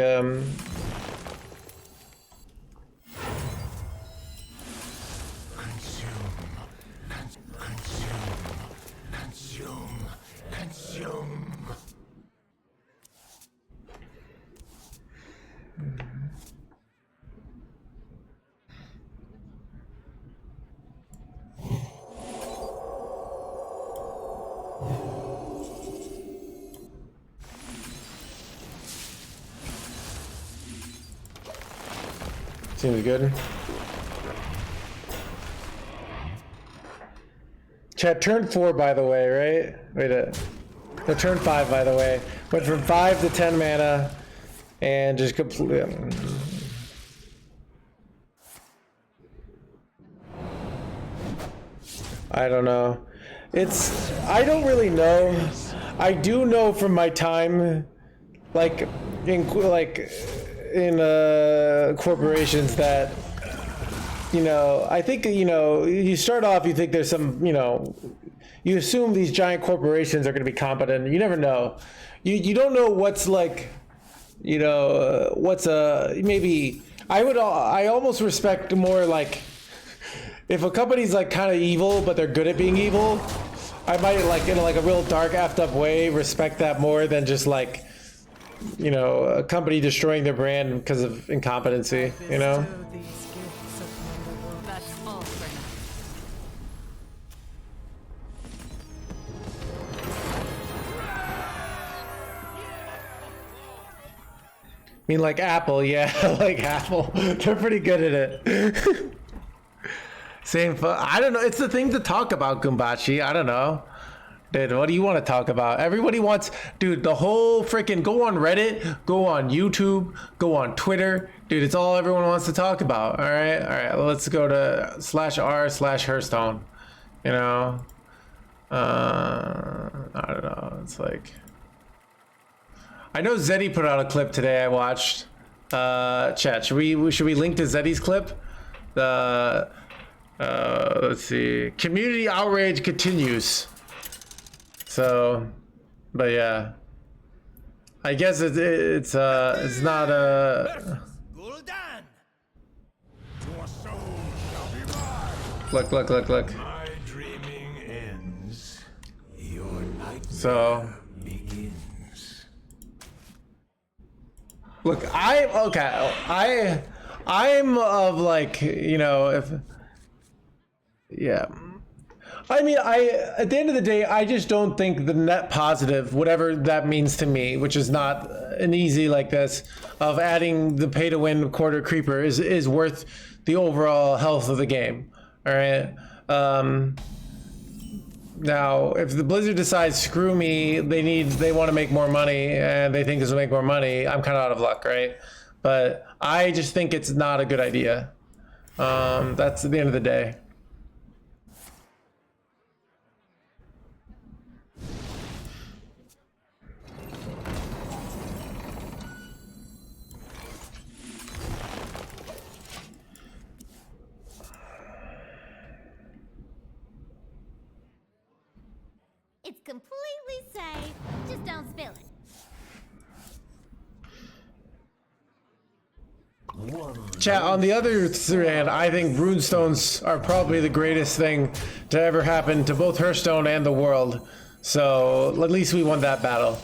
B: seems good. Chat, turn 4, by the way, right? Wait a... No, turn 5, by the way. Went from 5 to 10 mana, and just completely... I don't know. It's... I don't really know. I do know from my time, like, in corporations that, you know, I think, you know, you start off, you think there's some, you know, you assume these giant corporations are going to be competent. You never know. You don't know what's like, you know, what's maybe I almost respect more like if a company's like kind of evil, but they're good at being evil, I might like in like a real dark effed up way respect that more than just like, you know, a company destroying their brand because of incompetency, you know?
E: That's all for now.
B: I mean, like Apple, yeah, like Apple. They're pretty good at it. Same, I don't know. It's the thing to talk about, Gumbachi. I don't know. Dude, what do you want to talk about? Everybody wants, dude, the whole freaking, go on Reddit, go on YouTube, go on Twitter. Dude, it's all everyone wants to talk about. All right, let's go to /r/Hearthstone. You know, I don't know. It's like, I know Zeddy put out a clip today. I watched. Chat, should we link to Zeddy's clip? Let's see. Community outrage continues. So, but yeah, I guess it's not a. Look.
I: My dreaming ends. Your nightmare
B: So
I: begins.
B: look, I'm of like, you know, if yeah. I mean, at the end of the day, I just don't think the net positive, whatever that means to me, which is not an easy like this, of adding the pay to win quarter creeper is worth the overall health of the game. All right. Now, if the Blizzard decides, screw me, they want to make more money and they think this will make more money, I'm kind of out of luck, right? But I just think it's not a good idea. That's at the end of the day.
C: It's completely safe. Just don't spill it.
B: Chat, on the other hand, I think runestones are probably the greatest thing to ever happen to both Hearthstone and the world. So at least we won that battle.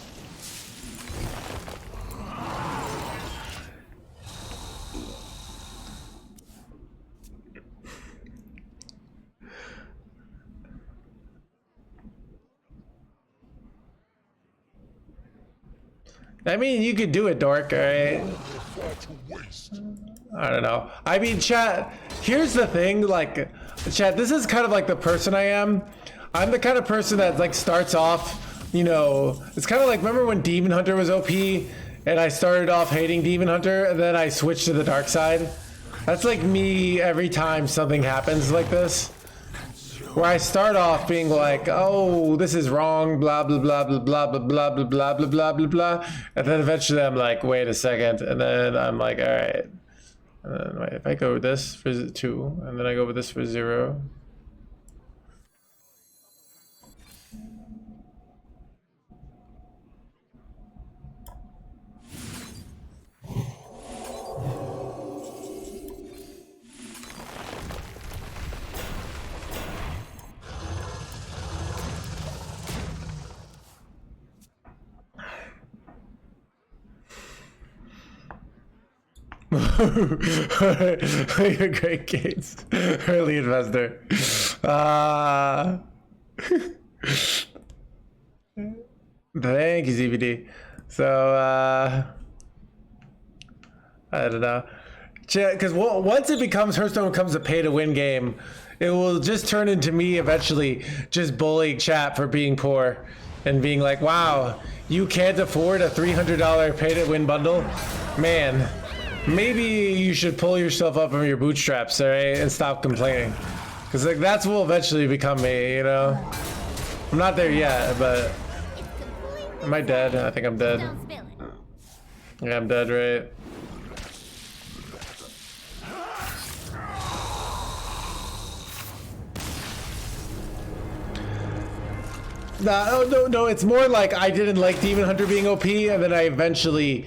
B: I mean, you could do it, Dork, alright? I don't know. I mean, chat, here's the thing, like, chat, this is kind of like the person I am. I'm the kind of person that, like, starts off, you know, it's kind of like, remember when Demon Hunter was OP, and I started off hating Demon Hunter, and then I switched to the dark side? That's like me every time something happens like this. where I start off being like, oh, this is wrong, blah blah blah blah blah blah blah blah blah blah blah blah blah, and then eventually I'm like, wait a second, and then I'm like, all right, and then wait, if I go with this for 2, and then I go with this for 0. You're great, Gates. Early investor. Thank you, ZBD. So, I don't know. Because once it becomes Hearthstone becomes a pay-to-win game, it will just turn into me eventually just bullying chat for being poor and being like, wow, you can't afford a $300 pay-to-win bundle? Man. Maybe you should pull yourself up from your bootstraps, all right, and stop complaining. Because like, that's what will eventually become me, you know? I'm not there yet, but... Am I dead? I think I'm dead. Yeah, I'm dead, right? No, it's more like I didn't like Demon Hunter being OP, and then I eventually...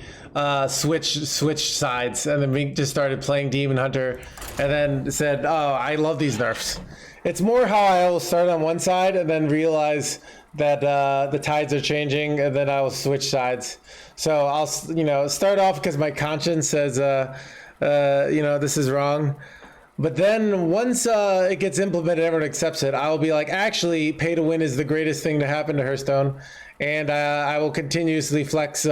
B: switched sides, and then we just started playing Demon Hunter, and then said, oh, I love these nerfs. It's more how I will start on one side and then realize that the tides are changing, and then I will switch sides. So I'll, you know, start off because my conscience says, you know, this is wrong. But then once it gets implemented, everyone accepts it, I'll be like, actually, pay to win is the greatest thing to happen to Hearthstone, and I will continuously flex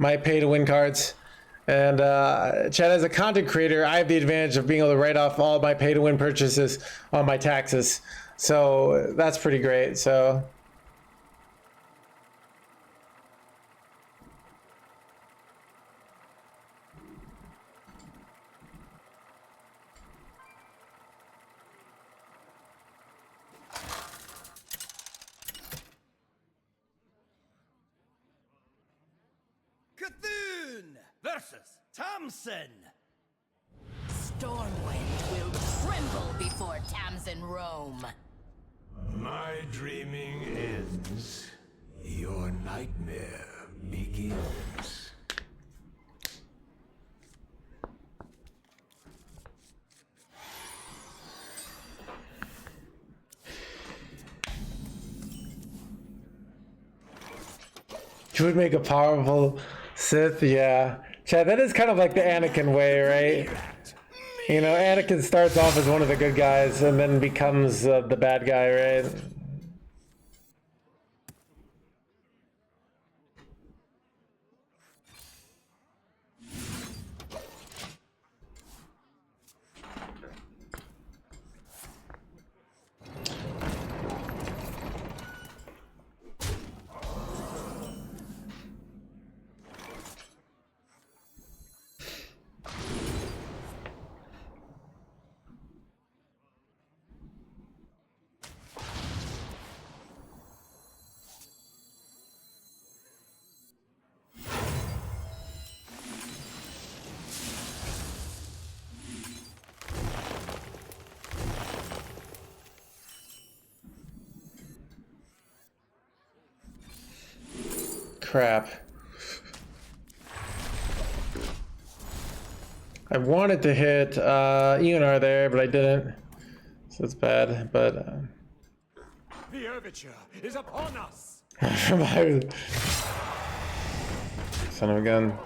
B: my pay-to-win cards. And Chad, as a content creator, I have the advantage of being able to write off all my pay-to-win purchases on my taxes. So that's pretty great. So
G: versus Tamsin.
E: Stormwind will tremble before Tamsin roam.
I: My dreaming ends. Your nightmare begins.
B: you would make a powerful Sith, yeah. Chad, that is kind of like the Anakin way, right? You know, Anakin starts off as one of the good guys and then becomes the bad guy, right? Crap. I wanted to hit ENR there, but I didn't. So it's bad, but...
G: The overture is upon us!
B: Son of a gun.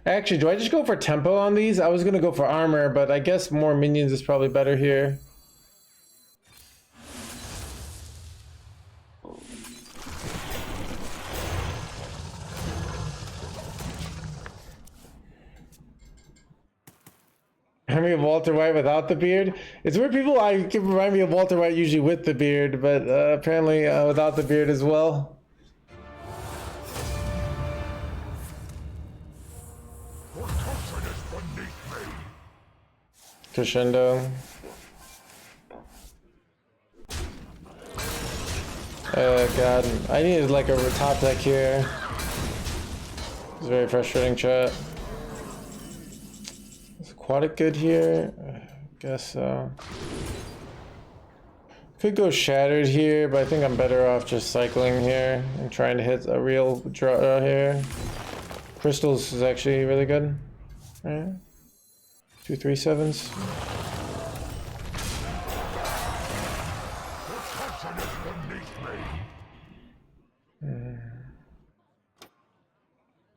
B: Actually, do I just go for tempo on these? I was gonna go for armor, but I guess more minions is probably better here. Remind me of Walter White without the beard. It's weird people I can remind me of Walter White usually with the beard, but apparently without the beard as well. Crescendo. Oh god, I needed like a top deck here. It's very frustrating, chat. Is Aquatic good here? I guess so. Could go Shattered here, but I think I'm better off just cycling here and trying to hit a real draw here. Crystals is actually really good. Alright. 2 3/7s.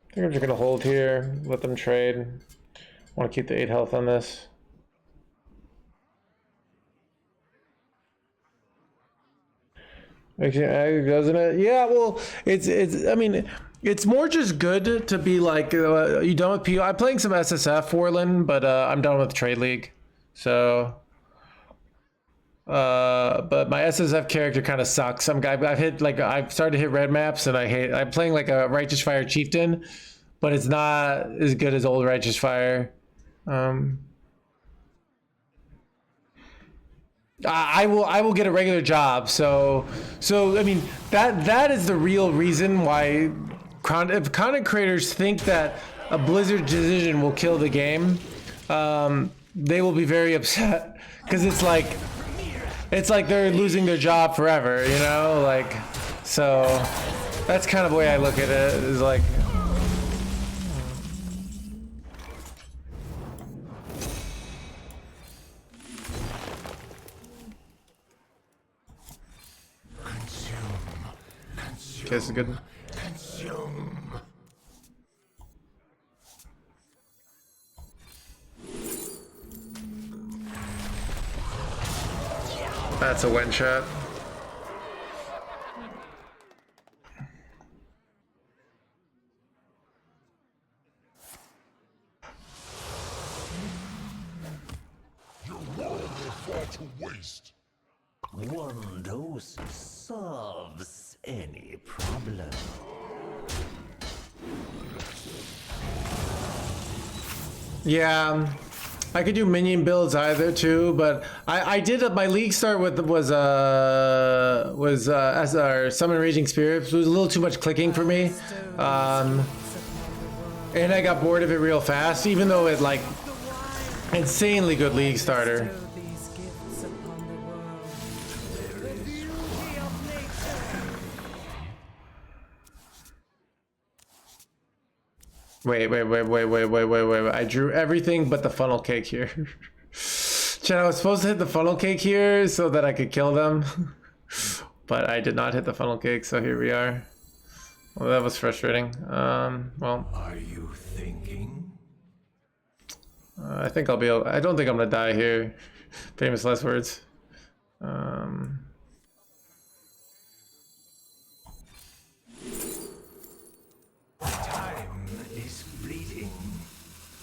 B: I think I'm just gonna hold here, let them trade. I want to keep the 8 health on this. Makes you angry, doesn't it? Yeah, well, I mean, it's more just good to be like, you done with PO? I'm playing some SSF Warland, but I'm done with Trade League. So, but my SSF character kind of sucks. I've hit like I've started to hit red maps, and I'm playing like a Righteous Fire Chieftain, but it's not as good as old Righteous Fire. I will get a regular job. So I mean that is the real reason why if content creators think that a Blizzard decision will kill the game, they will be very upset because it's like they're losing their job forever, you know, like, so that's kind of the way I look at it, is like, okay, this is good. That's a win shot.
F: Your world will fall to waste.
J: One dose solves any problem.
B: Yeah, I could do minion builds either too, but I did my league start with was as our summon raging spirits. It was a little too much clicking for me, and I got bored of it real fast, even though it like insanely good league starter. Wait. I drew everything but the funnel cake here. Chat, I was supposed to hit the funnel cake here so that I could kill them. But I did not hit the funnel cake, so here we are. Well, that was frustrating. Well.
I: Are you thinking?
B: I think I'll be able, I don't think I'm gonna die here. Famous last words.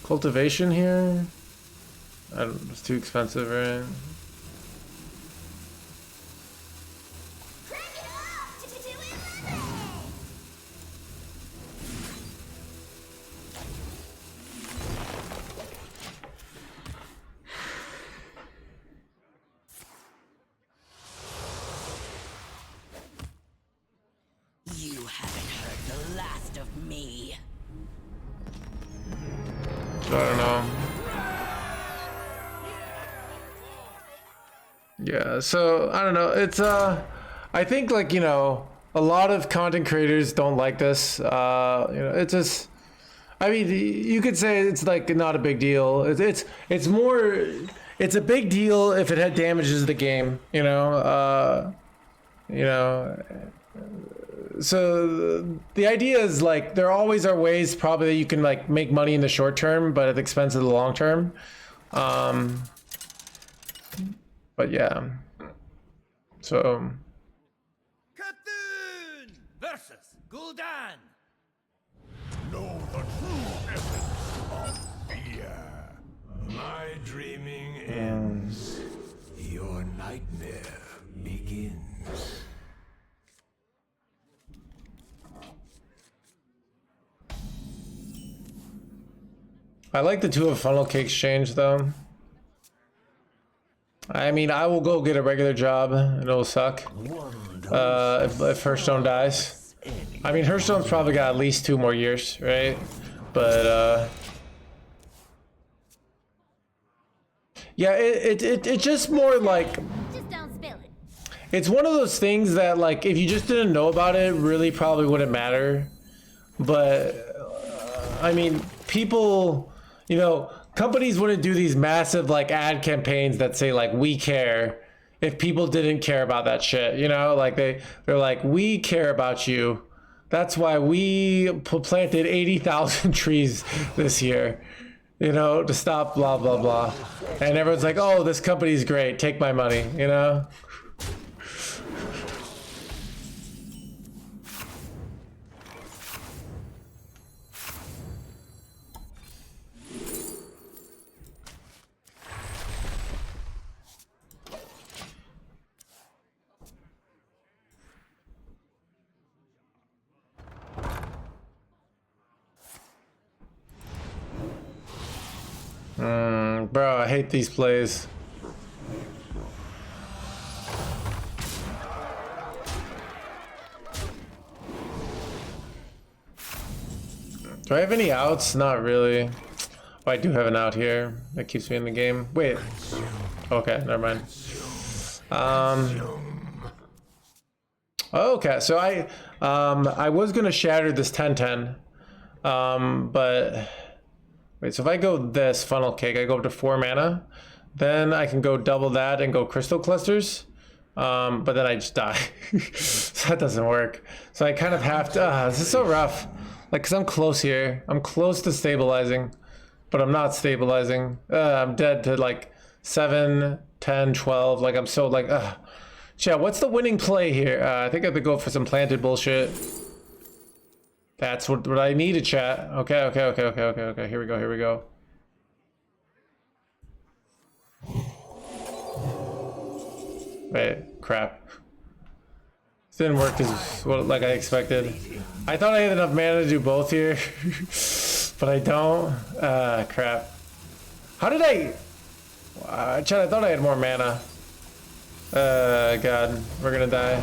B: Cultivation here? It's too expensive, right?
E: You haven't heard the last of me.
B: I don't know. Yeah, so I don't know. It's I think, like, you know, a lot of content creators don't like this. You know, it's just, I mean, you could say it's like not a big deal. It's more, it's a big deal if it had damages the game, you know. So the idea is, like, there always are ways probably that you can like make money in the short term, but at the expense of the long term. But yeah. So.
G: Cthulhu versus Gul'dan.
F: Know the true essence of fear.
I: My My dreaming ends. Your nightmare begins.
B: I like the 2 of funnel cake exchange though. I mean, I will go get a regular job and it'll suck. If Hearthstone dies. I mean, Hearthstone's probably got at least 2 more years, right? But yeah, it's just more like,
C: Just don't spill it.
B: it's one of those things that, like, if you just didn't know about it, really probably wouldn't matter. But I mean, people, you know, companies wouldn't do these massive like ad campaigns that say like we care if people didn't care about that shit, you know? Like they're like, we care about you. That's why we planted 80,000 trees this year, you know, to stop blah blah blah. And everyone's like, oh, this company's great, take my money, you know? Bro, I hate these plays. Do I have any outs? Not really. Oh, I do have an out here. That keeps me in the game. Wait. Okay, never mind. Okay, so I was gonna shatter this 10-10. But wait, so if I go this funnel cake, I go up to 4 mana, then I can go double that and go crystal clusters. But then I just die. So that doesn't work. So I kind of have to, this is so rough. Like, cause I'm close here. I'm close to stabilizing, but I'm not stabilizing. I'm dead to like 7, 10, 12. Like I'm so like, chat, what's the winning play here? I think I have to go for some planted bullshit. That's what I needed, chat. Okay. Here we go. Wait, crap. This didn't work as well, like I expected. I thought I had enough mana to do both here, but I don't. Crap. How did I? Chat, I thought I had more mana. God, we're gonna die.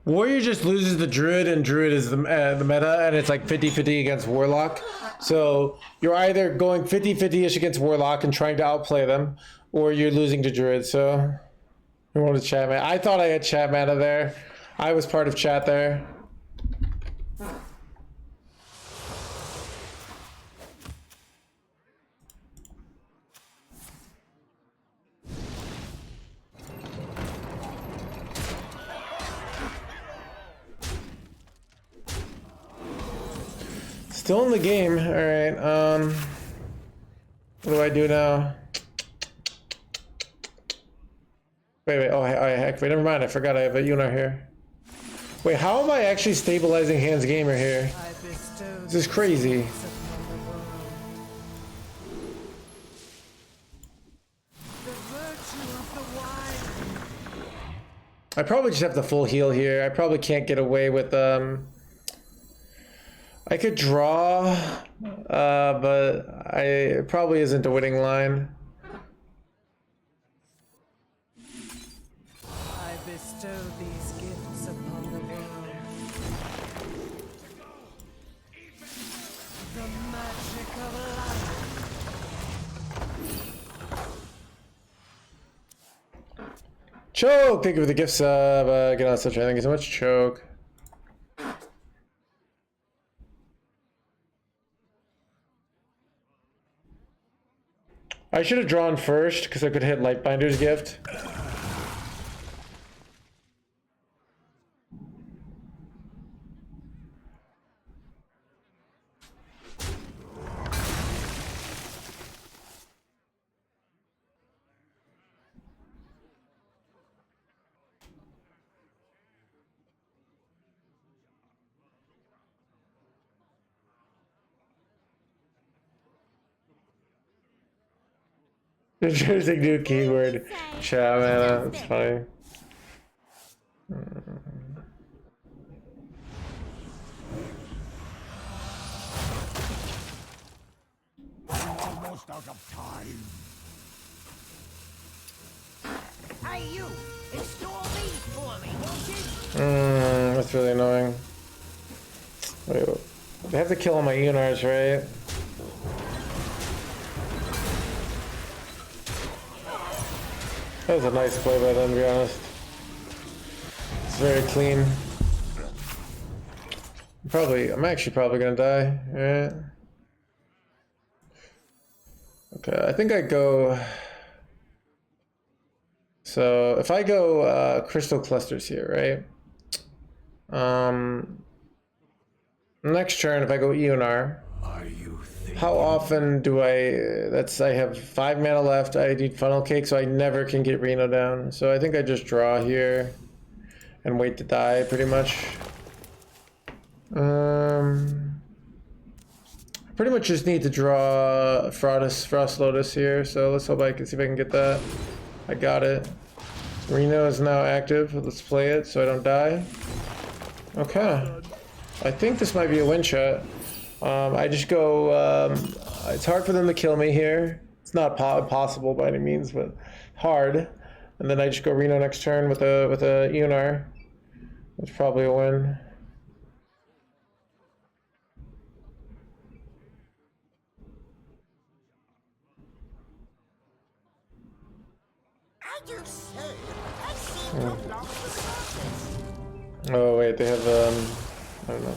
B: Warrior just loses the Druid, and Druid is the meta, and it's like 50-50 against Warlock. So you're either going 50-50-ish against Warlock and trying to outplay them, or you're losing to Druid. So you want to chat mana. I thought I had chat mana there. I was part of chat there. Still in the game. All right. What do I do now? Wait. Oh, heck. Wait, never mind. I forgot I have a Yunar here. Wait, how am I actually stabilizing NoHandsGamer here? This is crazy. I probably just have the full heal here. I probably can't get away with I could draw, but it probably isn't a winning line.
D: I bestow these gifts upon the world. The magic of life.
B: Choke! Thank you for the gift sub. Get on such. Thank you so much, Choke. I should have drawn first because I could hit Lightbinder's gift. Interesting new keyword. Chat, man. That's funny.
G: Almost out of time.
E: Hey, you! Install these for me, won't you?
B: That's really annoying. Wait, they have to kill all my Unars, right? That was a nice play by them, to be honest. It's very clean. I'm actually probably gonna die, right? Okay, I think I go... So, if I go crystal clusters here, right? Next turn, if I go Eonar, how often do I have 5 mana left, I need funnel cake, so I never can get Reno down. So I think I just draw here and wait to die, pretty much. Pretty much just need to draw Frost Lotus here, so let's hope I can see if I can get that. I got it. Reno is now active, let's play it so I don't die. Okay. I think this might be a win shot. I just go, it's hard for them to kill me here. It's not possible by any means, but hard. And then I just go Reno next turn with a Eonar. That's probably a win. Oh wait, they have I don't know.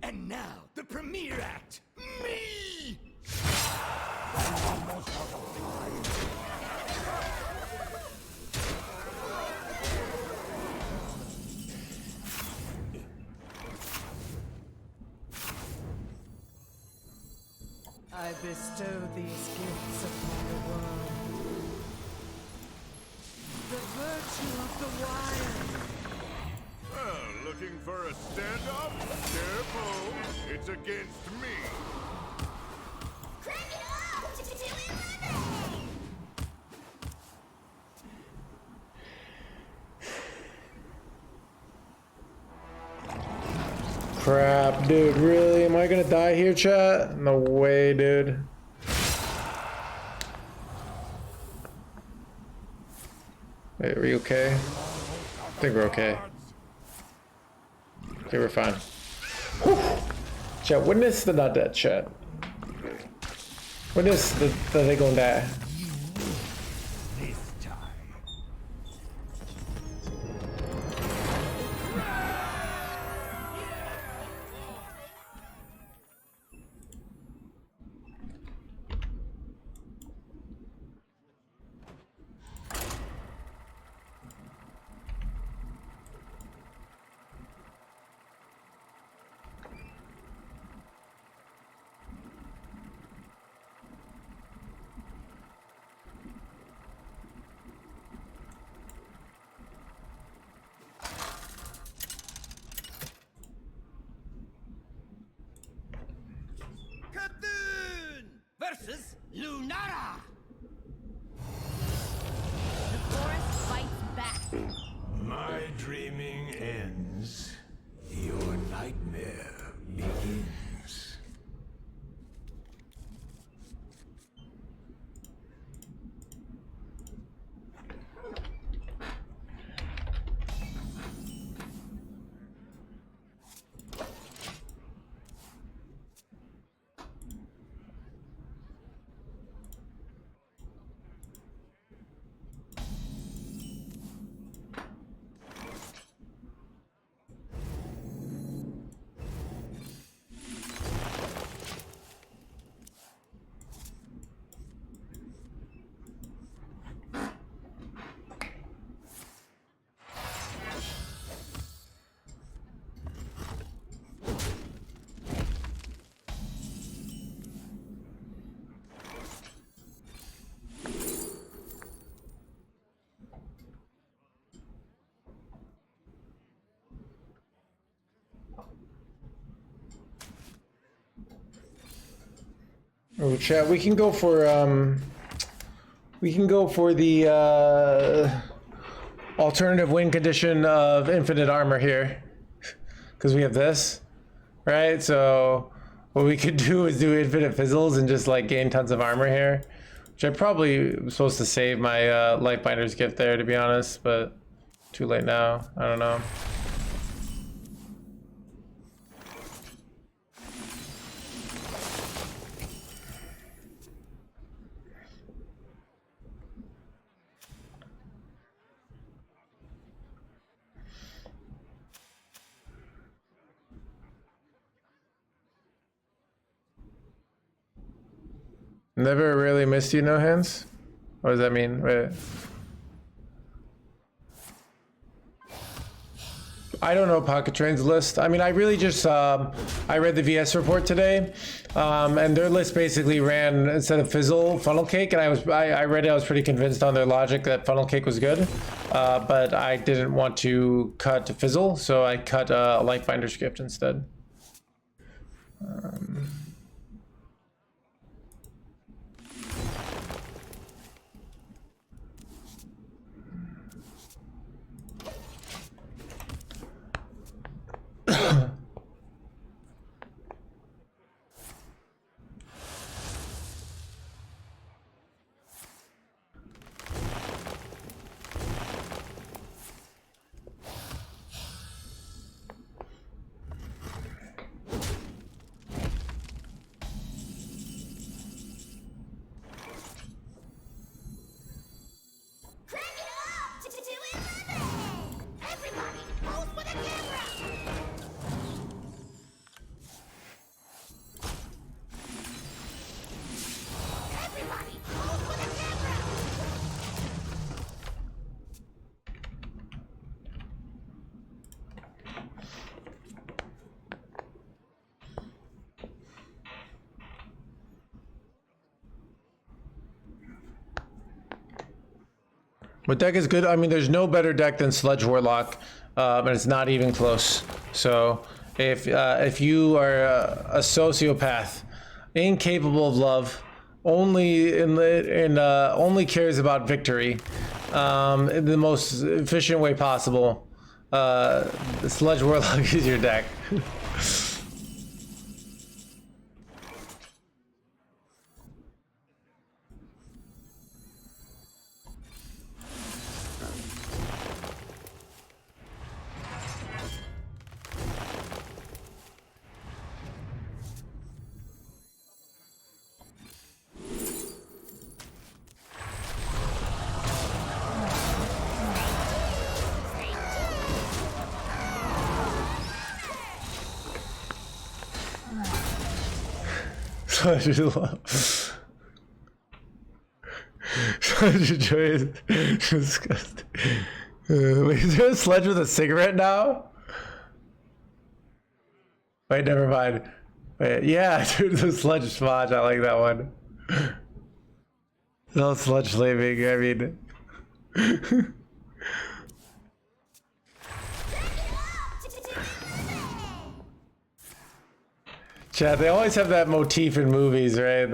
G: And now, the premiere act! Me! Almost out of time.
D: I bestow these gifts upon the world. The virtue of the wild.
A: Looking for a standoff? Careful, it's against me.
C: Crank it up to 211.
B: Crap, dude, really? Am I gonna die here, chat? No way, dude. Wait, are you okay? I think we're okay. Okay, we're fine. Whew. Chat, witness the not dead, chat. Witness the they gonna die.
G: This time.
E: Versus Lunara!
C: The forest fights back.
I: My dreaming ends. Your nightmare begins.
B: Oh, chat. We can go for the alternative win condition of infinite armor here, because we have this, right? So what we could do is do infinite fizzles and just like gain tons of armor here, which I probably was supposed to save my Lightbinder's gift there, to be honest, but too late now. I don't know. Never really missed you, no hands? What does that mean? Wait. I don't know Pocket Train's list. I mean, I really just, I read the VS report today, and their list basically ran, instead of fizzle, funnel cake, and I read it, I was pretty convinced on their logic that funnel cake was good, but I didn't want to cut to fizzle, so I cut a Lightbinder script instead. What deck is good? I mean, there's no better deck than Sludge Warlock, and it's not even close. So if you are a sociopath, incapable of love, only only cares about victory, in the most efficient way possible, Sludge Warlock is your deck. Such a joy is disgusting. Wait, is there a Sledge with a cigarette now? Wait, never mind. Wait, yeah, dude, the Sledge Smodge, I like that one. No Sledge slaving, I mean. Chat, they always have that motif in movies, right?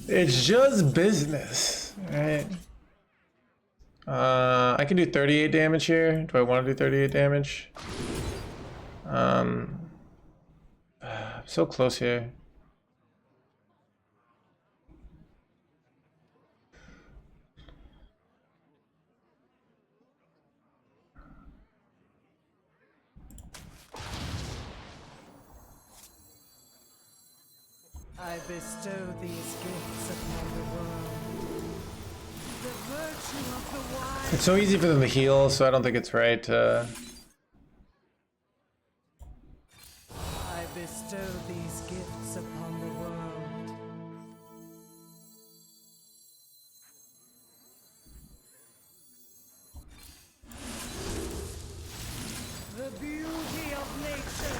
B: It's just business, right? I can do 38 damage here. Do I want to do 38 damage? So close here.
D: I bestow these gifts upon the world. The virtue of the wise.
B: It's so easy for them to heal, so I don't think it's right to...
D: I bestow these gifts upon the world. The beauty of nature.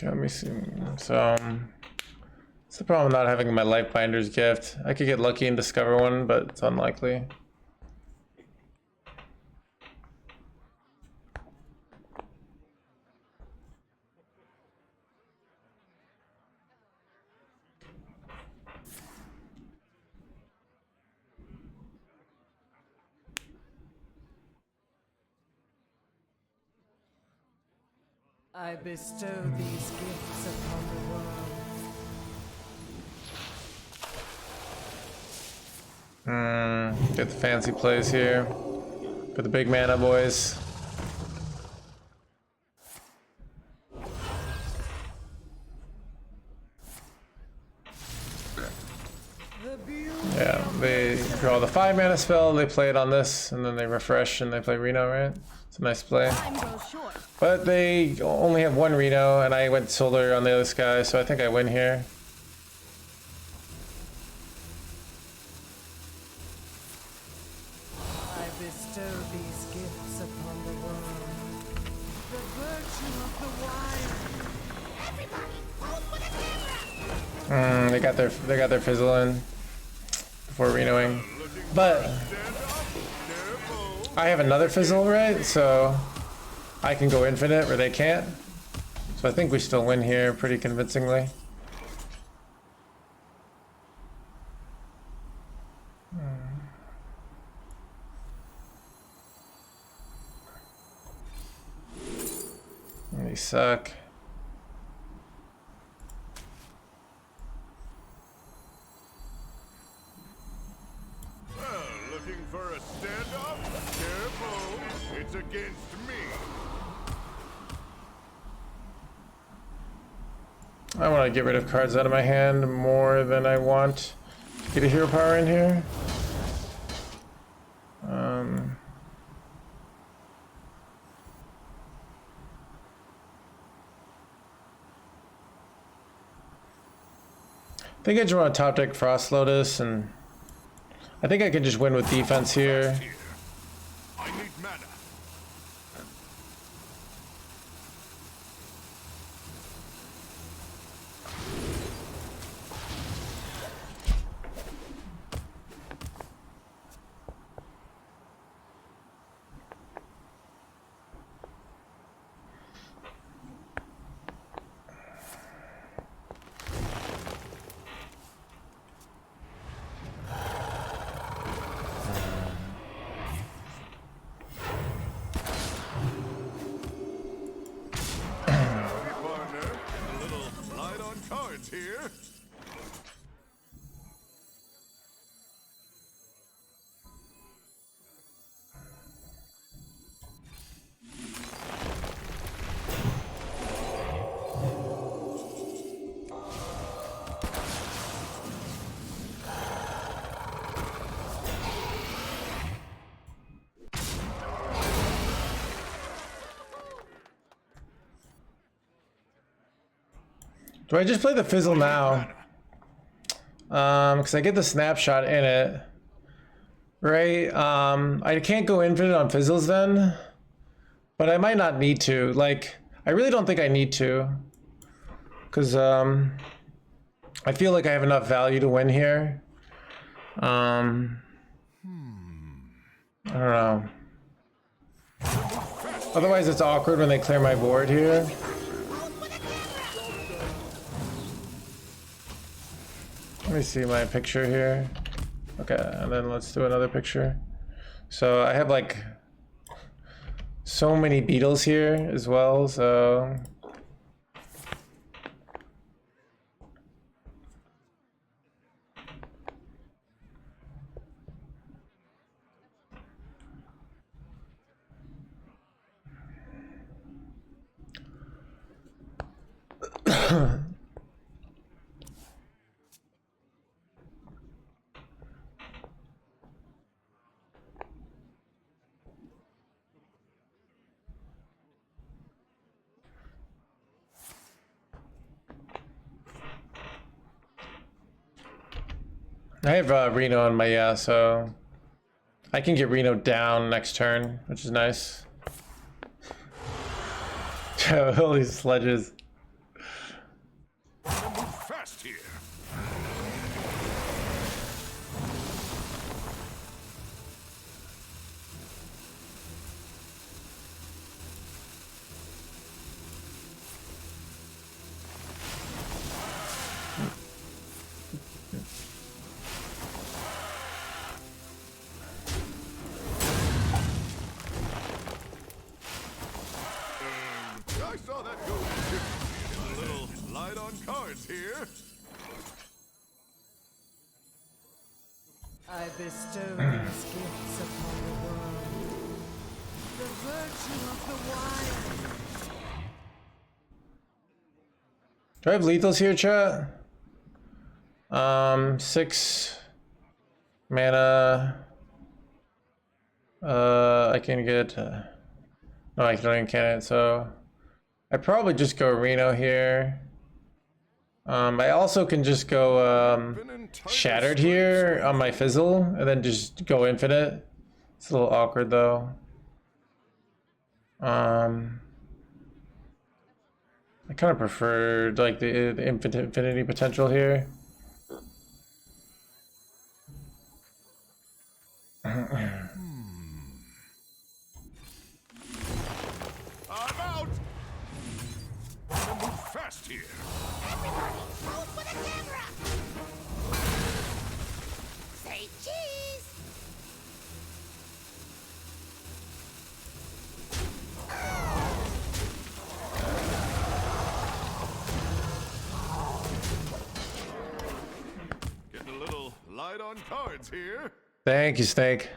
B: Let me see. So It's the problem with not having my Life Binder's gift. I could get lucky and discover one, but it's unlikely.
D: I bestow these gifts upon the world.
B: Get the fancy plays here. For the big mana boys. Yeah, they draw the 5 mana spell, they play it on this, and then they refresh and they play Reno, right? It's a nice play. But they only have 1 Reno, and I went solar on the other guy, so I think I win here.
D: I bestow these gifts upon the world. The virtue of the wild.
C: Everybody, hold for the camera!
B: They got their fizzle in before renoing. But I have another fizzle, right? So I can go infinite where they can't. So I think we still win here pretty convincingly. They suck.
A: Looking for a standoff? Careful, it's against me.
B: I want to get rid of cards out of my hand more than I want. Get a hero power in here. I think I just want to top deck Frost Lotus, and I think I can just win with defense here.
A: I need mana. Here.
B: Do I just play the fizzle now? Because I get the snapshot in it. Right? I can't go infinite on fizzles then. But I might not need to. Like, I really don't think I need to. Because I feel like I have enough value to win here. I don't know. Otherwise it's awkward when they clear my board here. Let me see my picture here. Okay, and then let's do another picture. So I have like so many beetles here as well, so I have Reno on my, so I can get Reno down next turn, which is nice. All these sledges.
A: Fast fast here. I saw that go differently. A little light on cards here.
D: I bestow these gifts upon the world. The virtue of the wild.
B: Do I have lethals here, chat? 6 mana. I can get. No, I don't even can it. So I probably just go Reno here. I also can just go Shattered here on my fizzle and then just go infinite. It's a little awkward though. I kind of preferred like the infinity potential here.
A: I'm out. Gotta move fast here.
C: Everybody, vote for the camera! Say cheese!
A: Getting a little light on cards here.
B: Thank you, Snake.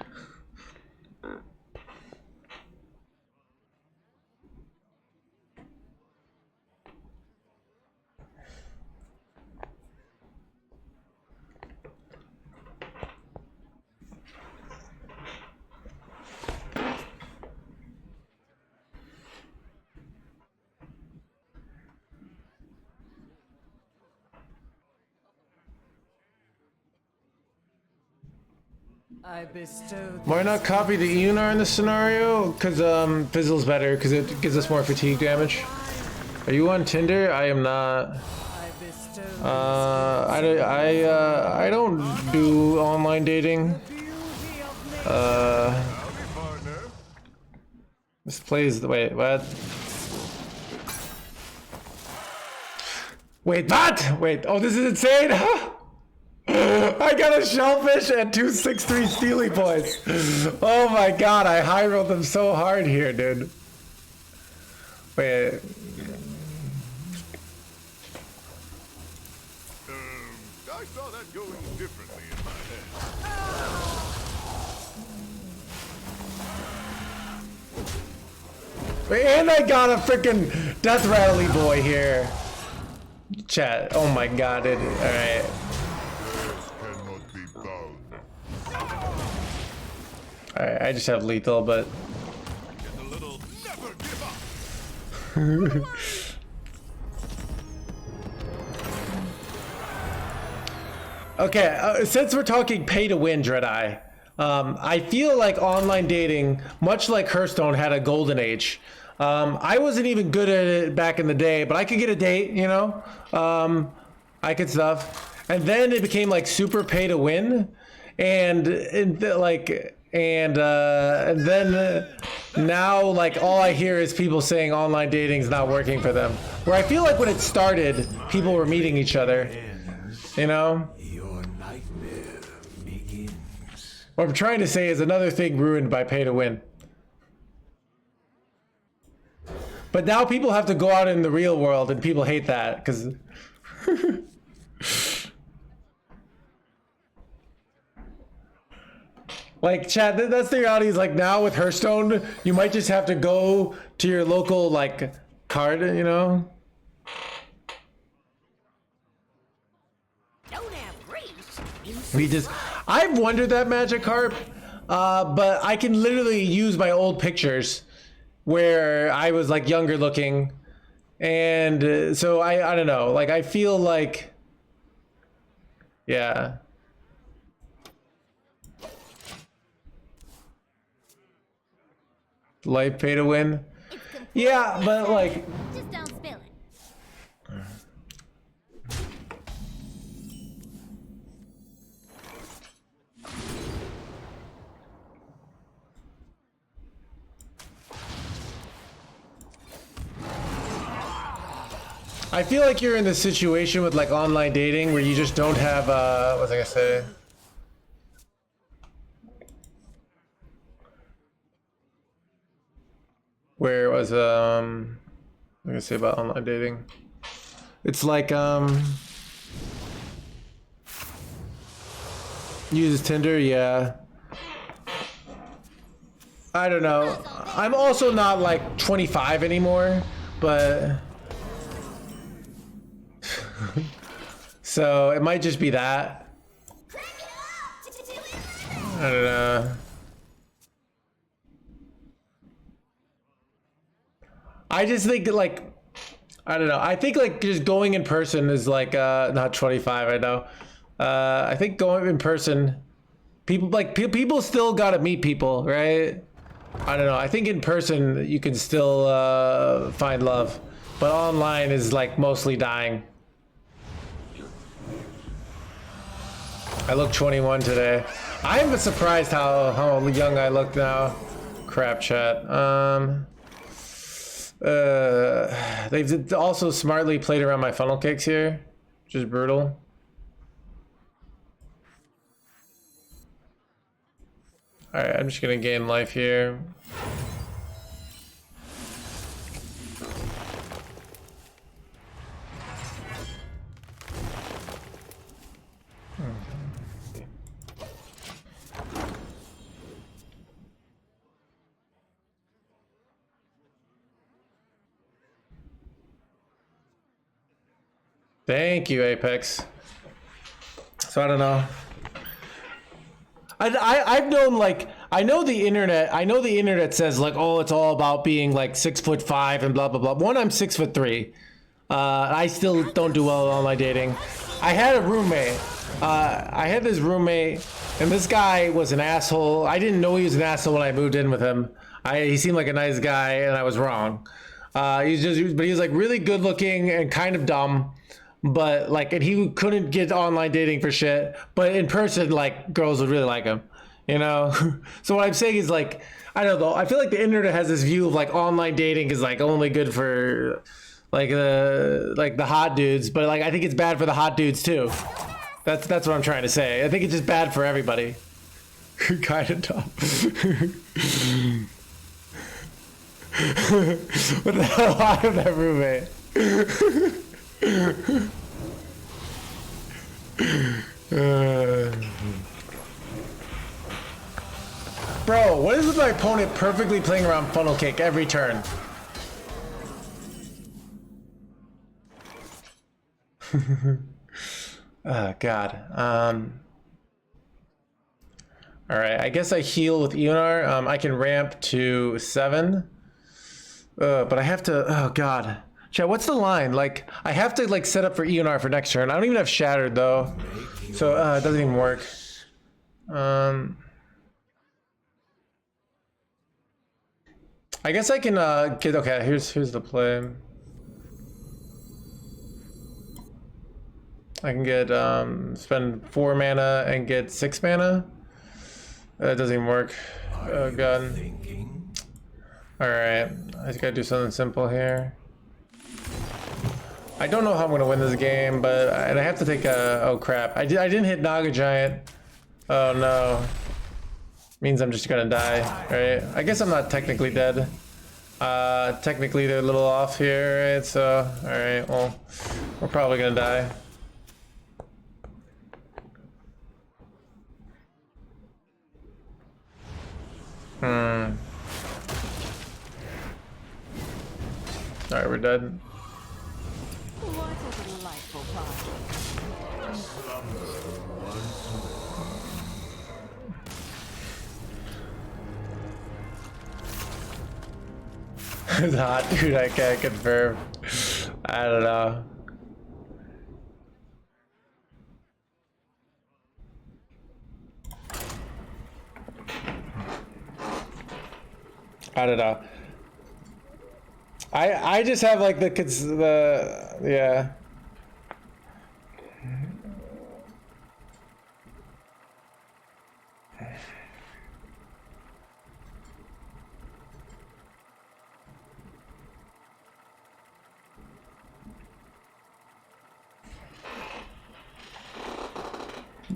D: I bestow
B: Why not copy the Eonar in this scenario? Because Fizzle's better, because it gives us more fatigue damage. Are you on Tinder? I am not.
D: I bestow
B: I don't do online dating.
D: beauty of nature.
A: Howdy, partner.
B: This plays the wait, what? Wait, what? Wait, oh, this is insane! I got a shellfish and 263 Steely points. Oh my god, I high rolled them so hard here, dude. Wait.
A: I saw that going differently in my head.
B: Wait, and I got a freaking Death Rally boy here. Chat, oh my god, dude. Alright.
A: Cannot be bound.
B: Alright, I just have lethal, but.
A: Getting a little never give up.
B: Okay, since we're talking pay to win, Dreadeye, I feel like online dating, much like Hearthstone, had a golden age. I wasn't even good at it back in the day, but I could get a date, you know? I could stuff. And then it became like super pay to win. And then now like all I hear is people saying online dating is not working for them. Where I feel like when it started, people were meeting each other, you know?
I: Your nightmare begins.
B: What I'm trying to say is another thing ruined by pay to win. But now people have to go out in the real world and people hate that because like chat, that's the reality is like now with Hearthstone, you might just have to go to your local like card, you know?
C: Don't have grease.
B: I've wondered that Magic Harp, but I can literally use my old pictures where I was like younger looking, and so I don't know, like I feel like, yeah. Life pay to win.
C: It's
B: Yeah, but like,
C: just don't spill it.
B: I feel like you're in this situation with like online dating where you just don't have what was I gonna say? Where was what am I gonna say about online dating? It's like uses Tinder, yeah. I don't know. I'm also not like 25 anymore, but so it might just be that. I don't know. I just think like, I don't know. I think like just going in person is like, not 25, I know. I think going in person, people still gotta meet people, right? I don't know. I think in person you can still find love, but online is like mostly dying. I look 21 today. I am surprised how young I look now. Crap chat. They've also smartly played around my funnel cakes here, which is brutal. Alright, I'm just gonna gain life here. Thank you, Apex. So I don't know. I've known like I know the internet says like, oh, it's all about being like 6'5" and blah blah blah. One, I'm 6'3". I still don't do well on my dating. I had a roommate. I had this roommate, and this guy was an asshole. I didn't know he was an asshole when I moved in with him. He seemed like a nice guy, and I was wrong. But he was like really good looking and kind of dumb. But like, and he couldn't get online dating for shit, but in person, like, girls would really like him, you know? So what I'm saying is like, I don't know, I feel like the internet has this view of like online dating is like only good for like the hot dudes, but like I think it's bad for the hot dudes too. That's what I'm trying to say. I think it's just bad for everybody. Kind of dumb. What the hell happened to that roommate? Bro, what is with my opponent perfectly playing around funnel cake every turn? Oh god. Alright, I guess I heal with Eonar. I can ramp to 7. But I have to, oh god. Chat, what's the line? Like, I have to like set up for Eonar for next turn. I don't even have Shattered though. So it doesn't even work. I guess I can get, okay, here's the play. I can get spend 4 mana and get 6 mana. That doesn't even work. Oh god. Alright, I just gotta do something simple here. I don't know how I'm gonna win this game, but I have to take a, oh crap. I didn't hit Naga Giant. Oh no. Means I'm just gonna die, right? I guess I'm not technically dead. Technically they're a little off here, right? So, alright, well, we're probably gonna die. Alright, we're dead.
E: What a delightful party.
B: It's hot, dude, I can't confirm. I don't know. I don't know. I just have like the yeah.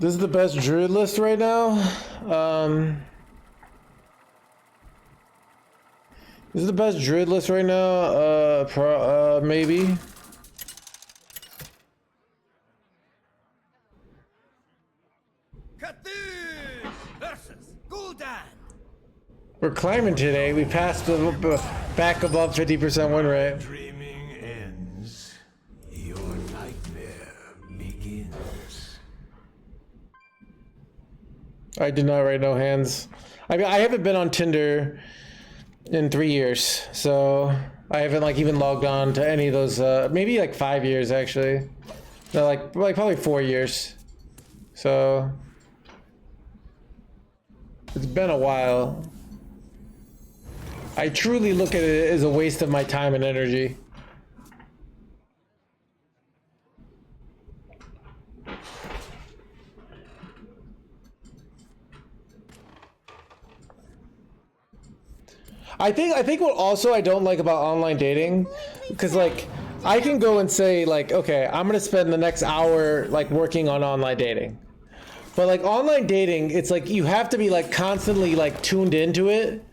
B: This is the best druid list right now. This is the best druid list right now. Maybe. We're climbing today. We passed back above 50% win rate.
I: Dreaming ends. Your nightmare begins.
B: I did not write no hands. I mean, I haven't been on Tinder in 3 years, so I haven't like even logged on to any of those. Maybe like 5 years actually. No, like probably 4 years. So it's been a while. I truly look at it as a waste of my time and energy. I think what also I don't like about online dating, because like I can go and say like, okay, I'm gonna spend the next hour like working on online dating. But like online dating, it's like you have to be like constantly like tuned into it.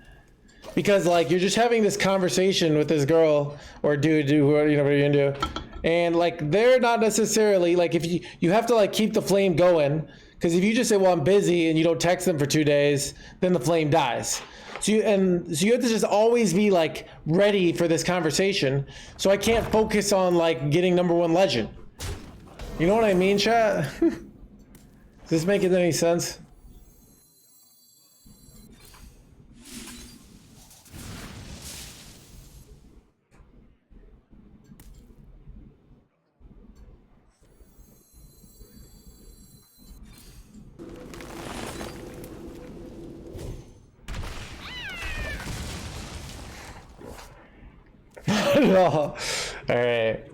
B: Because like you're just having this conversation with this girl or dude, whoever, you know, what you're into, and like they're not necessarily like, if you have to like keep the flame going, because if you just say, well, I'm busy, and you don't text them for 2 days, then the flame dies. So you have to just always be like ready for this conversation. So I can't focus on like getting #1 legend. You know what I mean, chat? Does this make any sense? No. All right.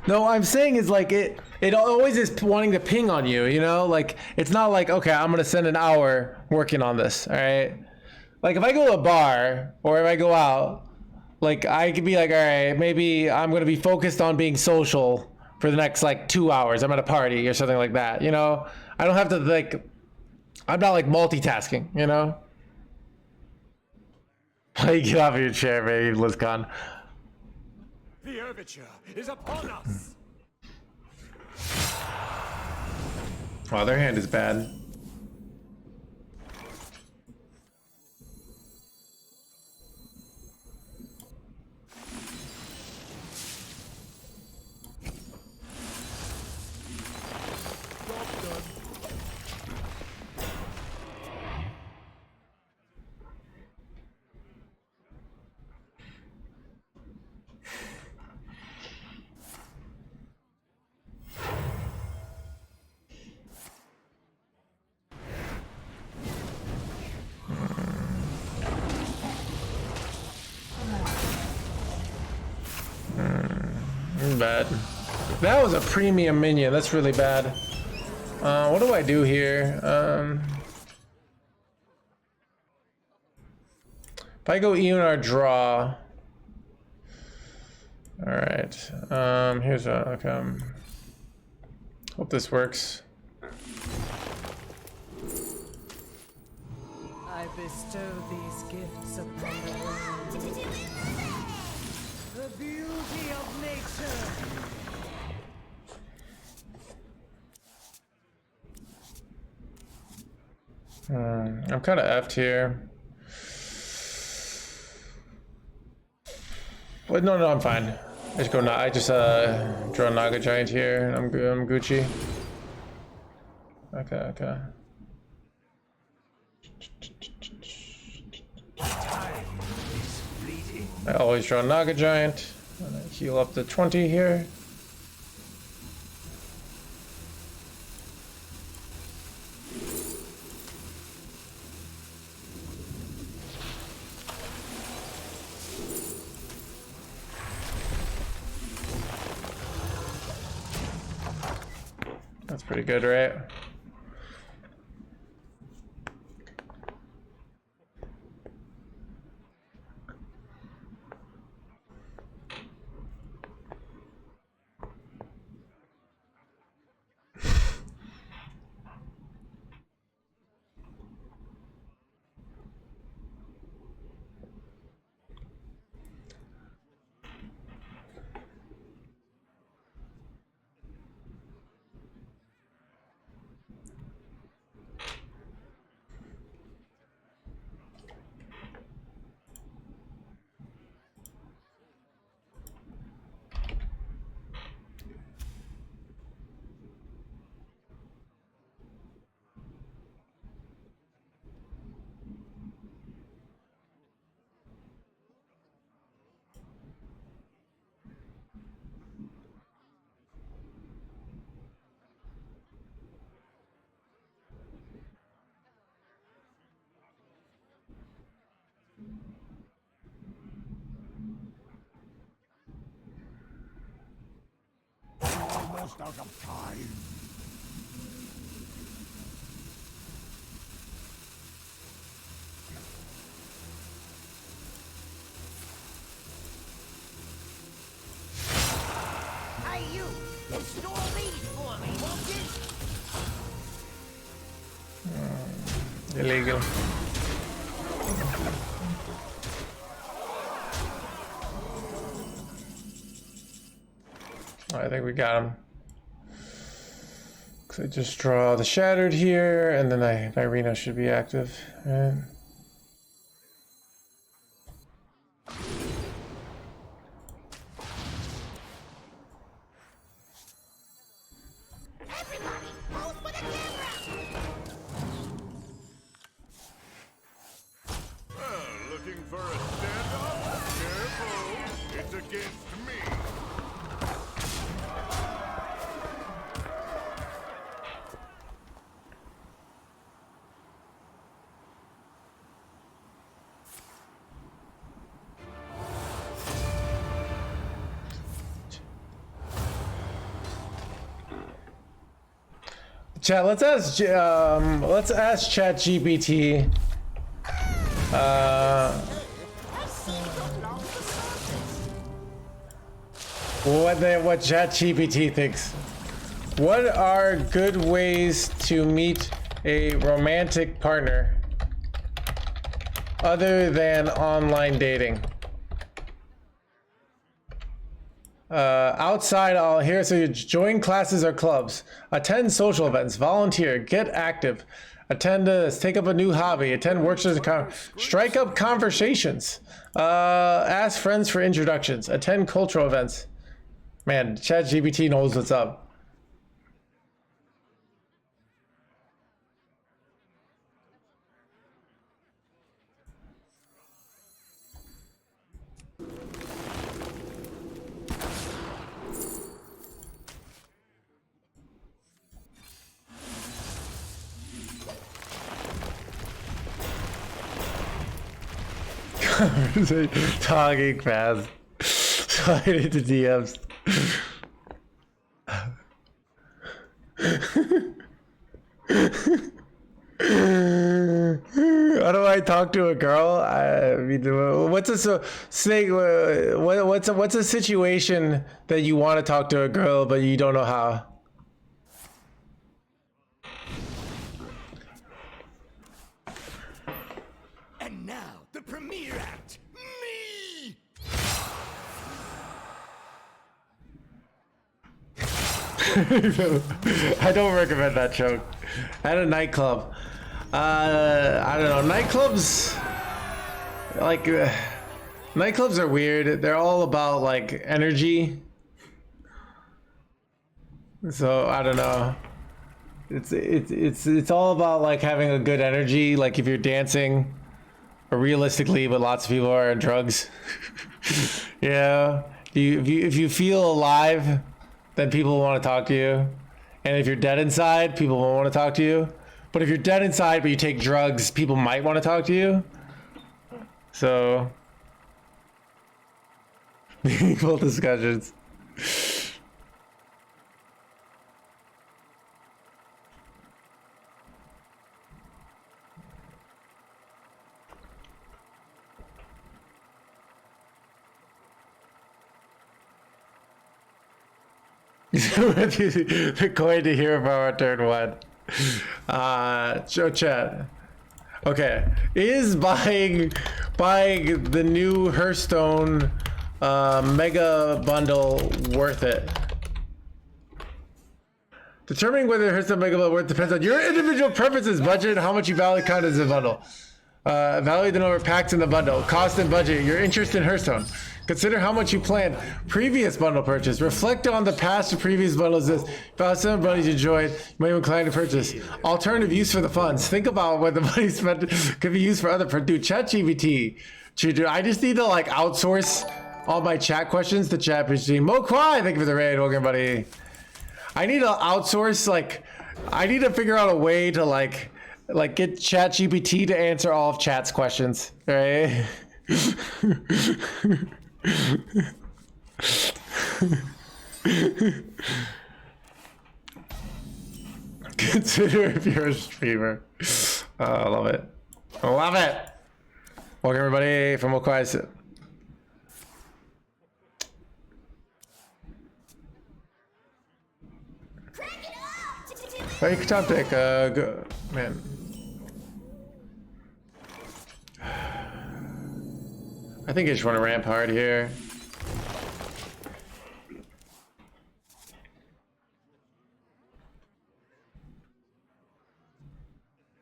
B: No, I'm saying is like it always is wanting to ping on you, you know? Like it's not like, okay, I'm going to spend an hour working on this, all right? Like if I go to a bar or if I go out, like I could be like, all right, maybe I'm going to be focused on being social for the next like 2 hours. I'm at a party or something like that, you know? I don't have to like, I'm not like multitasking, you know? Get off of your chair, man, LizCon.
G: The overture is upon us.
B: Wow, their hand is bad. Bad. That was a premium minion. That's really bad. What do I do here? If I go Eonar draw. All right. Here's a okay. Hope this works.
D: I bestow these gifts upon the world. The beauty of nature.
B: I'm kind of effed here. But no, I'm fine. I just draw Naga Giant here. I'm Gucci. Okay. I always draw Naga Giant. Heal up to 20 here. That's pretty good, right?
G: almost out of time.
E: Hey, you! Restore these for me, won't you?
B: Illegal. I think we got him. So I just draw the Shattered here, and then my arena should be active. Right.
C: Everybody, pose for the camera!
A: Looking for a standoff? Careful, it's against me.
B: Chat, let's ask ChatGPT. What ChatGPT thinks. What are good ways to meet a romantic partner other than online dating? Outside, so you join classes or clubs, attend social events, volunteer, get active, attend this, take up a new hobby, attend workshops, strike up conversations, ask friends for introductions, attend cultural events. Man, ChatGPT knows what's up. Talking fast. Slide into DMs. How do I talk to a girl? I mean, what's a snake? What's a situation that you want to talk to a girl but you don't know how?
G: And now, the premiere act, me!
B: I don't recommend that joke. At a nightclub. I don't know. Nightclubs, like, nightclubs are weird. They're all about like energy. So I don't know. It's all about like having a good energy. Like if you're dancing, or realistically, but lots of people are on drugs. Yeah. If you feel alive, then people want to talk to you. And if you're dead inside, people won't want to talk to you. But if you're dead inside, but you take drugs, people might want to talk to you. So, meaningful discussions. The coin to hero power turn 1. Show chat. Okay, is buying the new Hearthstone mega bundle worth it? Determining whether Hearthstone mega bundle worth depends on your individual preferences, budget, and how much you value content in the bundle. Value the number of packs in the bundle, cost and budget, your interest in Hearthstone. Consider how much you planned previous bundle purchase. Reflect on the past or previous bundles. About some bundles you enjoyed, you may be inclined to purchase. Alternative use for the funds. Think about what the money spent could be used for other. Dude, ChatGPT. I just need to like outsource all my chat questions to ChatGPT. Mo Kwai, thank you for the raid. Welcome, buddy. I need to outsource, like, I need to figure out a way to like get ChatGPT to answer all of chat's questions, right? Consider if you're a streamer. I love it. I love it. Welcome everybody from Okwais. Very top pick. Good man. I think I just want to ramp hard here.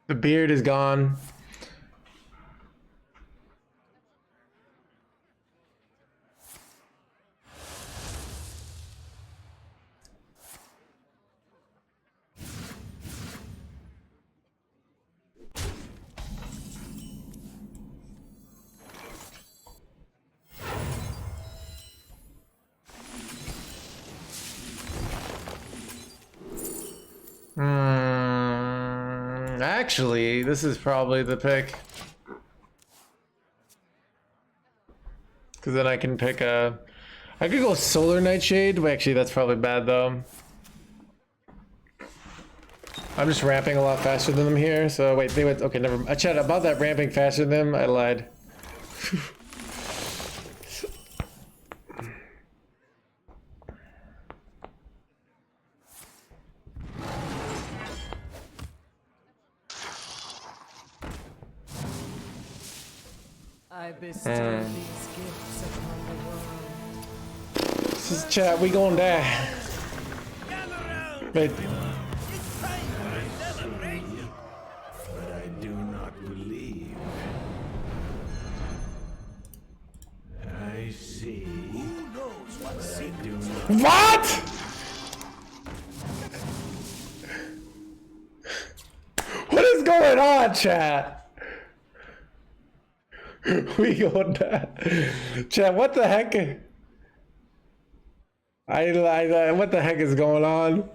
B: The beard is gone. Actually, this is probably the pick. Because then I can pick a... I could go Solar Nightshade. Well, actually, that's probably bad, though. I'm just ramping a lot faster than them here. So, wait, they went... Okay, never mind. I chatted about that ramping faster than them. I lied.
D: I bestow these gifts upon the world.
B: This is chat. We gonna die. Wait.
I: But I do not believe. I see.
G: Who knows what
I: I do not.
B: What? What is going on, chat? We going down. Chat, what the heck? What the heck is going on?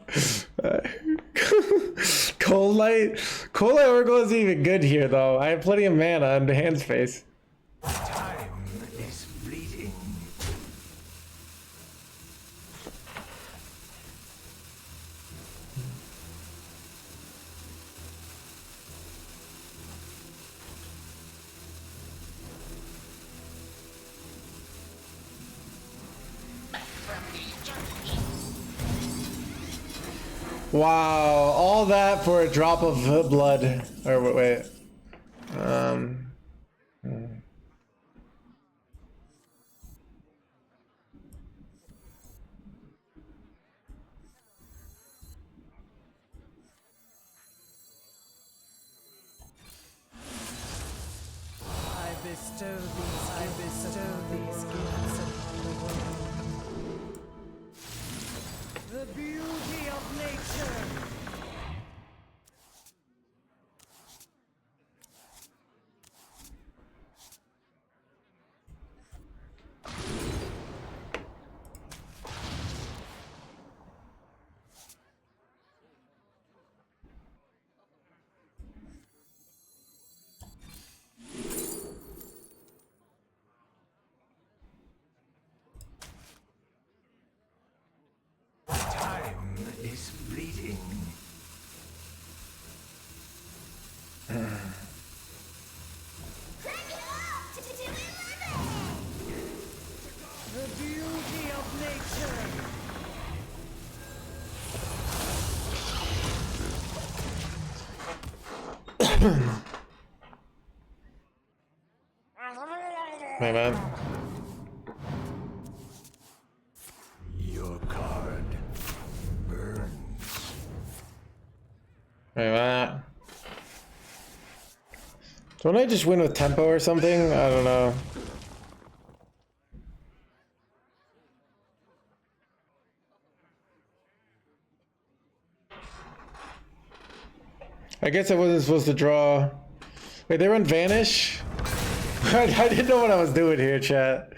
B: Cold Light? Cold Light Oracle isn't even good here, though. I have plenty of mana on the hand space.
I: Time is fleeting.
B: Wow, all that for a drop of blood. Or wait.
D: I bestow these gifts upon the world. The beauty of nature.
I: Time is fleeting.
D: The beauty of nature.
B: My bad.
I: Your card burns.
B: Wait, what? Don't I just win with tempo or something? I don't know. I guess I wasn't supposed to draw. Wait, they run Vanish? I didn't know what I was doing here, chat.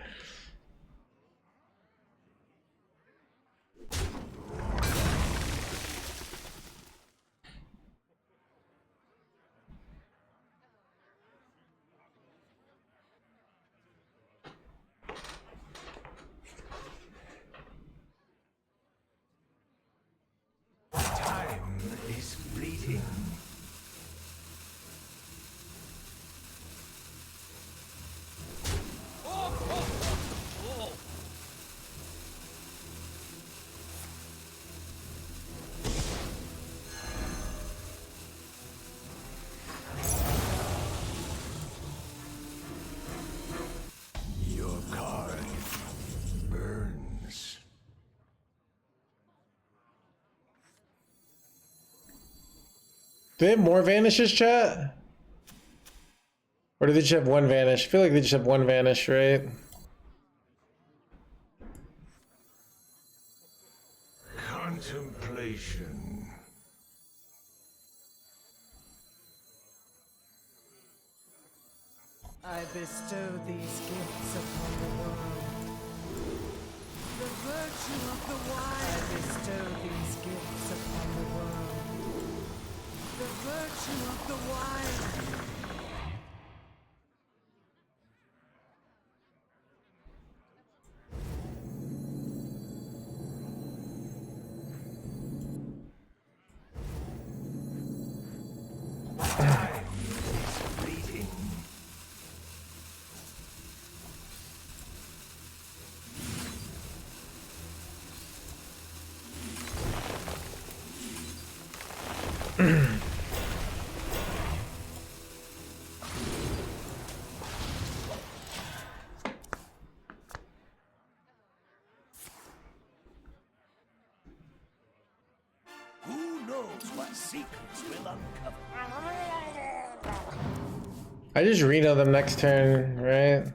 I: Time is fleeting. bleeding. Your card burns.
B: Do they have more vanishes, chat? Or do they just have one vanish? I feel like they just have one vanish, right?
I: Contemplation.
D: I bestow these gifts upon the world. The virtue of the wild. I bestow these gifts upon the world. The virtue of the wild.
I: Time is bleeding.
G: Who knows what secrets will uncover?
B: I just Reno them next turn, right?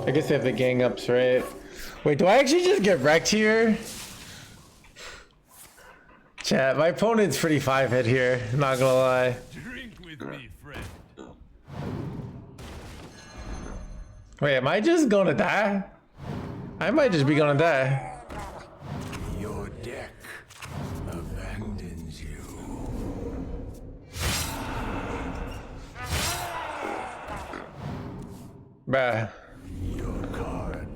B: I guess they have the gang ups, right? Wait, do I actually just get wrecked here? Chat, my opponent's pretty 5-hit here, not gonna lie.
G: Drink with me, friend.
B: Wait, am I just gonna die? I might just be gonna die.
I: Your deck abandons you.
B: Bruh.
I: Your card.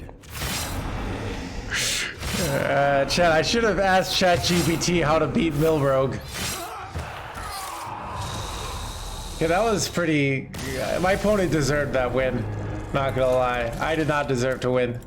B: Chat, I should have asked ChatGPT how to beat Milrogue. Yeah, that was pretty... my opponent deserved that win. Not gonna lie. I did not deserve to win.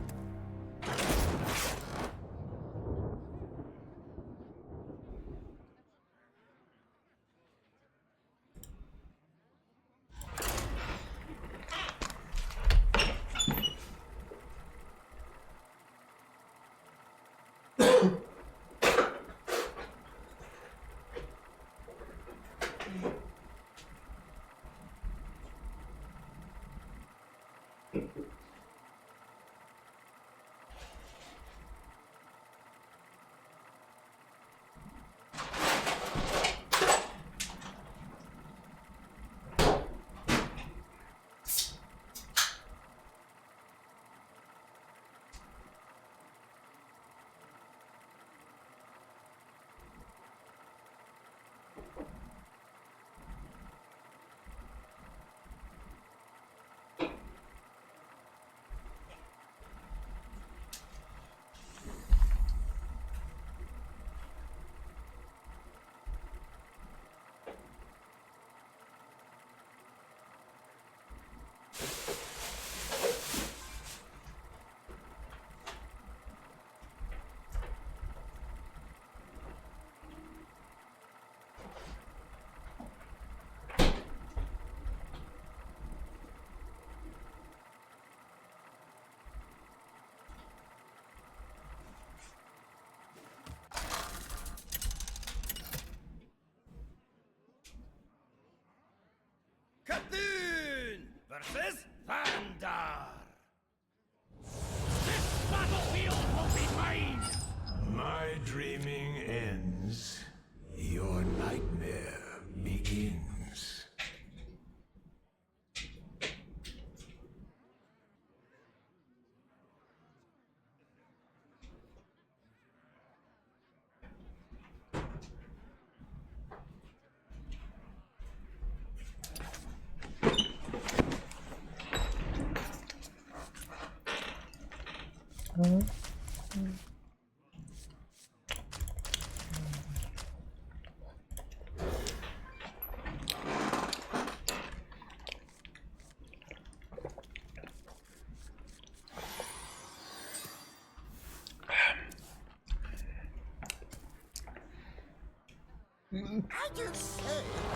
G: Cthulhu versus Vandar. This battlefield will be mine.
I: My dreaming ends. Your nightmare begins.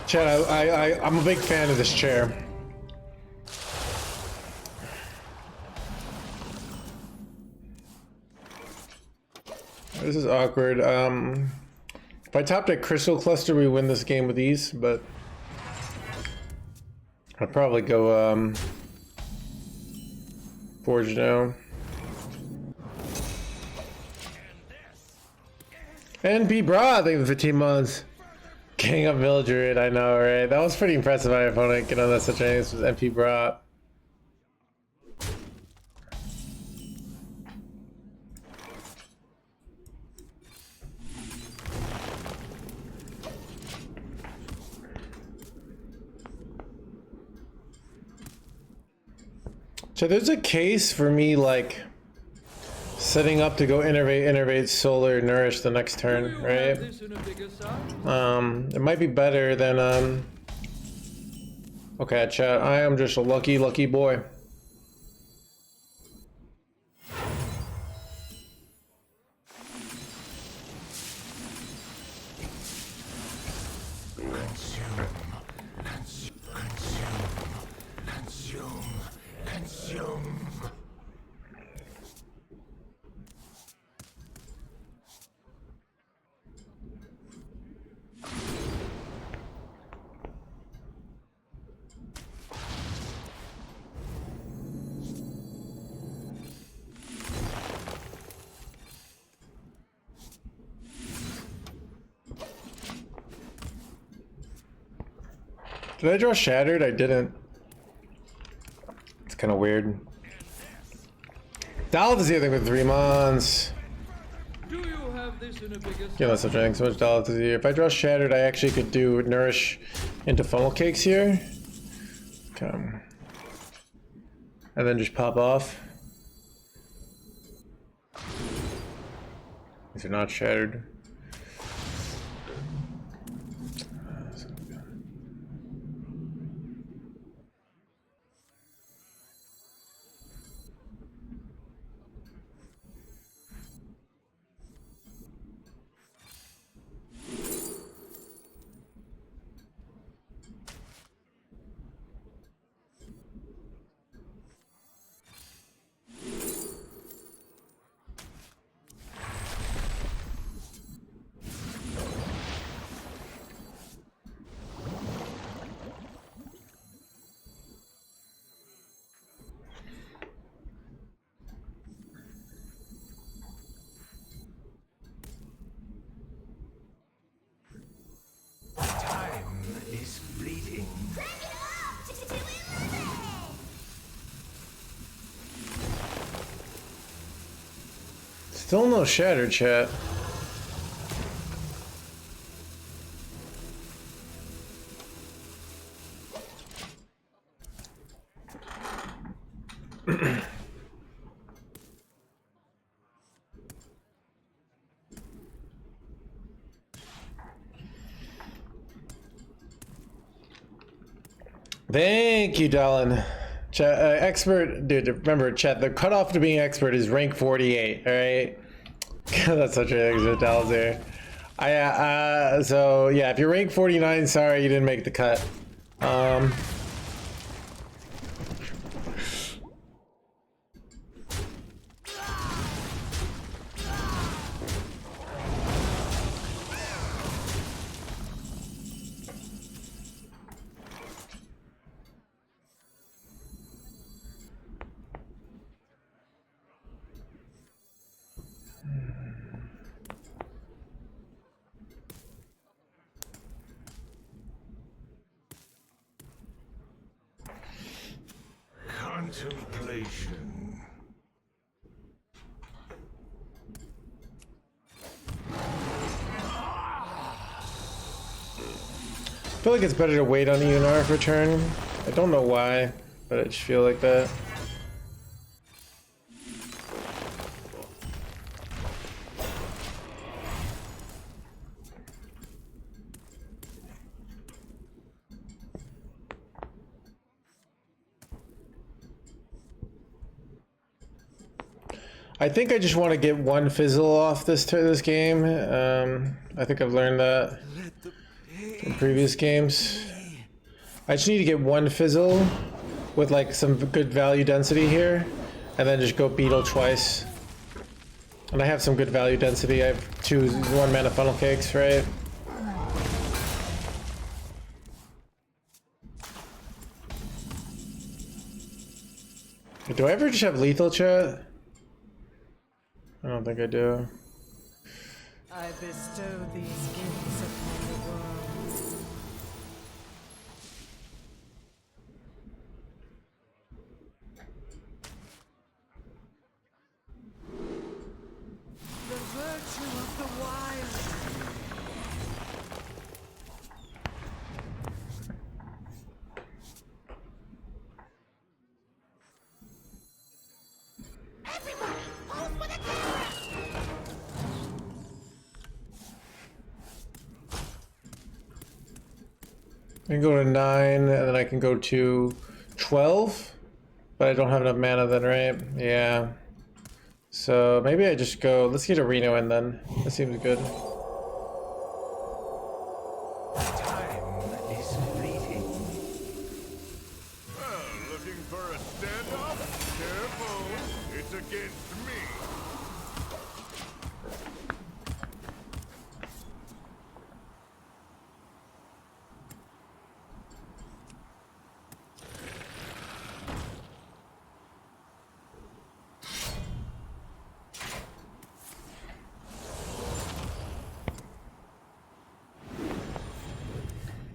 B: Chad, I'm a big fan of this chair. This is awkward. If I topped at Crystal Cluster, we win this game with ease, but I'd probably go Forge now. NP Bra, thank you for 15 months. King of Beetle Druid, I know, right? That was pretty impressive. My opponent getting on that such a name was NP Bra. So there's a case for me like setting up to go innervate solar nourish the next turn, right? It might be better than okay, chat, I am just a lucky boy. Did I draw Shattered? I didn't. It's kind of weird. Dollar is the other thing with 3 months.
H: Do you have this in a bigger
B: Yeah, that's not drawing so much Dollar this year. If I draw Shattered, I actually could do Nourish into Funnel Cakes here. Okay. And then just pop off. These are not Shattered. Still no Shattered, chat. Thank you, Dallin. Expert, dude, remember, chat, the cutoff to being expert is rank 48, alright? That's such a thing, Dallas there. So, yeah, if you're rank 49, sorry you didn't make the cut.
I: Contemplation.
B: I feel like it's better to wait on ENR for turn. I don't know why, but I just feel like that. I think I just want to get one fizzle off this game. I think I've learned that. in previous games. I just need to get one fizzle with like some good value density here, and then just go Beetle twice. And I have some good value density. I have 2 1-mana funnel cakes, right? Do I ever just have lethal chat? I don't think I do.
D: I bestow these gifts upon the world. The virtue of the wild.
B: I can go to 9, and then I can go to 12, but I don't have enough mana then, right? Yeah. So maybe I just go, let's get a Reno in then. That seems good.
I: Time is fleeting.
A: Looking for a standoff? Careful, it's against me.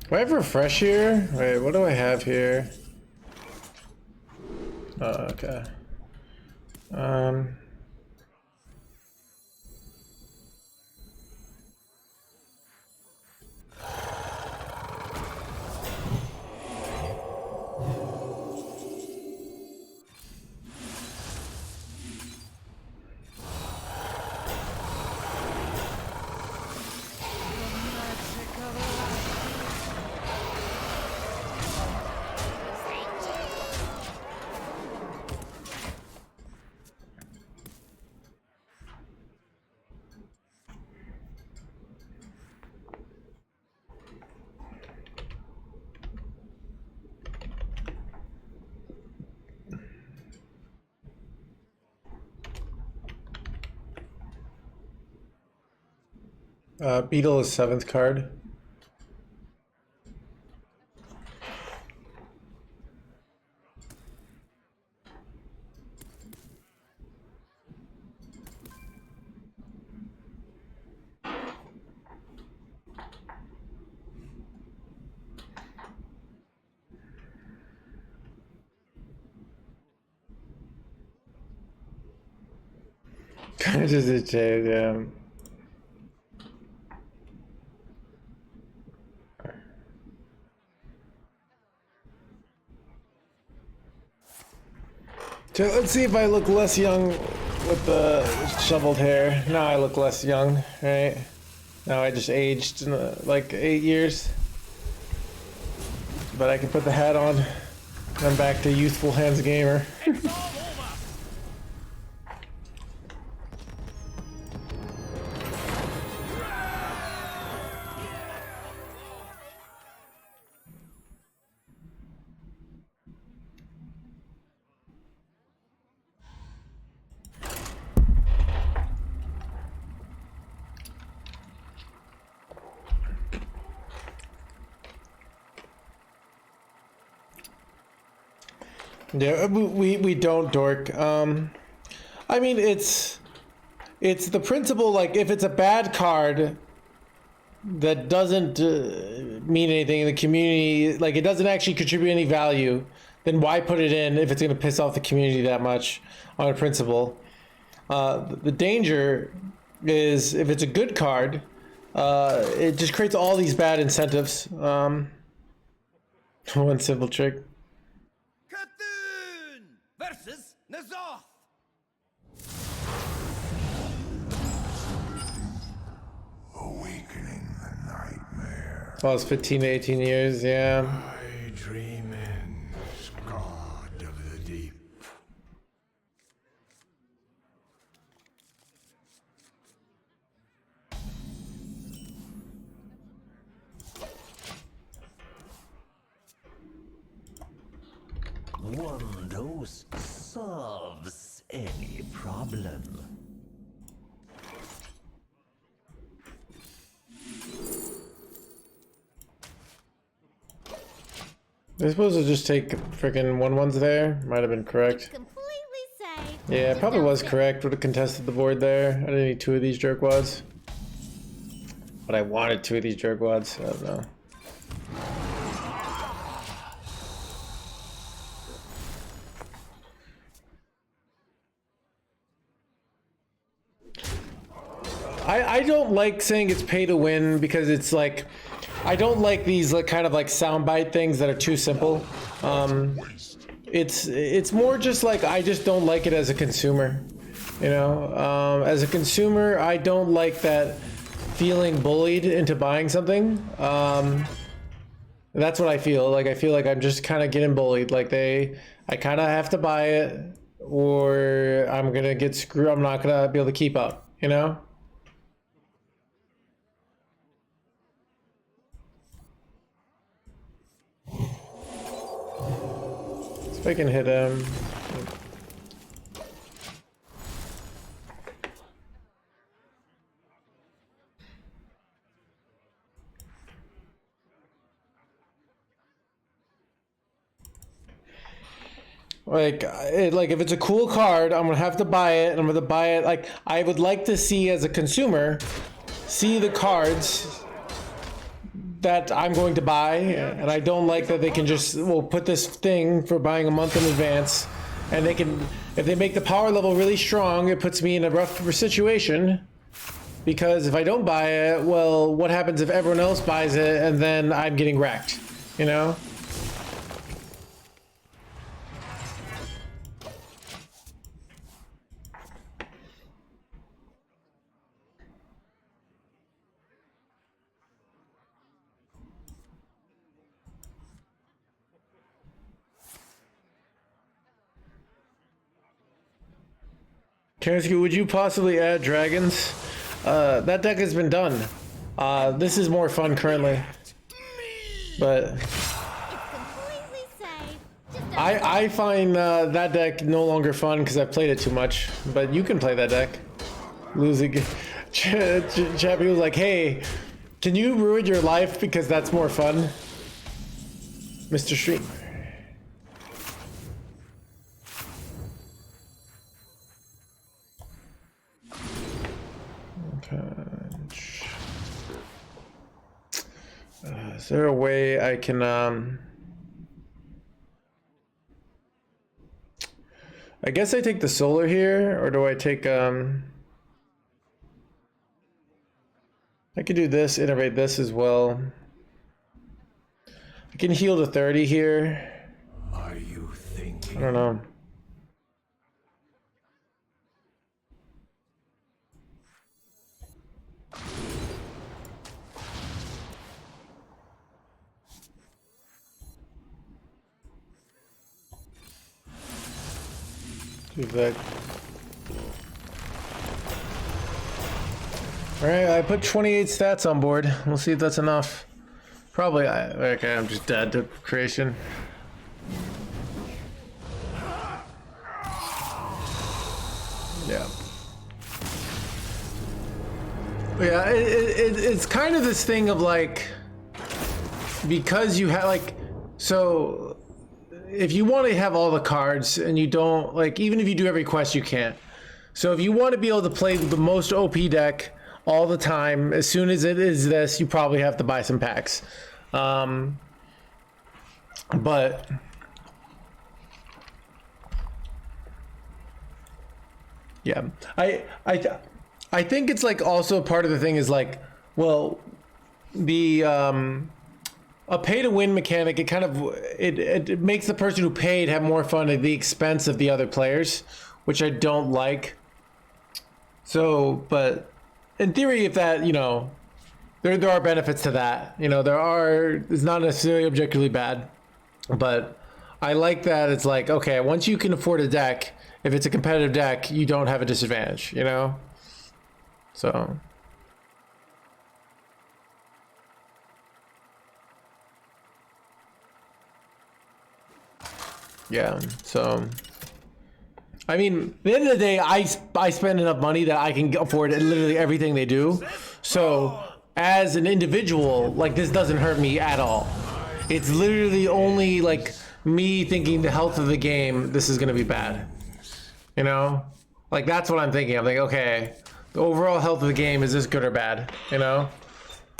B: Do I have refresh here? Wait, what do I have here? Oh, okay. Beetle is 7th card. Just a change, yeah. So let's see if I look less young with the shoveled hair. Now I look less young, right? Now I just aged in like 8 years. But I can put the hat on. I'm back to youthful hands gamer. Yeah, we don't dork. I mean, it's the principle. Like, if it's a bad card that doesn't mean anything in the community, like it doesn't actually contribute any value, then why put it in if it's going to piss off the community that much on a principle? The danger is if it's a good card, it just creates all these bad incentives. One simple trick.
G: Versus Nazoth.
F: Awakening the nightmare.
B: Well, it's 15 to 18 years, yeah.
I: My dream ends, God of the deep.
J: dose solves any problem.
B: They're supposed to just take freaking 1/1s there. Might have been correct.
C: Completely safe.
B: Yeah, it probably was correct. Would have contested the board there. I didn't need 2 of these jerkwads. But I wanted 2 of these jerkwads. I don't know. I don't like saying it's pay to win because it's like, I don't like these like kind of like soundbite things that are too simple. It's more just like, I just don't like it as a consumer, you know. As a consumer, I don't like that feeling bullied into buying something. That's what I feel like. I feel like I'm just kind of getting bullied. Like I kind of have to buy it, or I'm gonna get screwed. I'm not gonna be able to keep up, you know. If I can hit him. Like if it's a cool card, I'm gonna have to buy it, and I'm gonna buy it. Like, I would like to see, as a consumer, see the cards that I'm going to buy, and I don't like that they can just, well, put this thing for buying a month in advance, and they can, if they make the power level really strong, it puts me in a rough situation, because if I don't buy it, well, what happens if everyone else buys it and then I'm getting wrecked, you know? Kansky, would you possibly add dragons? That deck has been done. This is more fun currently. But I find that deck no longer fun because I've played it too much. But you can play that deck. Losing. Chappie was like, hey, can you ruin your life because that's more fun? Mr. Streamer. Is there a way I can I guess I take the solar here, or do I take I could do this, innovate this as well. I can heal to 30 here.
F: Are you thinking?
B: I don't know. Alright, I put 28 stats on board. We'll see if that's enough. Probably. Okay, I'm just dead to creation. Yeah. Yeah, it's kind of this thing of like, because you have like, so if you want to have all the cards and you don't, like, even if you do every quest, you can't. So if you want to be able to play the most OP deck all the time, as soon as it is this, you probably have to buy some packs. But yeah, I think it's like also part of the thing is like, well, the a pay to win mechanic, it kind of it makes the person who paid have more fun at the expense of the other players, which I don't like. So, but in theory, if that, you know, there are benefits to that. You know, it's not necessarily objectively bad, but I like that it's like, okay, once you can afford a deck, if it's a competitive deck, you don't have a disadvantage, you know? So. Yeah, so I mean, at the end of the day, I spend enough money that I can afford literally everything they do. So as an individual, like, this doesn't hurt me at all. It's literally only like me thinking the health of the game, this is gonna be bad. You know? Like, that's what I'm thinking. I'm like, okay, the overall health of the game, is this good or bad? You know?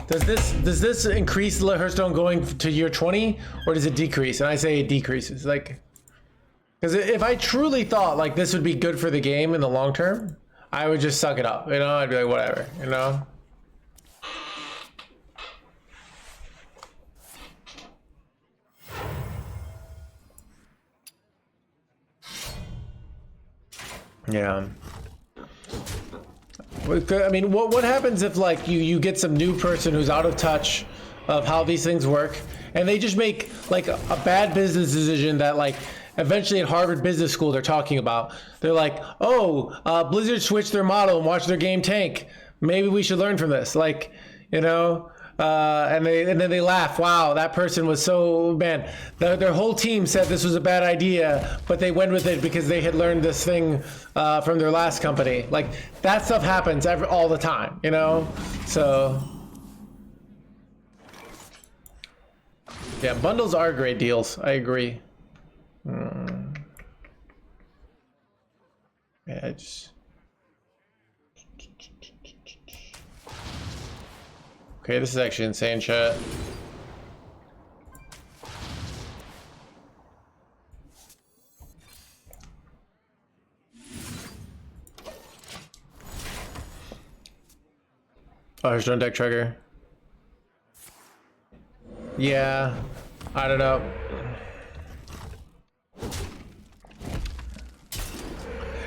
B: Does this increase Hearthstone going to year 20, or does it decrease? And I say it decreases. Like, because if I truly thought like this would be good for the game in the long term, I would just suck it up. You know, I'd be like, whatever. You know. Yeah. I mean, what happens if like you get some new person who's out of touch of how these things work, and they just make like a bad business decision that like eventually at Harvard Business School they're talking about. They're like, oh, Blizzard switched their model and watched their game tank. Maybe we should learn from this. Like, you know, and then they laugh. Wow, that person was so, man, their whole team said this was a bad idea, but they went with it because they had learned this thing from their last company. Like, that stuff happens all the time, you know? So yeah, bundles are great deals. I agree. Yeah, just okay. This is actually insane, chat. Oh, here's drone deck trigger. Yeah, I don't know.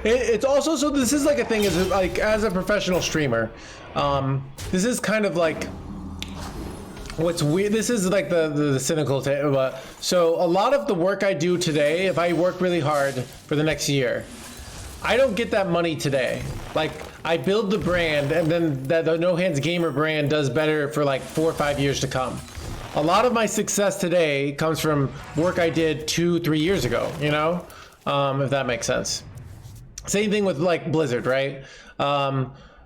B: It's also, so this is like a thing, is like as a professional streamer, this is kind of like what's weird. This is like the cynical but so a lot of the work I do today, if I work really hard for the next year, I don't get that money today. Like, I build the brand, and then the NoHandsGamer brand does better for like 4 or 5 years to come. A lot of my success today comes from work I did 2-3 years ago, you know, if that makes sense. Same thing with like Blizzard, right?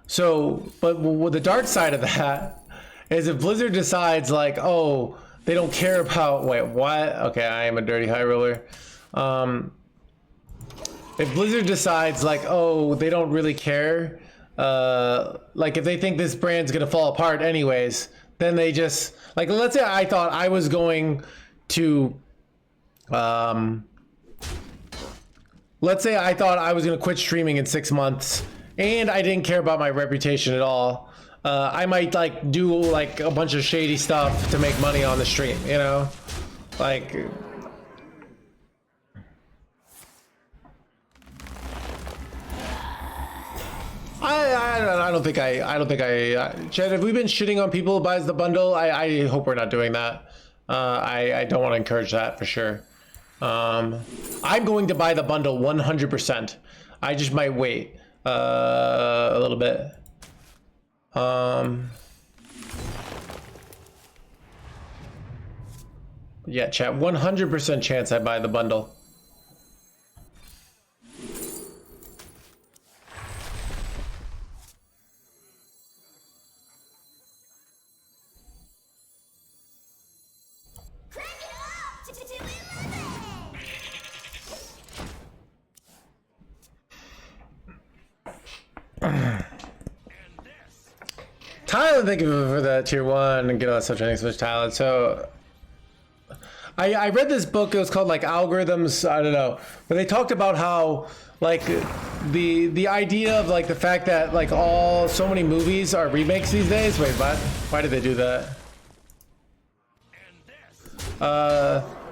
B: So, but the dark side of that is if Blizzard decides like, oh, they don't care about, wait, what? Okay, I am a dirty high roller. If Blizzard decides like, oh, they don't really care, like if they think this brand's gonna fall apart anyways, then they just, like, let's say I thought I was going to, let's say I thought I was gonna quit streaming in 6 months, and I didn't care about my reputation at all. I might like do like a bunch of shady stuff to make money on the stream, you know, like. I don't think Chad, have we been shitting on people who buys the bundle? I hope we're not doing that. I don't want to encourage that for sure. I'm going to buy the bundle 100%. I just might wait a little bit. Yeah, chat, 100% chance I buy the bundle. Tyler, thank you for that tier 1 and get all that stuff training switch, Tyler. So I read this book, it was called like Algorithms, I don't know, but they talked about how like the idea of like the fact that like so many movies are remakes these days. Wait, what? Why did they do that?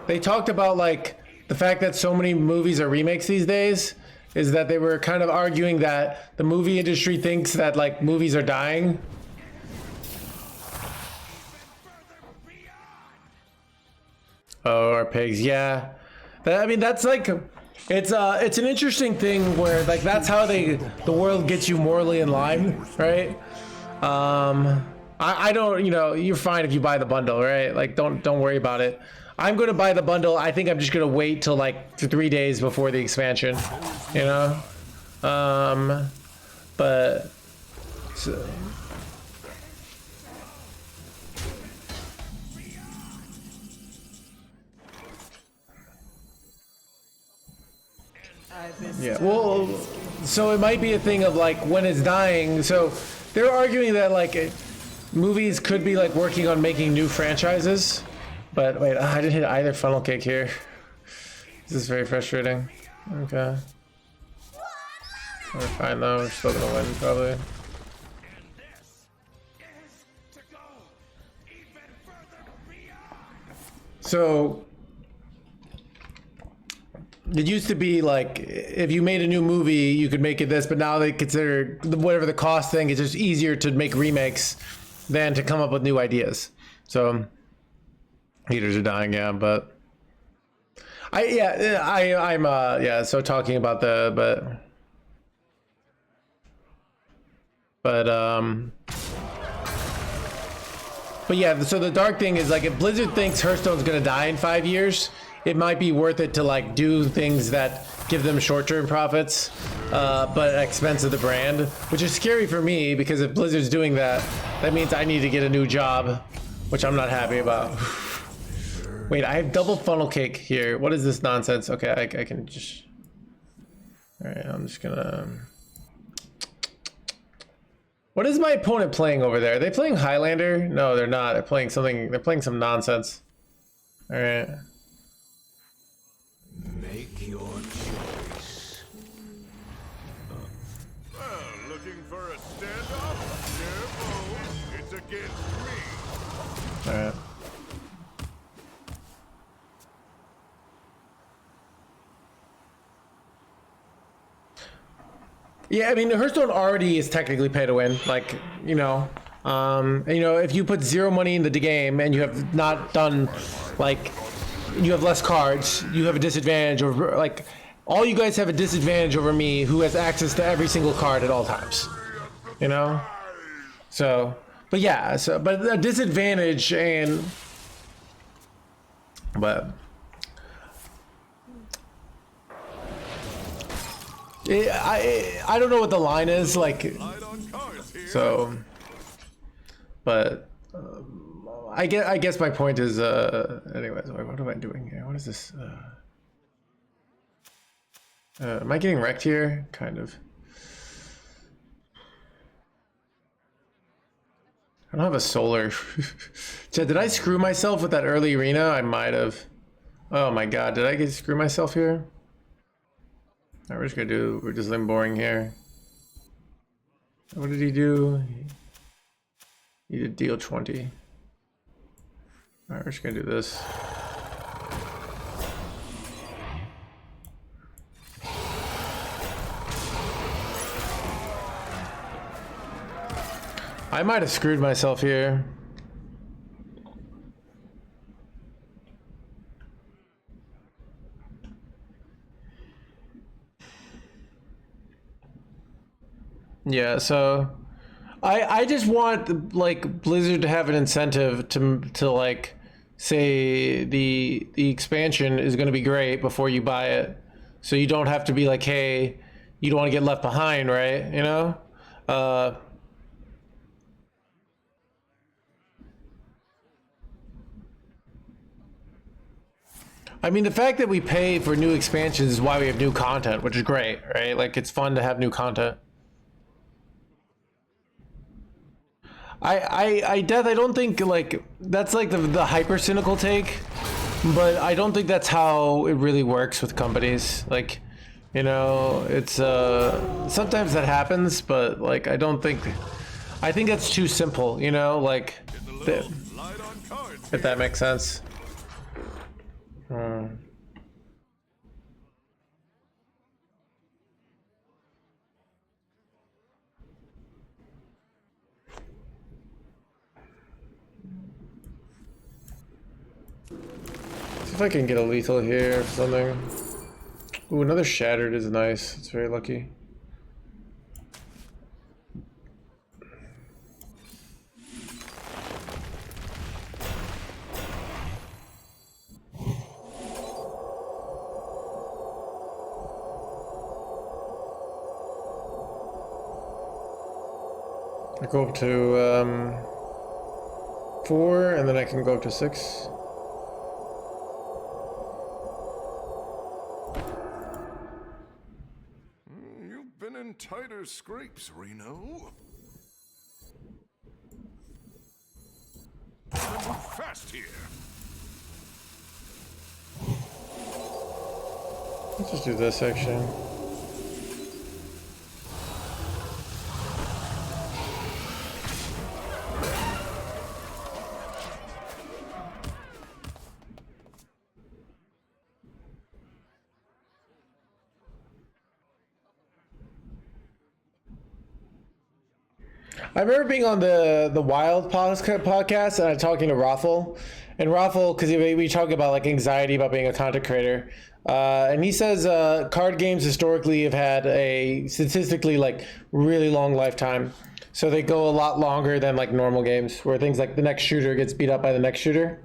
B: They talked about like the fact that so many movies are remakes these days is that they were kind of arguing that the movie industry thinks that like movies are dying. Oh, our pigs, yeah. I mean, that's like, it's an interesting thing where like that's how the world gets you morally in line, right? I don't, you know, you're fine if you buy the bundle, right? Like don't worry about it. I'm gonna buy the bundle. I think I'm just gonna wait till like 3 days before the expansion, you know. But so, yeah, well, so it might be a thing of like when it's dying. So they're arguing that like movies could be like working on making new franchises. But wait, I didn't hit either funnel cake here. This is very frustrating. Okay. We're fine though, we're still gonna win probably. So it used to be like if you made a new movie you could make it this, but now they consider whatever the cost thing, it's just easier to make remakes than to come up with new ideas. So heaters are dying, yeah, but I'm so talking about the but yeah, so the dark thing is like if Blizzard thinks Hearthstone's gonna die in 5 years, it might be worth it to like do things that give them short-term profits, but at expense of the brand, which is scary for me because if Blizzard's doing that, that means I need to get a new job, which I'm not happy about. Wait, I have double funnel cake here. What is this nonsense? Okay, I can just... Alright, I'm just gonna... What is my opponent playing over there? Are they playing Highlander? No, they're not. They're playing something... They're playing some nonsense. Alright.
F: Make your choice.
A: Looking for a standoff? Careful, it's against me.
B: Alright. Yeah, I mean, Hearthstone already is technically pay to win. Like, you know, if you put 0 money into the game and you have not done, like, you have less cards, you have a disadvantage over, like, all you guys have a disadvantage over me who has access to every single card at all times, you know? So, but yeah, but a disadvantage but... I don't know what the line is like, so, but I guess my point is anyways, what am I doing here? What is this? Am I getting wrecked here? Kind of. I don't have a solar. Chad, did I screw myself with that early arena? I might have. Oh my god, did I screw myself here? Alright, we're just limboring here. What did he do? He did deal 20. Alright, we're just gonna do this. I might have screwed myself here. Yeah, so I just want like Blizzard to have an incentive to like say the expansion is going to be great before you buy it, so you don't have to be like, hey, you don't want to get left behind, right? You know. I mean, the fact that we pay for new expansions is why we have new content, which is great, right? Like, it's fun to have new content. I don't think like that's like the hyper cynical take, but I don't think that's how it really works with companies. Like, you know, it's sometimes that happens, but like I think that's too simple, you know, like if that makes sense. See if I can get a lethal here or something. Ooh, another shattered is nice. It's very lucky. I go up to 4, and then I can go up to 6.
F: You've been in tighter scrapes, Reno. Move fast here.
B: Let's just do this section. I remember being on the Wild podcast and talking to Raffle, and Raffle, because we talk about like anxiety about being a content creator, and he says card games historically have had a statistically like really long lifetime, so they go a lot longer than like normal games where things like the next shooter gets beat up by the next shooter.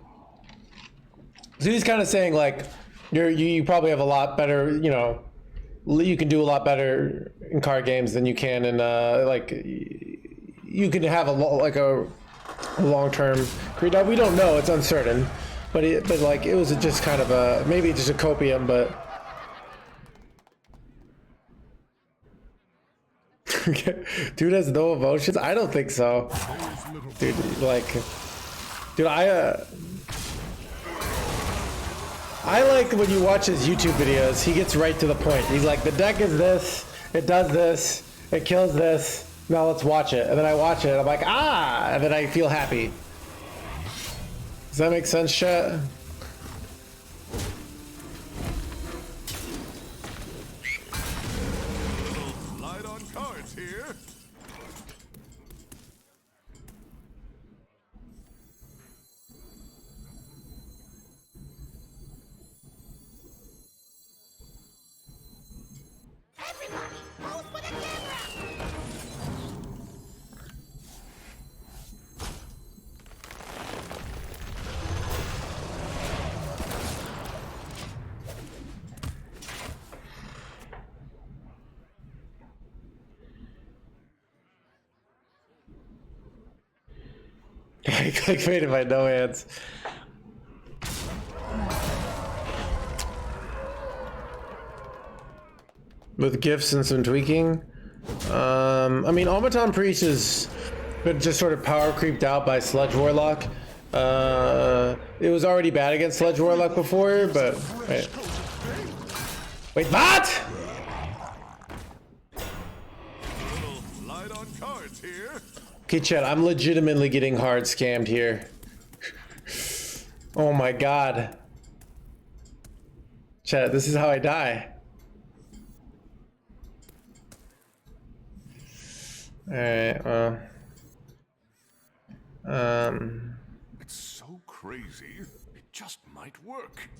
B: So he's kind of saying like you probably have a lot better, you know, you can do a lot better in card games than you can in like. You can have a long-term career. Now, we don't know; it's uncertain. But like it was just kind of a maybe just a copium, but dude has no emotions. I don't think so, dude. Like, dude, I like when you watch his YouTube videos. He gets right to the point. He's like, the deck is this, it does this, it kills this. Now let's watch it. And then I watch it and I'm like, ah! And then I feel happy. Does that make sense, chat?
F: Light on cards here.
C: Everybody, pose for the camera!
B: I clickbaited by no hands. With gifts and some tweaking. I mean, Automaton Priest has been just sort of power creeped out by Sludge Warlock. It was already bad against Sludge Warlock before, but wait, what?
F: Light on cards here.
B: Okay, chat, I'm legitimately getting hard scammed here. Oh my god. Chat, this is how I die. Alright, well.
F: It's so crazy. It just might work.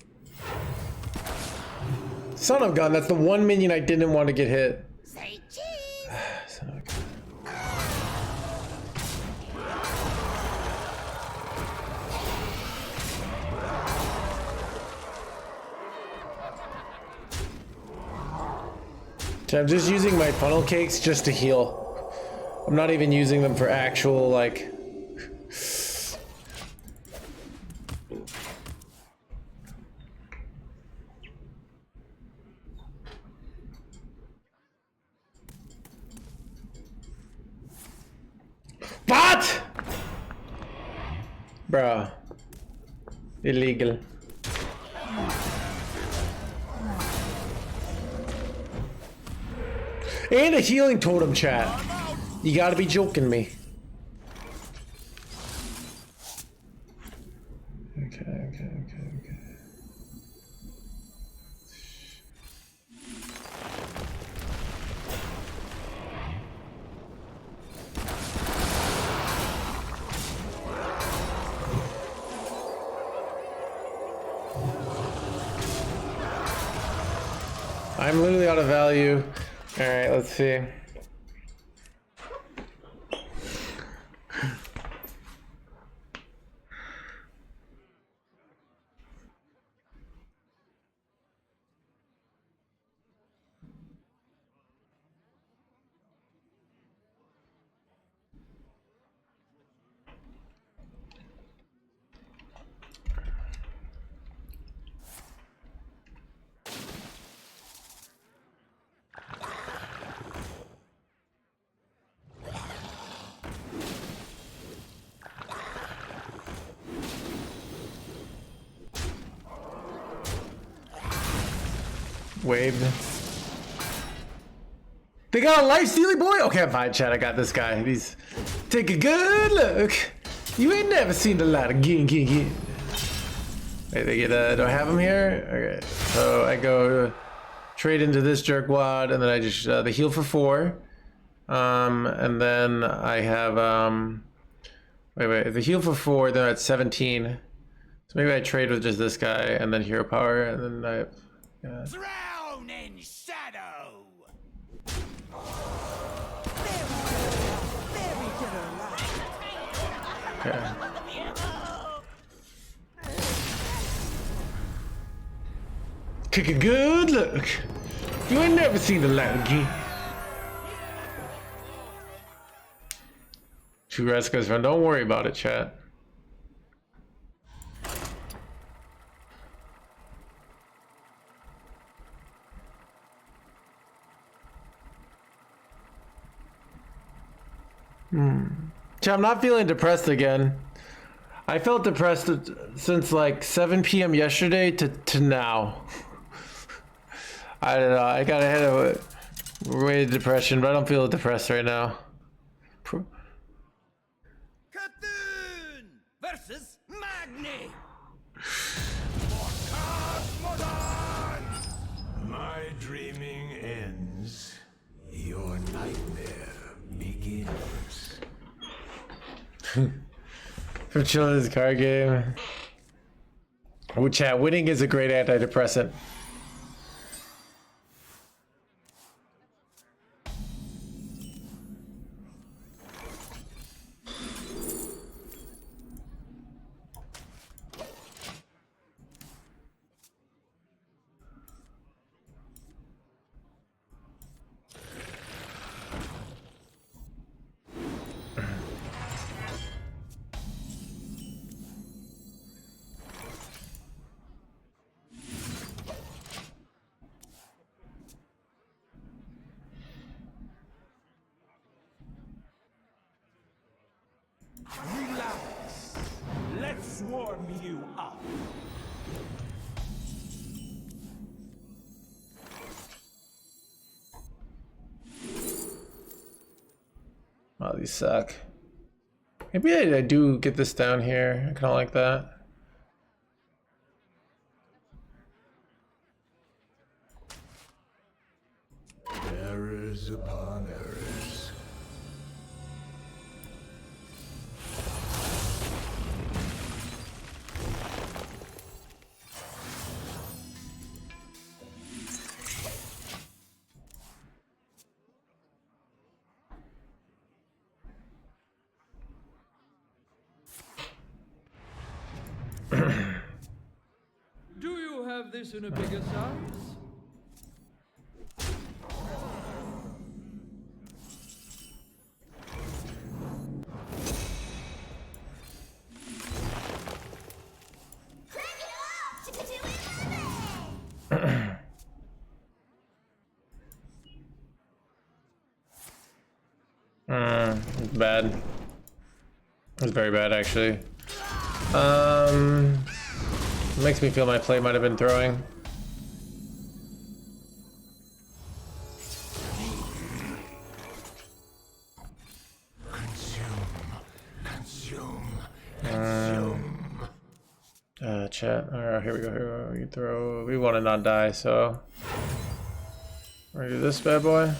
B: Son of a gun, that's the one minion I didn't want to get hit.
C: Say cheese!
B: Son of a gun. I'm just using my funnel cakes just to heal. I'm not even using them for actual, like... What? Bro. Illegal. And a healing totem, chat. You gotta be joking me. Okay. I'm literally out of value. Alright, let's see. Waved. They got a life stealing boy? Okay, I'm fine, chat. I got this guy. He's take a good look. You ain't never seen the light again. Wait, they get do I have him here? Okay. So I go trade into this jerkwad, and then I just the heal for 4. And then I have wait, the heal for 4, then at 17. So maybe I trade with just this guy and then hero power, and then I
G: Drown in shadow.
B: okay. Take a good look. You ain't never seen the light again. 2 rescues run. Don't worry about it, chat. Chat, I'm not feeling depressed again. I felt depressed since like 7 p.m. yesterday to now. I don't know. I got ahead of way depression, but I don't feel depressed right now.
G: Cthulhu versus Magni.
I: My dreaming ends. Your nightmare begins.
B: For chilling this card game. Oh, chat, winning is a great antidepressant.
G: Relax. Let's warm you up.
B: Oh, these suck. Maybe I do get this down here. I kind of like that.
I: Errors upon errors.
H: Do you have this in a bigger size?
B: It's bad. It's very bad, actually. Makes me feel my play might have been throwing. Chat. Alright, here we go. Here we throw. We want to not die, so we're gonna do this bad boy.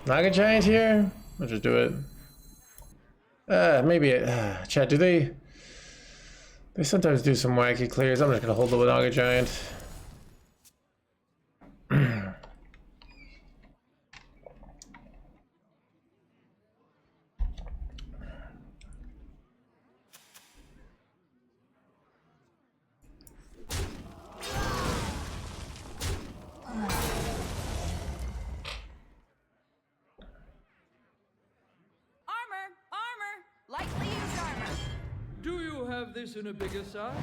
B: Naga Giant here? Let's just do it. Maybe chat, do they sometimes do some wacky clears. I'm just gonna hold the Naga Giant.
E: Lightly used armor.
H: Do you have this in a bigger size?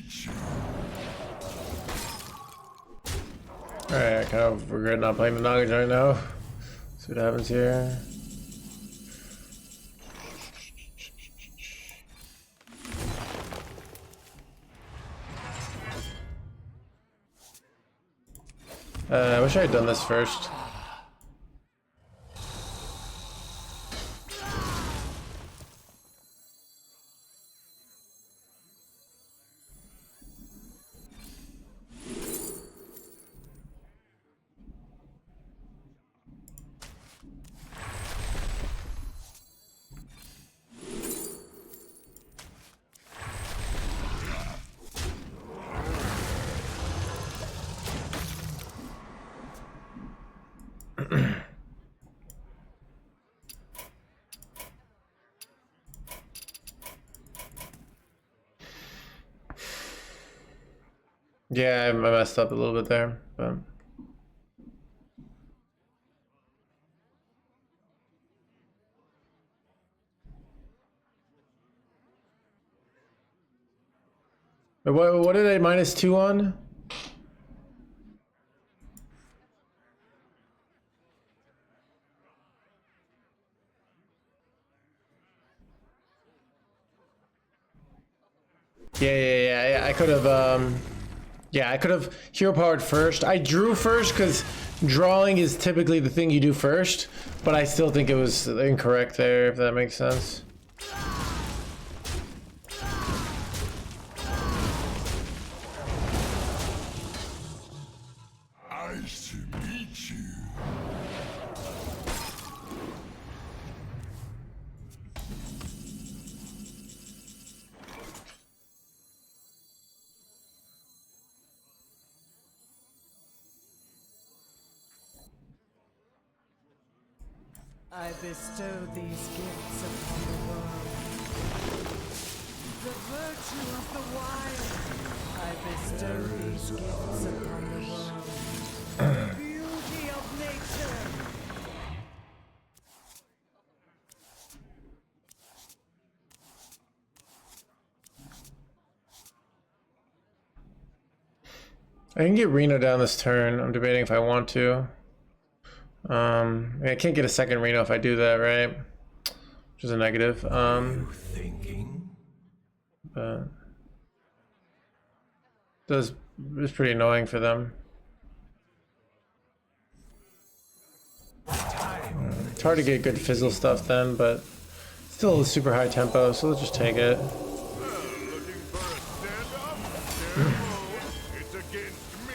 F: meet you.
B: Alright, I kind of regret not playing the Noggins right now. See what happens here. I wish I had done this first. Yeah, I messed up a little bit there, but what did I -2 on? Yeah, I could have yeah, I could have hero powered first. I drew first because drawing is typically the thing you do first, but I still think it was incorrect there, if that makes sense.
F: Nice to meet you.
D: I bestow these gifts upon the world. The virtue of the wild. I bestow these gifts upon the world. The beauty of nature.
B: I can get Reno down this turn. I'm debating if I want to. I can't get a second Reno if I do that, right? Which is a negative.
F: Thinking?
B: But it's pretty annoying for them. It's hard to get good fizzle stuff then, but still super high tempo, so let's just take it.
A: Well, looking for a standoff? Careful, it's against me.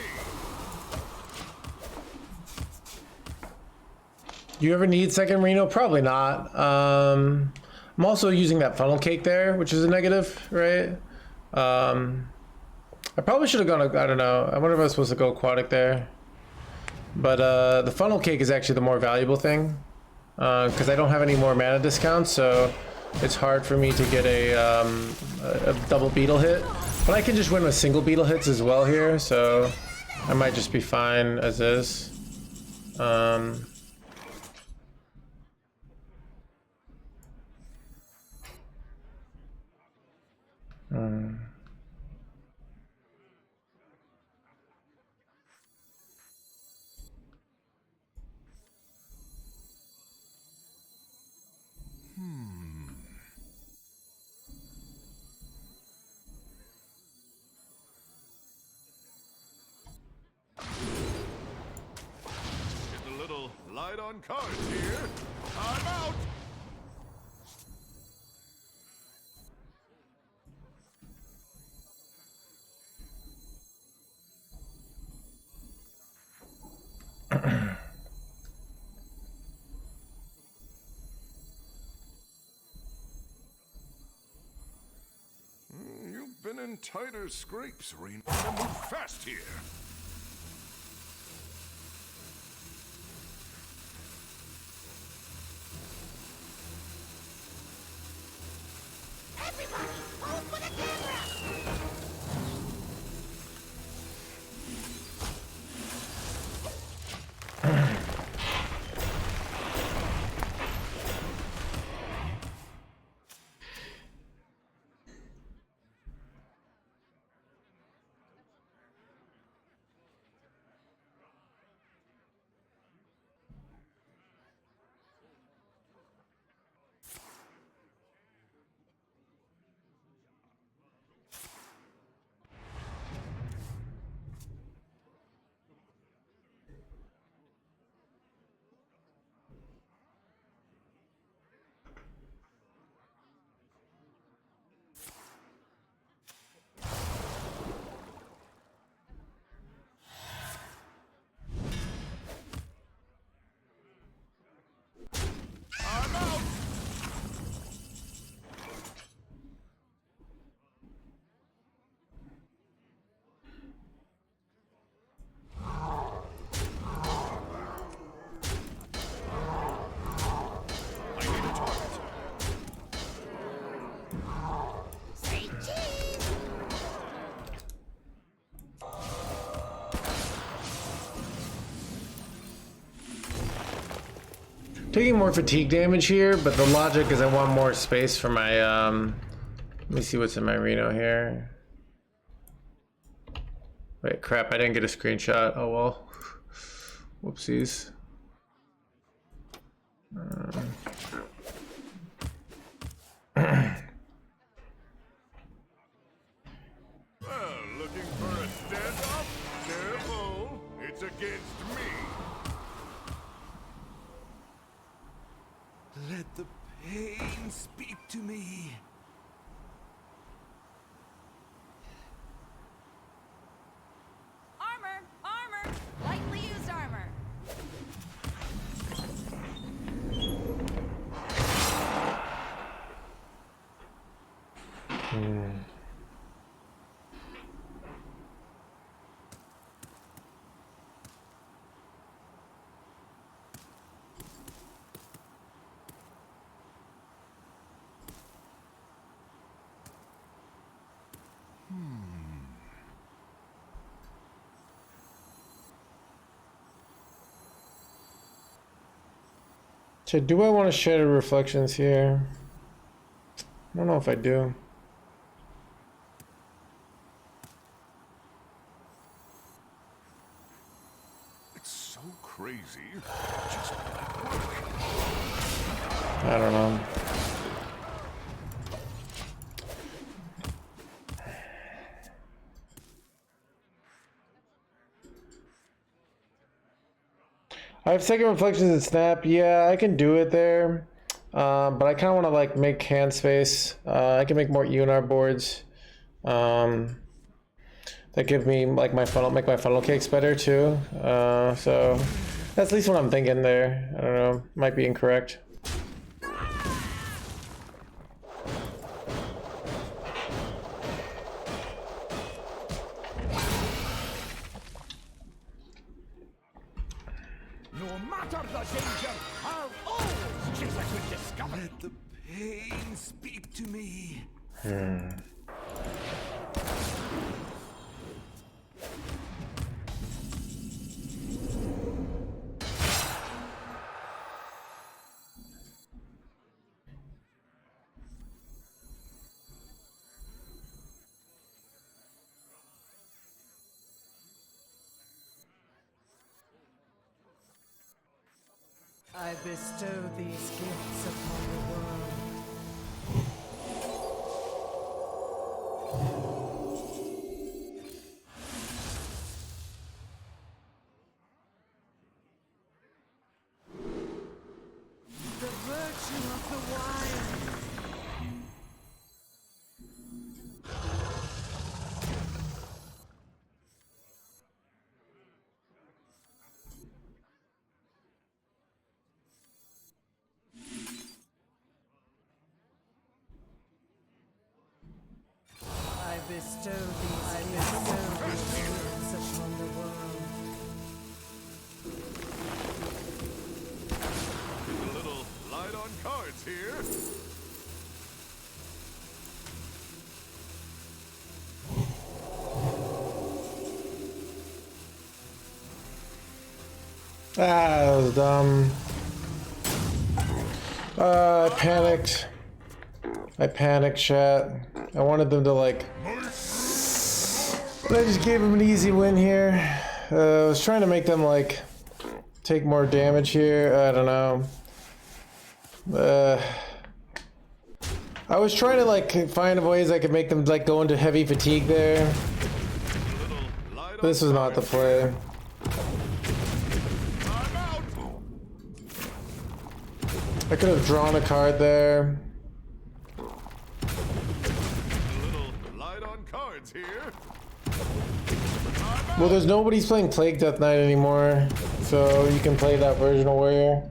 B: Do you ever need second Reno? Probably not. I'm also using that funnel cake there, which is a negative, right? I probably should have gone, I don't know. I wonder if I was supposed to go aquatic there. But the funnel cake is actually the more valuable thing. Because I don't have any more mana discounts, so it's hard for me to get a double beetle hit. But I can just win with single beetle hits as well here, so I might just be fine as is.
A: Get a little light on cards here. I'm out. You've been in tighter scrapes, Reno. Move fast here.
C: Everybody, hold for the camera!
B: taking more fatigue damage here, but the logic is I want more space for my, let me see what's in my Reno here. Wait, crap, I didn't get a screenshot. Oh well. Whoopsies.
A: Looking for a standoff? Careful, it's against me.
G: Let the pain speak to me.
E: Armor! Armor! Lightly used armor.
B: So do I want to shatter reflections here? I don't know if I do.
A: It's so crazy. Just like work.
B: I don't know. I have second reflections and snap. Yeah, I can do it there. But I kind of want to like make hand space. I can make more UNR boards. That give me like my funnel, make my funnel cakes better too. So that's at least what I'm thinking there. I don't know, might be incorrect.
G: No matter the danger, I'll always chase a good discovery. Let the pain speak to me.
D: I bestow these gifts upon the world. The virtue of the wild. I bestow these gifts upon the world.
A: A little light on cards here.
B: Ah, that was dumb. I panicked. I panicked, chat. I wanted them to like... But I just gave them an easy win here. I was trying to make them like... take more damage here. I don't know. I was trying to like find ways I could make them like go into heavy fatigue there. This was not the play. I could have drawn a card there. Well, there's nobody's playing Plague Death Knight anymore, so you can play that version of Warrior.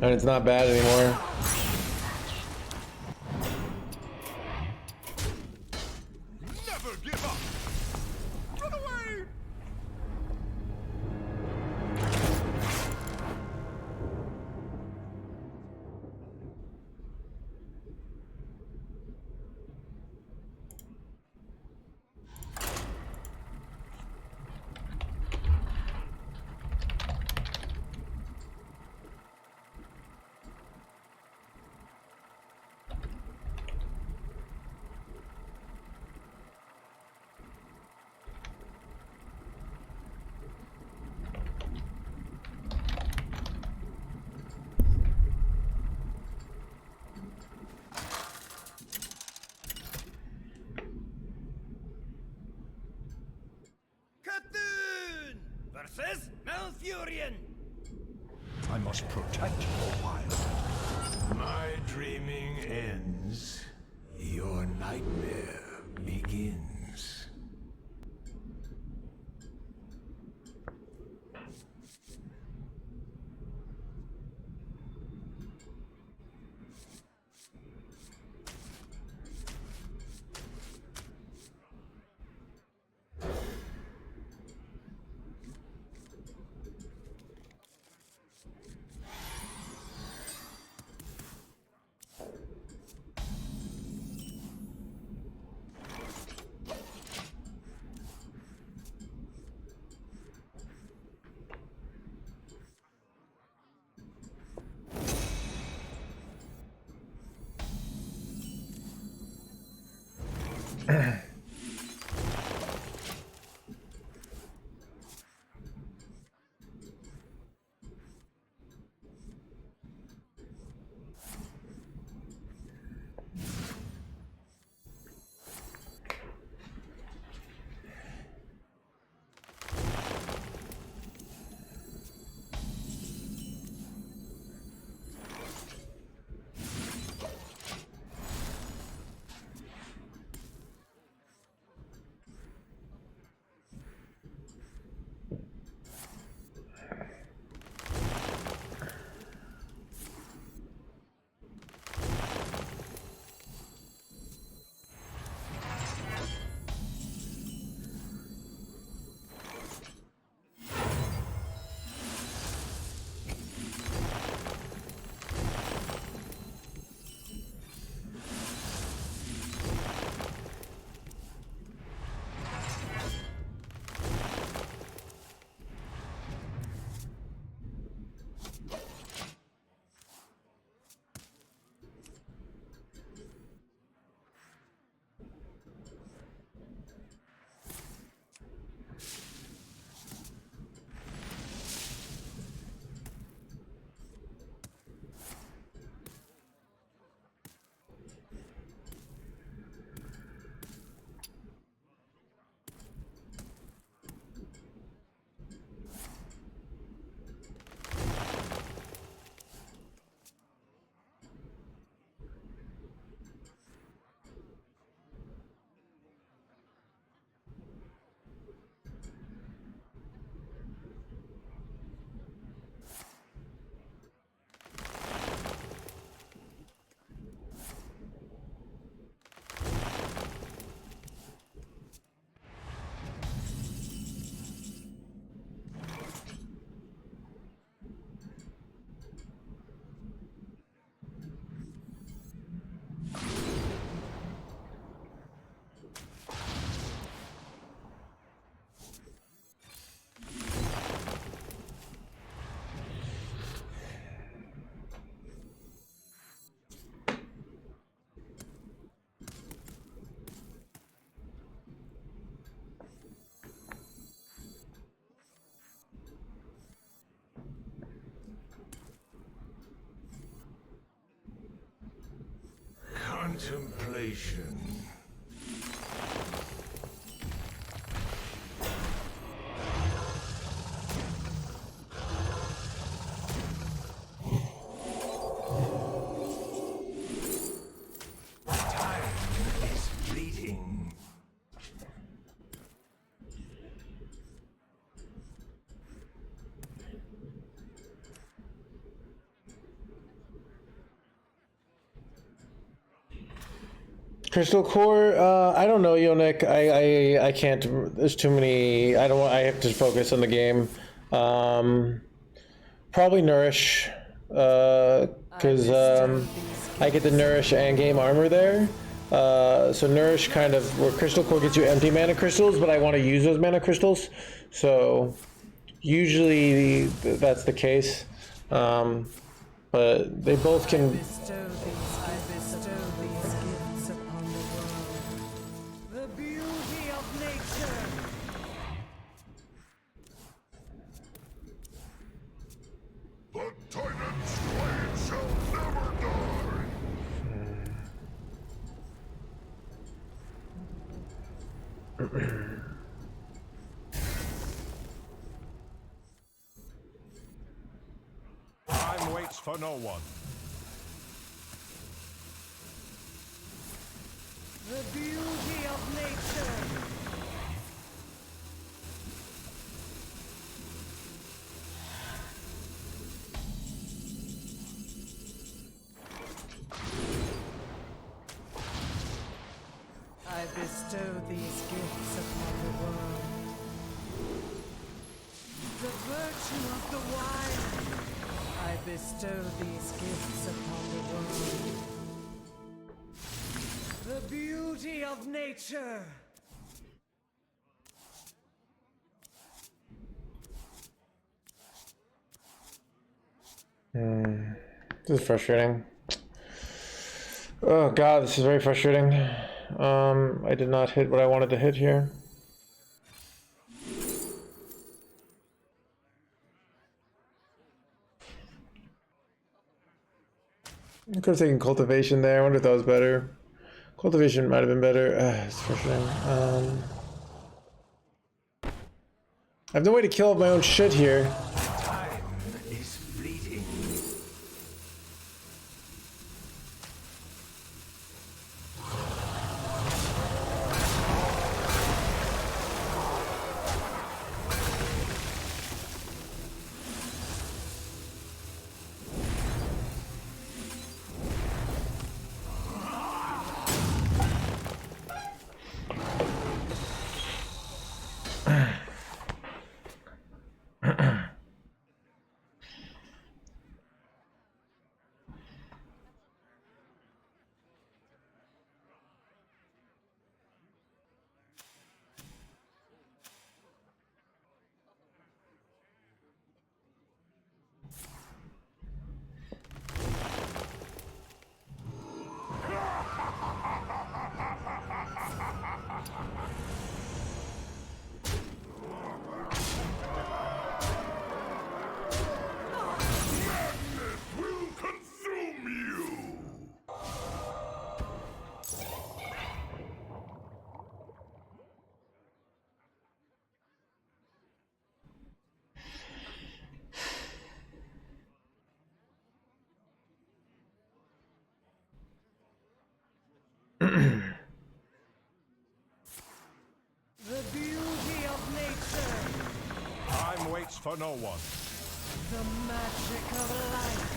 B: And it's not bad anymore.
A: Never give up. Run away.
G: versus Malfurion.
F: I must protect the wild.
I: My dreaming ends. Your nightmare begins. Contemplation. Time is fleeting.
B: Crystal Core, I don't know, Yonik. I can't. There's too many. I don't. I have to focus on the game. Probably Nourish, because I get the Nourish and game armor there. So Nourish kind of where Crystal Core gets you empty mana crystals, but I want to use those mana crystals. So usually that's the case. But they both can.
A: waits for no one.
D: The beauty of nature. I bestow these gifts upon the world. The virtue of the wild. I bestow these gifts upon the world. The beauty of nature.
B: This is frustrating. Oh god, this is very frustrating. I did not hit what I wanted to hit here. I could have taken cultivation there. I wonder if that was better. Cultivation might have been better. It's frustrating. I have no way to kill up my own shit here.
J: Time is fleeting.
D: The beauty of nature.
A: Time waits for no one.
D: The magic of life.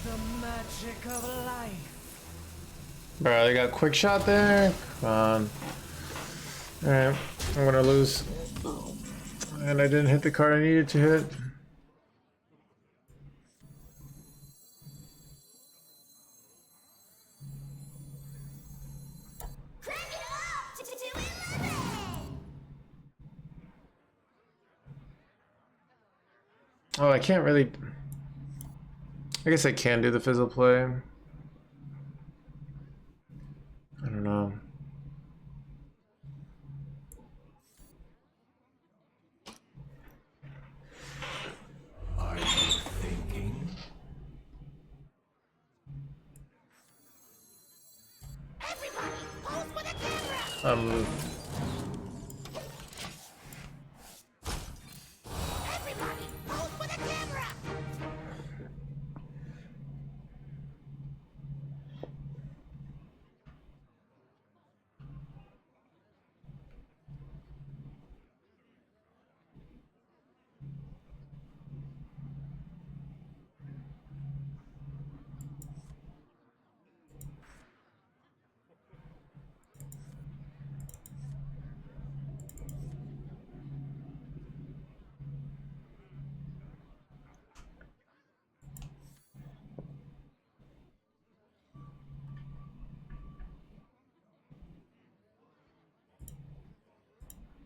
D: The magic of life.
B: Bro, they got quick shot there. Come on. Alright, I'm gonna lose. And I didn't hit the card I needed to hit.
C: Crank it up to 11!
B: Oh, I can't really... I guess I can do the fizzle play. I don't know.
J: Are you thinking?
C: Everybody, pose for the camera! Everybody, pose for the camera!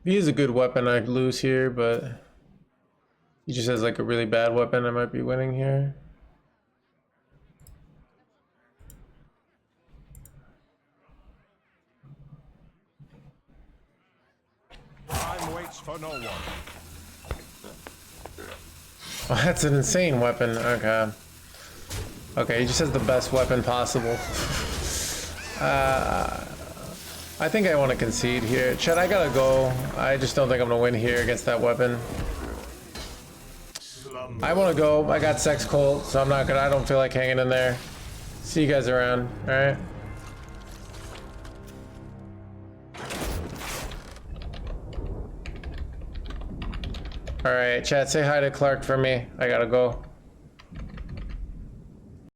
B: If he is a good weapon, I'd lose here, but he just has like a really bad weapon, I might be winning here.
A: Time waits for no one.
B: Oh, that's an insane weapon. Okay. Okay, he just has the best weapon possible. I think I want to concede here. Chet, I gotta go. I just don't think I'm gonna win here against that weapon.
F: Slumber
B: I want to go. I got sex cult, so I'm not gonna. I don't feel like hanging in there. See you guys around. All right. All right, chat. Say hi to Clark for me. I gotta go.